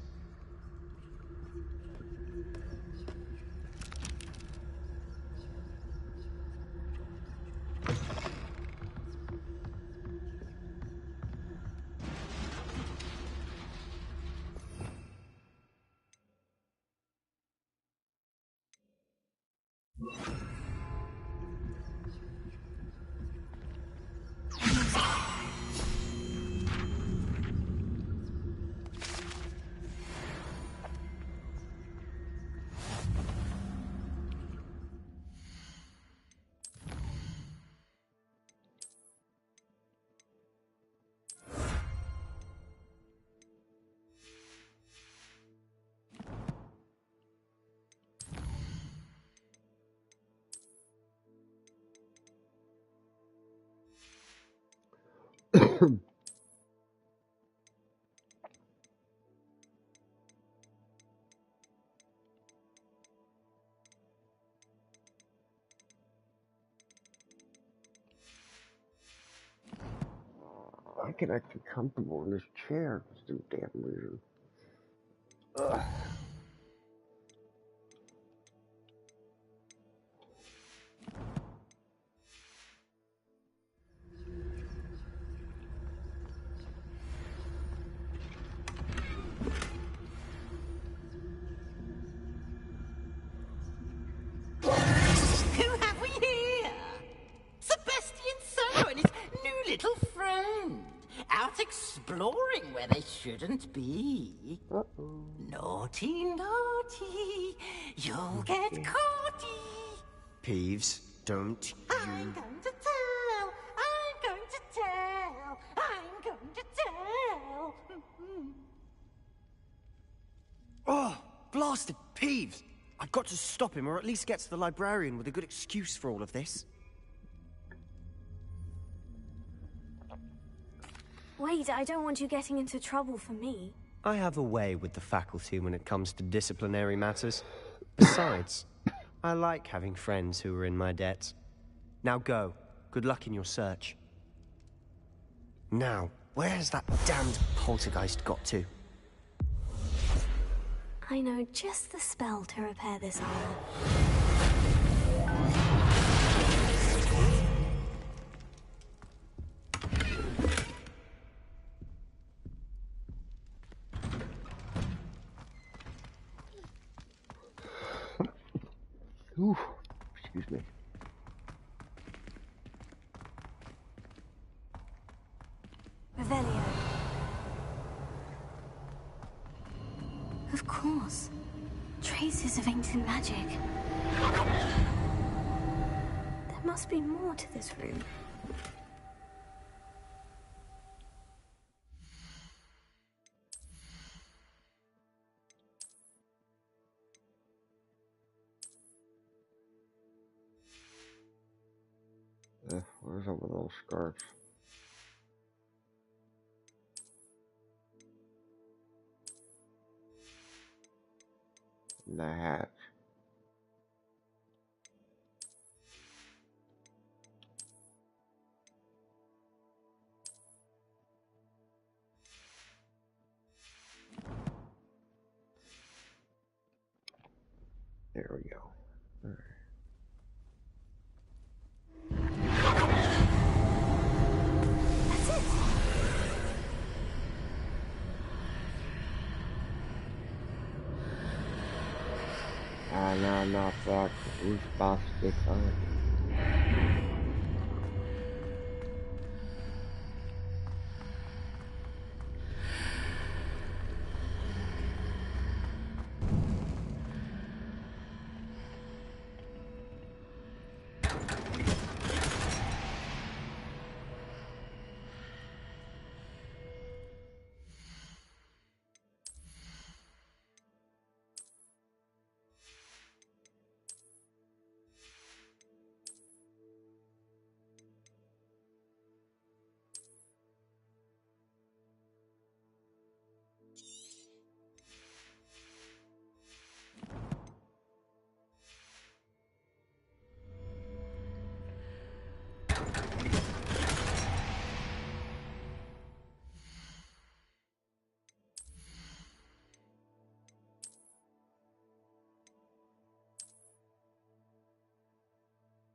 I can actually comfortable in this chair for some damn reason. Ugh. Who have we here? Sebastian Sir and his new little friend. Out exploring where they shouldn't be. Naughty, naughty. You'll get caughty. Peeves, don't I'm going to tell. I'm going to tell. I'm going to tell. Oh, blasted Peeves! I've got to stop him, or at least get to the librarian with a good excuse for all of this. Wait, I don't want you getting into trouble for me. I have a way with the faculty when it comes to disciplinary matters. Besides, I like having friends who are in my debt. Now go. Good luck in your search. Now, where has that damned poltergeist got to? I know just the spell to repair this armor. Ooh, excuse me. traces of ancient magic. There must be more to this room. Where's all the little scarves? And the hat. There we go. All right. No, fuck. Who's basket on?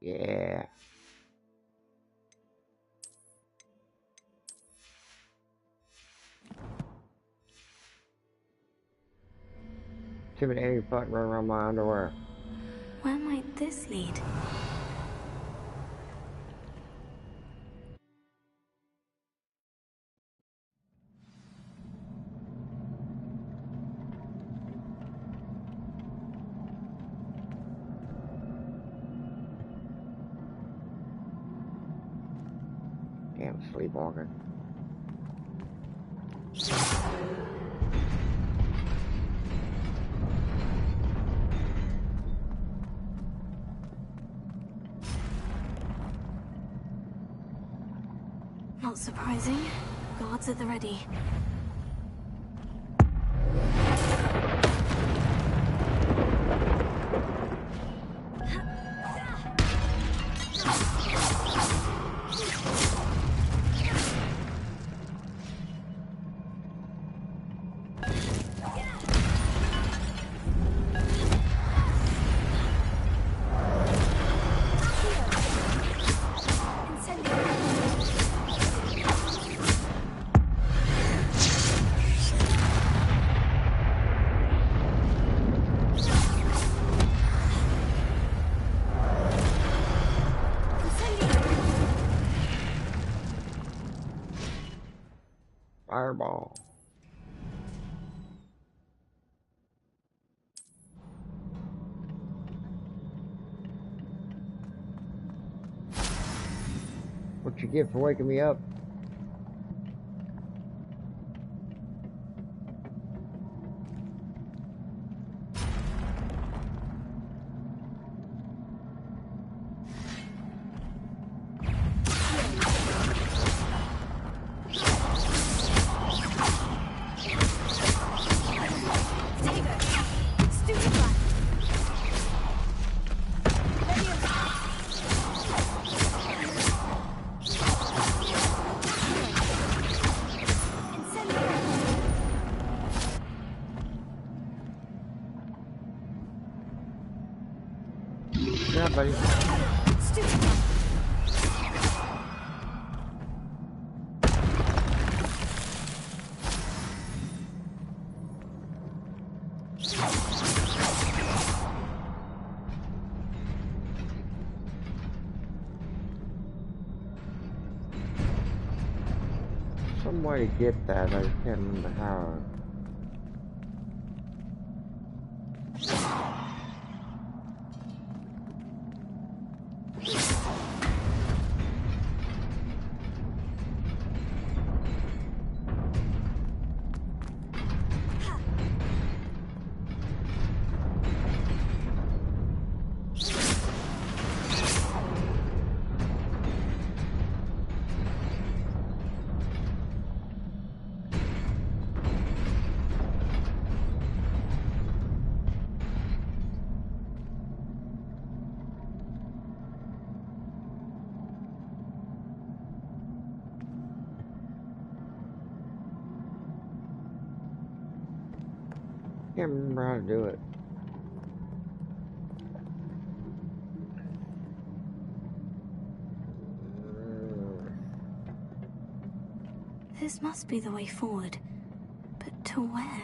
Yeah. Intimidating butt run around my underwear. Where might this lead? Damn sleepwalking. Not surprising. Guards at the ready. Fireball. What you get for waking me up? Yeah, buddy. Some way to get that, I just can't remember how. can't remember how to do it. This must be the way forward. But to where?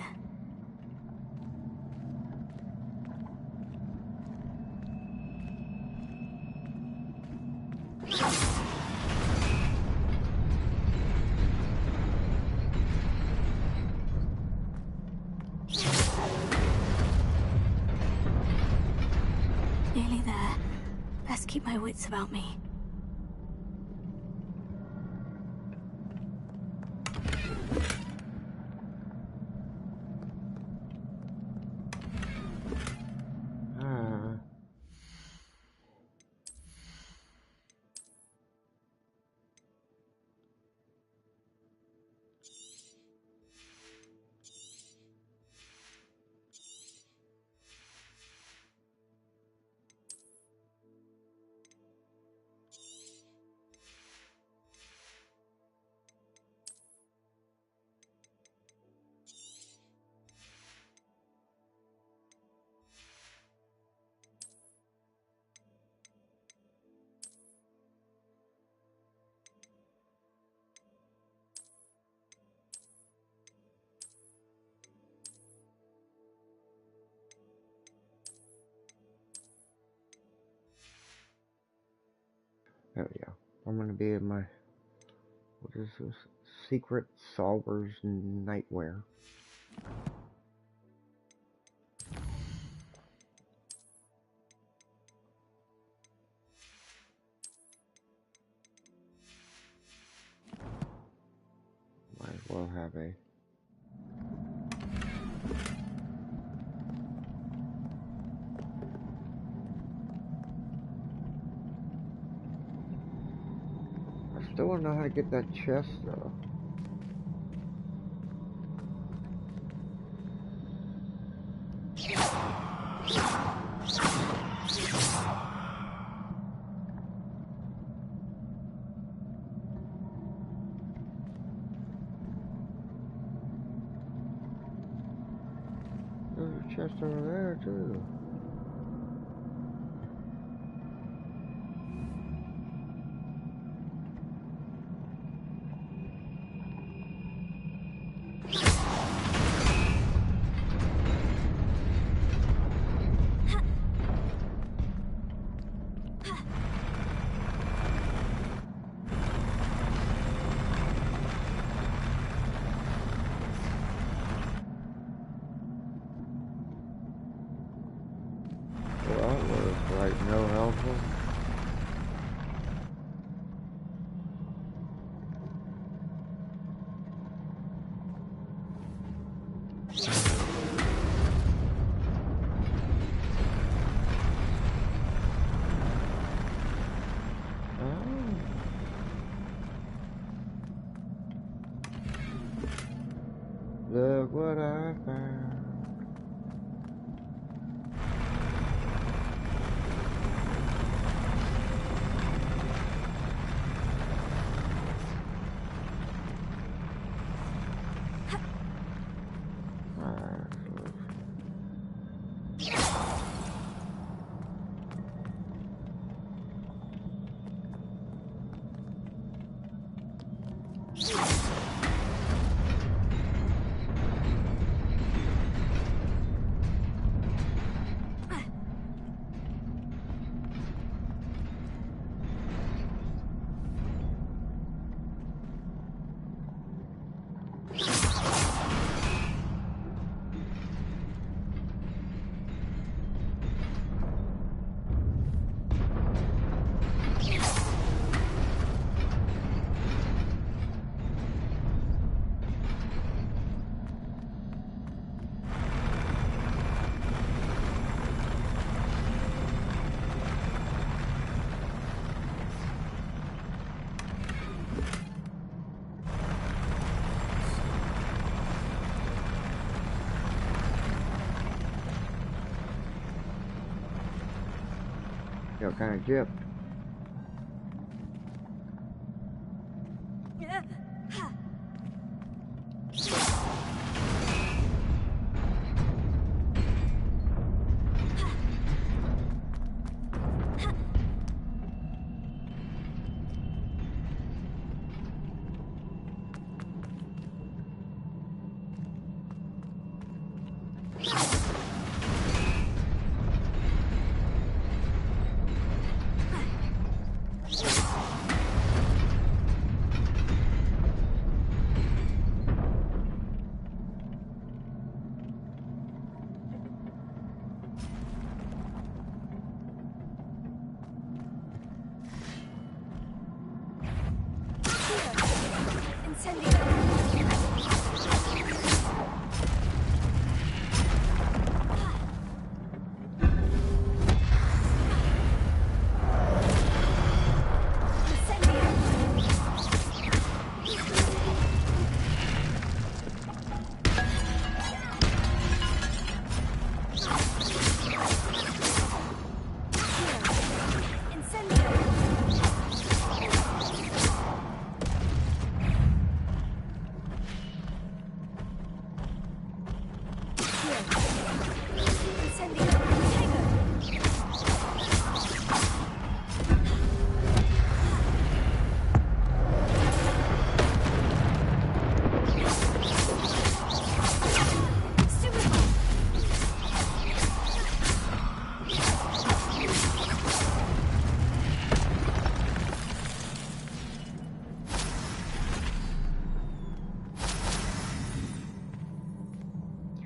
Nearly there. Best keep my wits about me. There we go. I'm gonna be in my, what is this? Secret Solver's Nightwear. Might as well have a. I still don't know how to get that chest though. There's a chest over there too. Well, that was like no helpful. Look what I found. Yo, kind of gypped.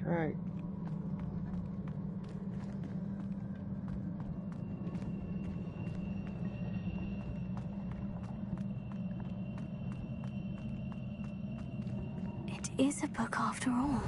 Right. It is a book after all.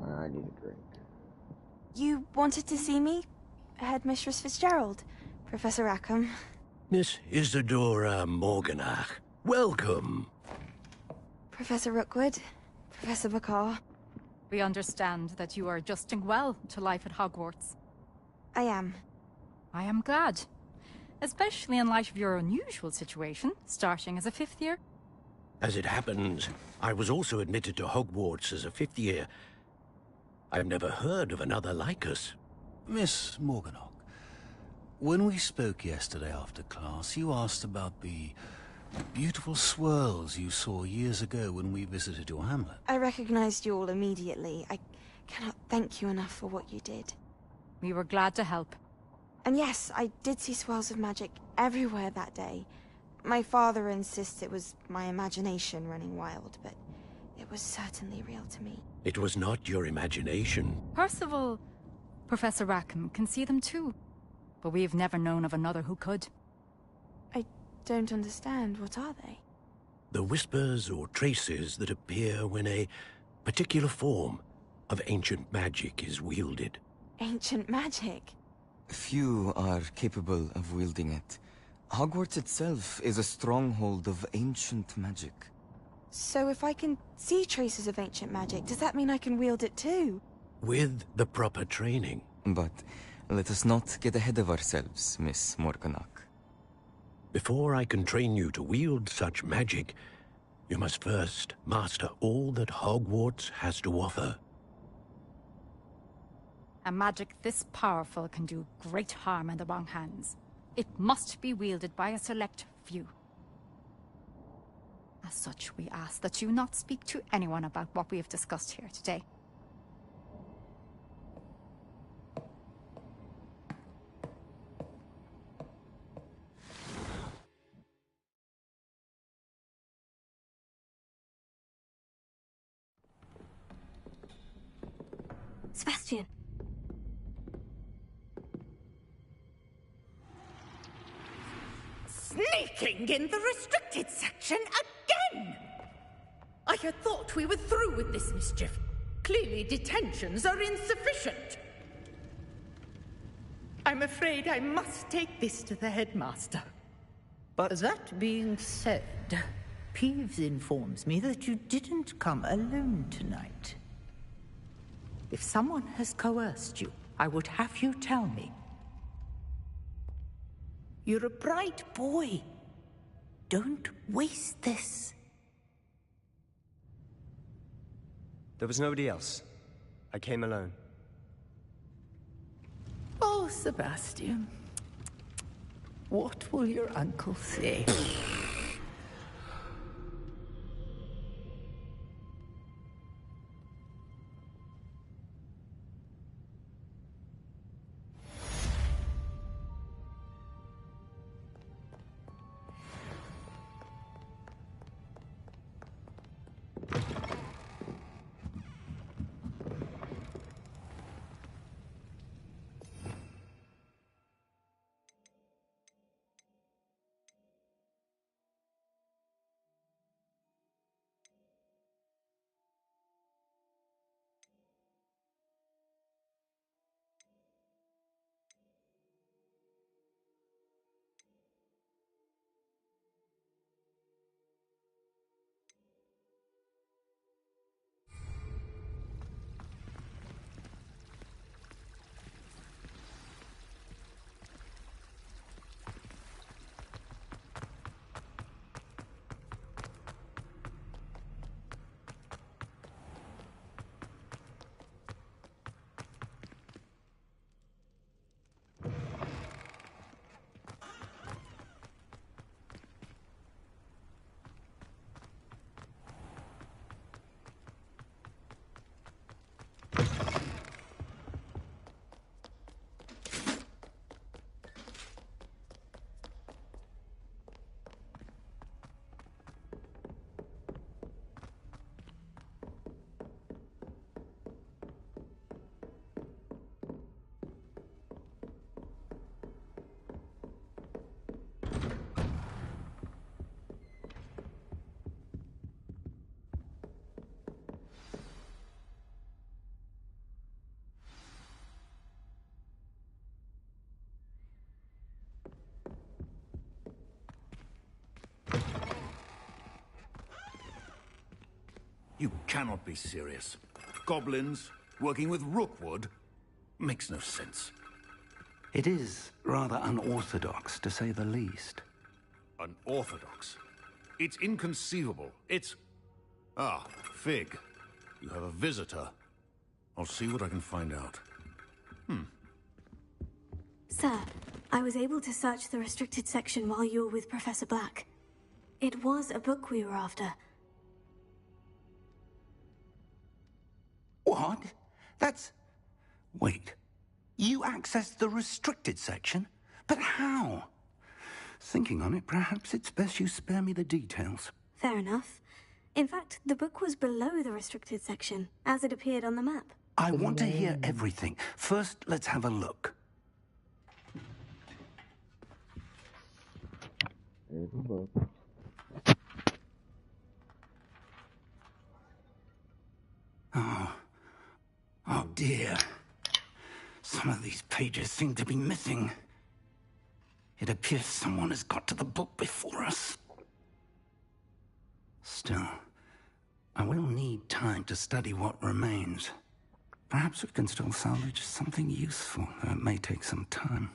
I need a drink. You wanted to see me? Headmistress Fitzgerald, Professor Rackham. Miss Isadora Morganach, welcome. Professor Rookwood, Professor Bakar. We understand that you are adjusting well to life at Hogwarts. I am. I am glad. Especially in light of your unusual situation, starting as a 5th year. As it happens, I was also admitted to Hogwarts as a 5th year. I've never heard of another like us. Miss Morganach, when we spoke yesterday after class, you asked about the beautiful swirls you saw years ago when we visited your hamlet. I recognized you all immediately. I cannot thank you enough for what you did. We were glad to help. And yes, I did see swirls of magic everywhere that day. My father insists it was my imagination running wild, but it was certainly real to me. It was not your imagination. Percival, Professor Rackham can see them too. But we've never known of another who could. I don't understand. What are they? The whispers or traces that appear when a particular form of ancient magic is wielded. Ancient magic? Few are capable of wielding it. Hogwarts itself is a stronghold of ancient magic. So if I can see traces of ancient magic, does that mean I can wield it too? With the proper training. But let us not get ahead of ourselves, Miss Morganach. Before I can train you to wield such magic, you must first master all that Hogwarts has to offer. A magic this powerful can do great harm in the wrong hands. It must be wielded by a select few. As such, we ask that you not speak to anyone about what we have discussed here today. Sebastian. Sneaking in the restricted section again! I had thought we were through with this mischief. Clearly detentions are insufficient. I'm afraid I must take this to the headmaster. But that being said, Peeves informs me that you didn't come alone tonight. If someone has coerced you, I would have you tell me. You're a bright boy. Don't waste this. There was nobody else. I came alone. Oh, Sebastian. What will your uncle say? You cannot be serious. Goblins working with Rookwood makes no sense. It is rather unorthodox, to say the least. Unorthodox? It's inconceivable. It's... Ah, Fig. You have a visitor. I'll see what I can find out. Sir, I was able to search the restricted section while you were with Professor Black. It was a book we were after. What? That's... Wait. You accessed the restricted section? But how? Thinking on it, perhaps it's best you spare me the details. Fair enough. In fact, the book was below the restricted section, as it appeared on the map. I want to hear everything. First, let's have a look. Oh dear. Some of these pages seem to be missing. It appears someone has got to the book before us. Still, I will need time to study what remains. Perhaps we can still salvage something useful, though it may take some time.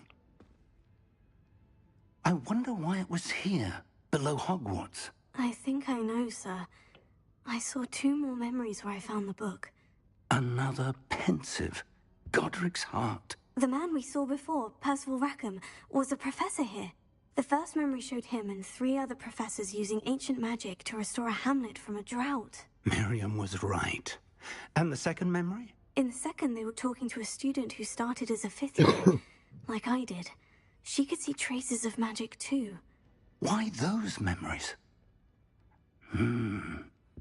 I wonder why it was here, below Hogwarts. I think I know, sir. I saw 2 more memories where I found the book. Another pensive. Godric's heart. The man we saw before, Percival Rackham, was a professor here. The first memory showed him and 3 other professors using ancient magic to restore a hamlet from a drought. Miriam was right. And the second memory? In the second, they were talking to a student who started as a 5th year, like I did. She could see traces of magic too. Why those memories?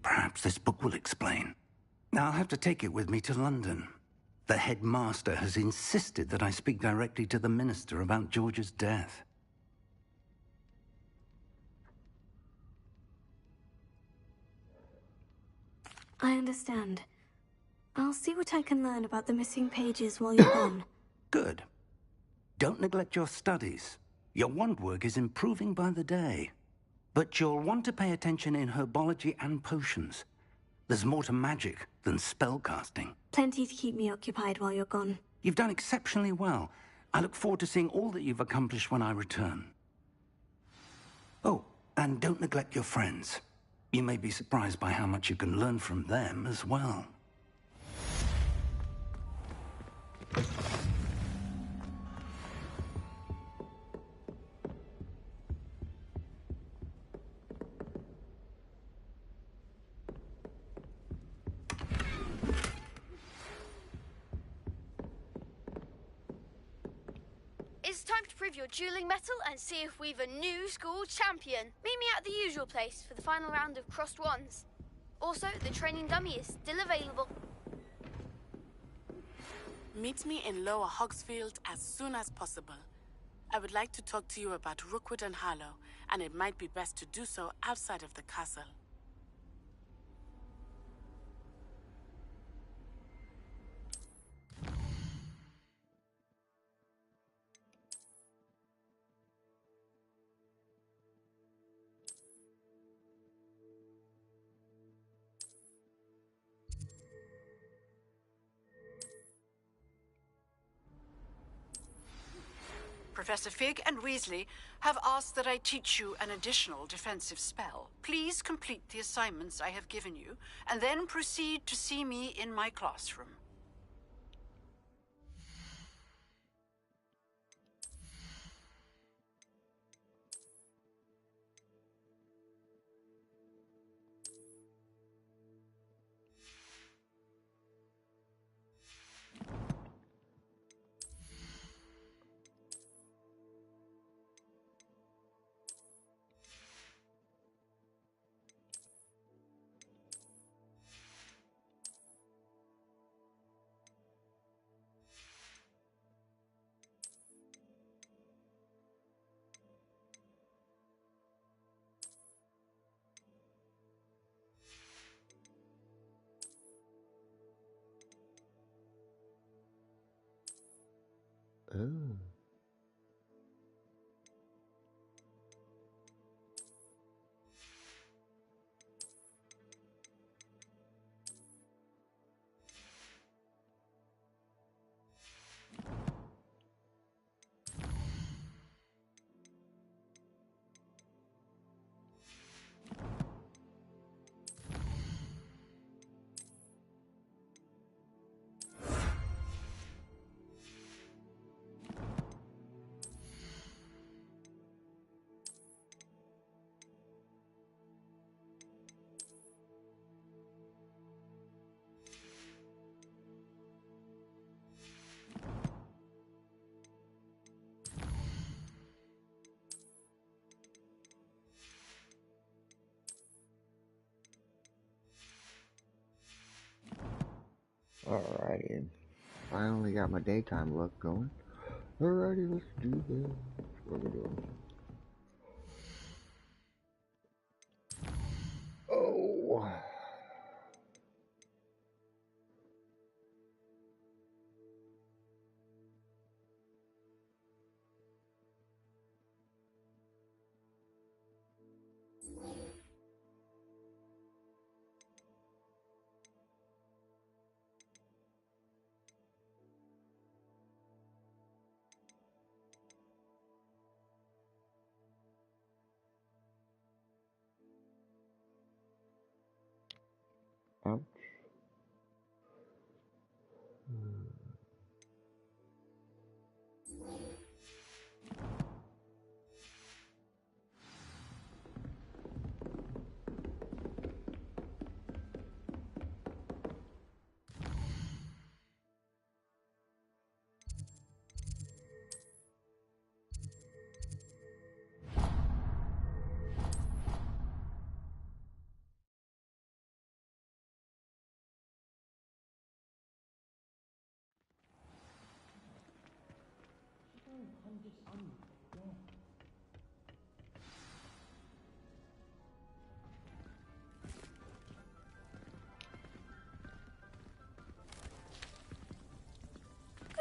Perhaps this book will explain. I'll have to take it with me to London. The headmaster has insisted that I speak directly to the minister about George's death. I understand. I'll see what I can learn about the missing pages while you're gone. Good. Don't neglect your studies. Your wand work is improving by the day. But you'll want to pay attention in herbology and potions. There's more to magic than spellcasting. Plenty to keep me occupied while you're gone. You've done exceptionally well. I look forward to seeing all that you've accomplished when I return. Oh, and don't neglect your friends. You may be surprised by how much you can learn from them as well. It's time to prove your dueling mettle and see if we've a new school champion. Meet me at the usual place for the final round of crossed wands. Also, the training dummy is still available. Meet me in Lower Hogsfield as soon as possible. I would like to talk to you about Rookwood and Harlow, and it might be best to do so outside of the castle. Professor Fig and Weasley have asked that I teach you an additional defensive spell. Please complete the assignments I have given you, and then proceed to see me in my classroom. Oh. Alrighty, finally got my daytime luck going. Alrighty, let's do this. What are we doing? Oh. Ouch.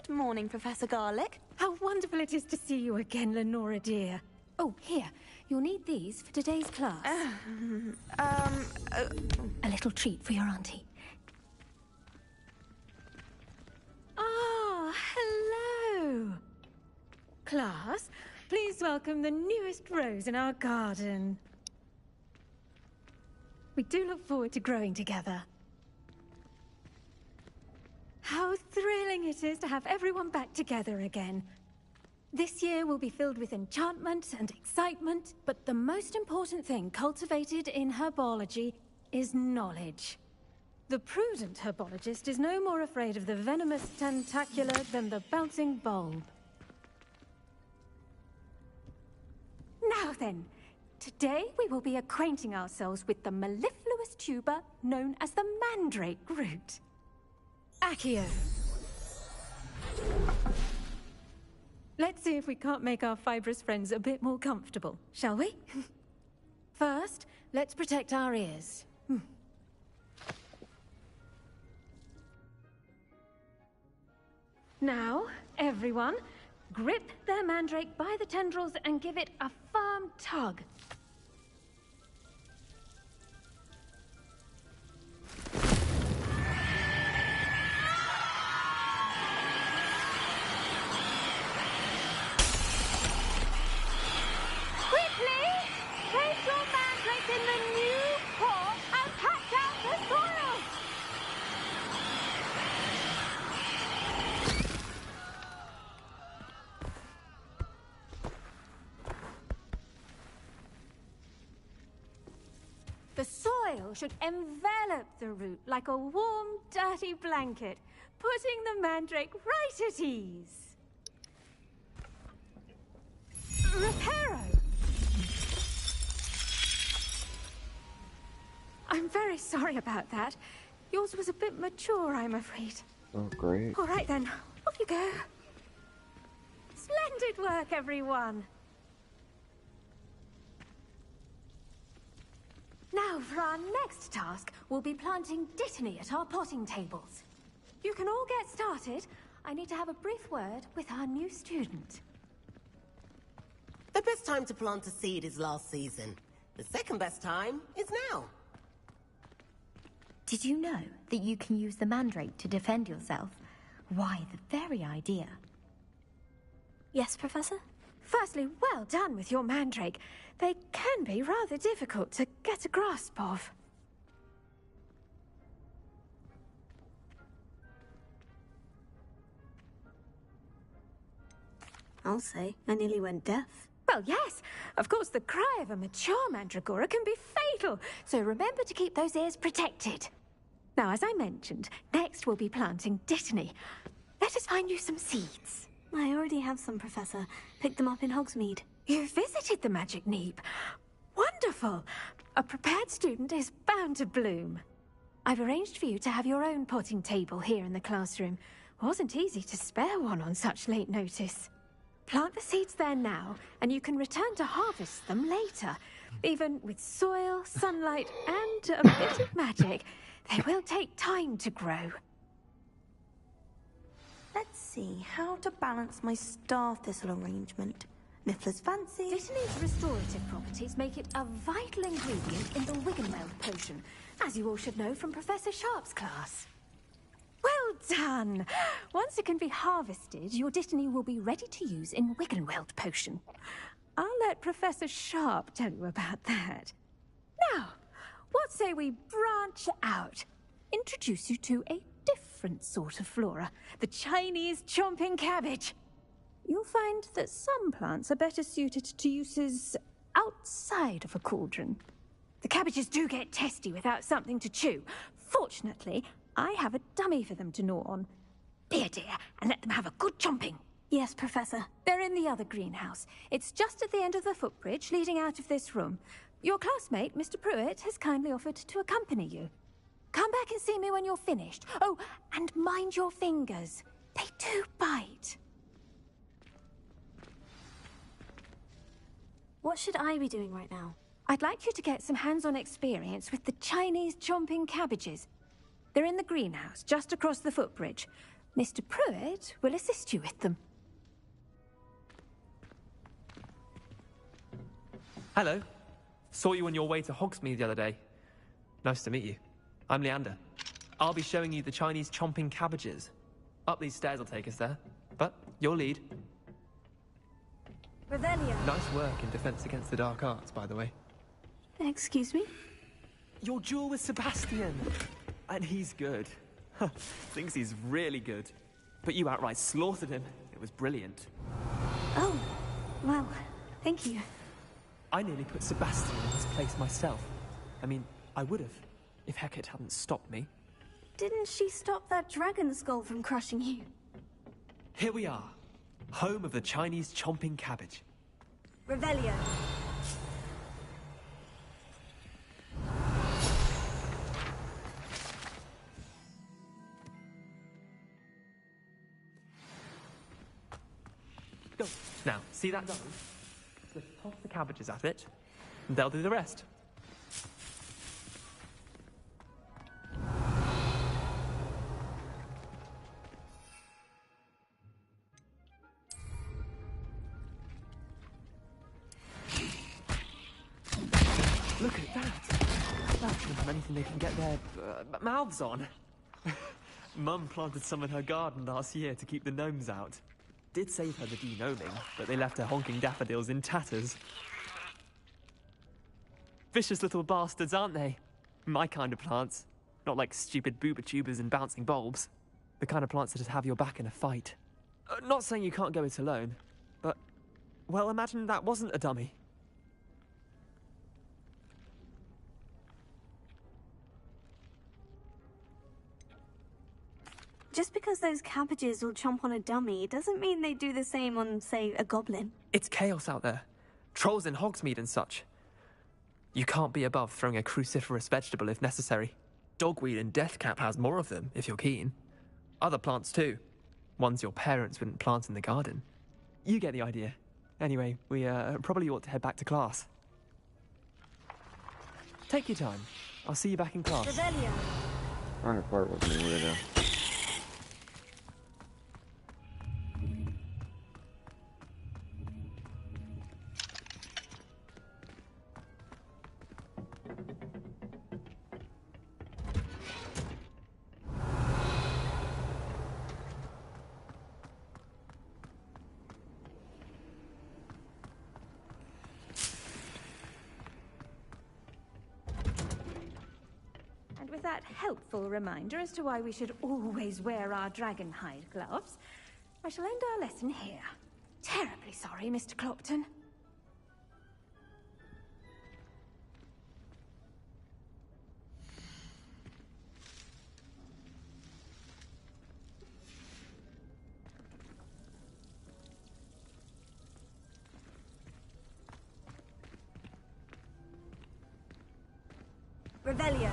Good morning, Professor Garlick. How wonderful it is to see you again, Lenora dear. Oh, here. You'll need these for today's class. A little treat for your auntie. Ah, hello. Class, please welcome the newest rose in our garden. We do look forward to growing together. How thrilling it is to have everyone back together again. This year will be filled with enchantment and excitement, but the most important thing cultivated in herbology is knowledge. The prudent herbologist is no more afraid of the venomous tentacular than the bouncing bulb. Now then, today we will be acquainting ourselves with the mellifluous tuber known as the mandrake root. Accio. Let's see if we can't make our fibrous friends a bit more comfortable, shall we? First, let's protect our ears. Now, everyone, grip their mandrake by the tendrils and give it a firm tug. The soil should envelop the root like a warm, dirty blanket, putting the mandrake right at ease. Reparo! I'm very sorry about that. Yours was a bit mature, I'm afraid. Oh, great. All right then, off you go. Splendid work, everyone. Now, for our next task, we'll be planting Dittany at our potting tables. You can all get started. I need to have a brief word with our new student. The best time to plant a seed is last season. The second best time is now. Did you know that you can use the mandrake to defend yourself? Why, the very idea. Yes, Professor? Firstly, well done with your mandrake. They can be rather difficult to get a grasp of. I'll say, I nearly went deaf. Well, yes. Of course, the cry of a mature mandragora can be fatal, so remember to keep those ears protected. Now, as I mentioned, next we'll be planting Dittany. Let us find you some seeds. I already have some, Professor. Picked them up in Hogsmeade. You visited the Magic Neep. Wonderful. A prepared student is bound to bloom. I've arranged for you to have your own potting table here in the classroom. Wasn't easy to spare one on such late notice. Plant the seeds there now, and you can return to harvest them later. Even with soil, sunlight, and a bit of magic, they will take time to grow. Let's see how to balance my star thistle arrangement. Niffler's fancy. Dittany's restorative properties make it a vital ingredient in the Wiggenweld potion, as you all should know from Professor Sharp's class. Well done! Once it can be harvested, your Dittany will be ready to use in Wiggenweld potion. I'll let Professor Sharp tell you about that. Now, what say we branch out? introduce you to a different sort of flora, the Chinese chomping cabbage. You'll find that some plants are better suited to uses outside of a cauldron. The cabbages do get testy without something to chew. Fortunately, I have a dummy for them to gnaw on. Dear, and let them have a good chomping. Yes, Professor. They're in the other greenhouse. It's just at the end of the footbridge leading out of this room. Your classmate, Mr. Pruitt, has kindly offered to accompany you. Come back and see me when you're finished. Oh, and mind your fingers. They do bite. What should I be doing right now? I'd like you to get some hands-on experience with the Chinese chomping cabbages. They're in the greenhouse, just across the footbridge. Mr. Pruitt will assist you with them. Hello. Saw you on your way to Hogsmeade the other day. Nice to meet you. I'm Leander. I'll be showing you the Chinese chomping cabbages. Up these stairs will take us there. But you'll lead. Revelio. Nice work in defense against the dark arts, by the way. Excuse me? Your duel with Sebastian. And he's good. Thinks he's really good. But you outright slaughtered him. It was brilliant. Oh, well, thank you. I nearly put Sebastian in his place myself. I mean, I would have, if Hecate hadn't stopped me. Didn't she stop that dragon skull from crushing you? Here we are, home of the Chinese chomping cabbage. Revelio. Go. Now, see that done? Just toss the cabbages at it, and they'll do the rest. Look at that! That's anything they can get their mouths on. Mum planted some in her garden last year to keep the gnomes out. Did save her the de-gnoming, but they left her honking daffodils in tatters. Vicious little bastards, aren't they? My kind of plants. Not like stupid booba tubers and bouncing bulbs. The kind of plants that just have your back in a fight. Not saying you can't go it alone, but... well, imagine that wasn't a dummy. Just because those cabbages will chomp on a dummy doesn't mean they do the same on, say, a goblin. It's chaos out there. Trolls in Hogsmeade and such. You can't be above throwing a cruciferous vegetable if necessary. Dogweed and deathcap has more of them, if you're keen. Other plants too. Ones your parents wouldn't plant in the garden. You get the idea. Anyway, we probably ought to head back to class. Take your time. I'll see you back in class. Revelio. I'm gonna flirt with me with it. With that helpful reminder as to why we should always wear our dragonhide gloves, I shall end our lesson here. Terribly sorry, Mr. Clopton. Revelio.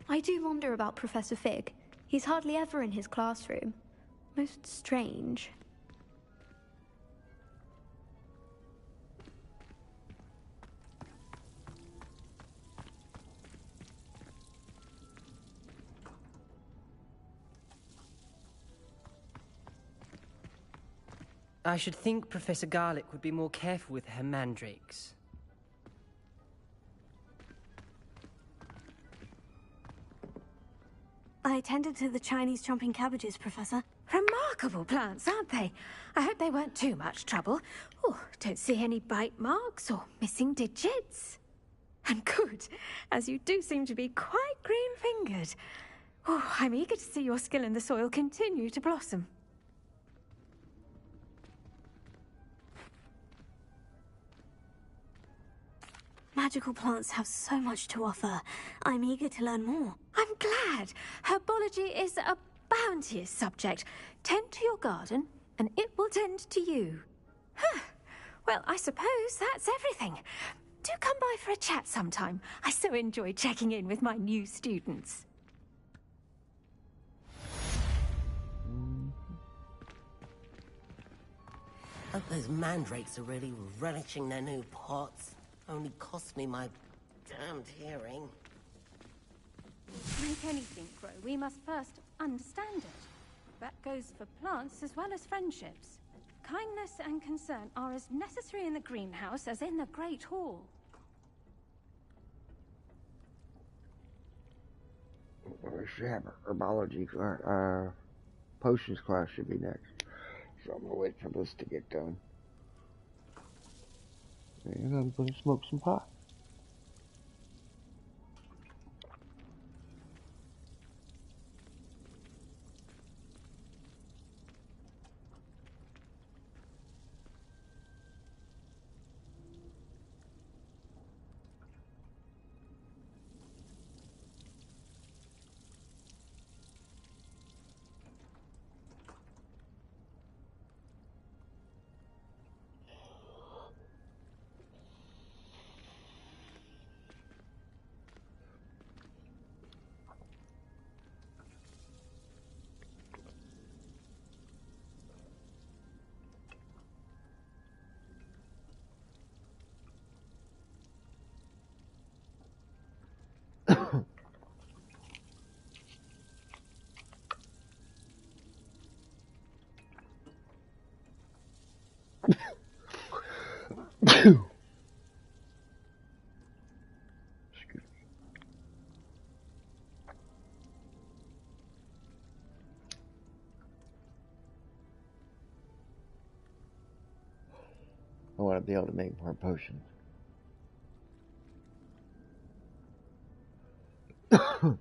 I do wonder about Professor Fig. He's hardly ever in his classroom. Most strange. I should think Professor Garlick would be more careful with her mandrakes. I tended to the Chinese chomping cabbages, Professor. Remarkable plants, aren't they? I hope they weren't too much trouble. Oh, don't see any bite marks or missing digits. And good, as you do seem to be quite green-fingered. Oh, I'm eager to see your skill in the soil continue to blossom. Magical plants have so much to offer. I'm eager to learn more. I'm glad. Herbology is a bounteous subject. Tend to your garden, and it will tend to you. Huh. Well, I suppose that's everything. Do come by for a chat sometime. I so enjoy checking in with my new students. Hope those mandrakes are really relishing their new pots. Only cost me my damned hearing. To make anything grow, we must first understand it. That goes for plants as well as friendships. Kindness and concern are as necessary in the greenhouse as in the Great Hall. We should have herbology class, potions class should be next. So I'm gonna wait for this to get done. And I'm gonna smoke some pot. I want to be able to make more potions. God,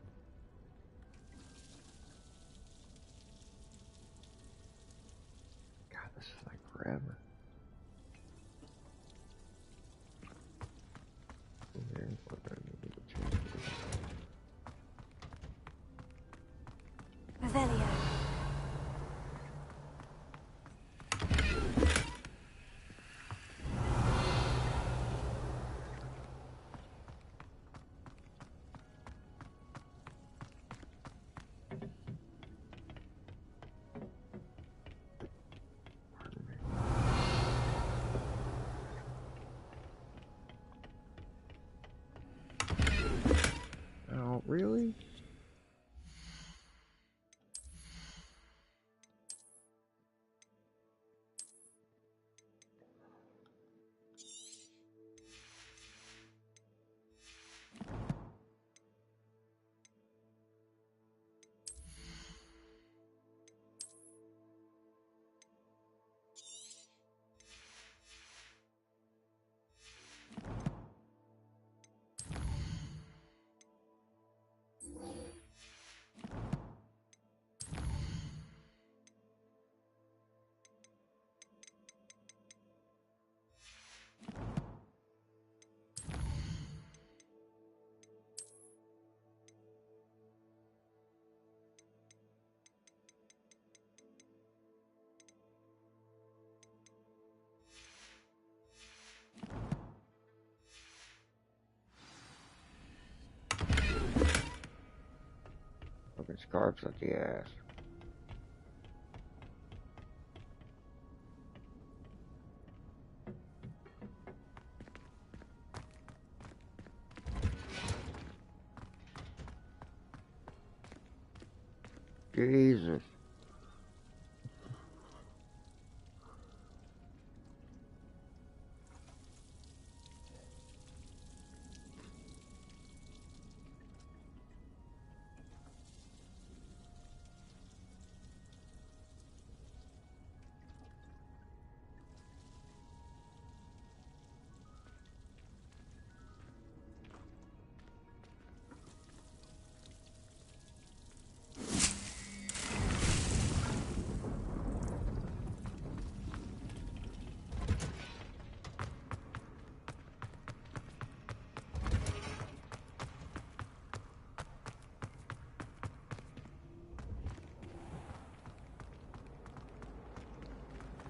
this is like forever. Revelio. Scarf's up the ass. Jesus.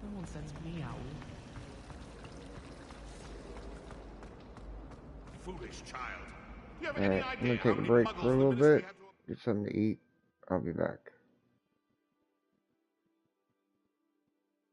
No one sends me out. Foolish child. Do you have Alright, any I'm gonna idea take how a many break muggles for a the little ministry bit, had to... get something to eat. I'll be back.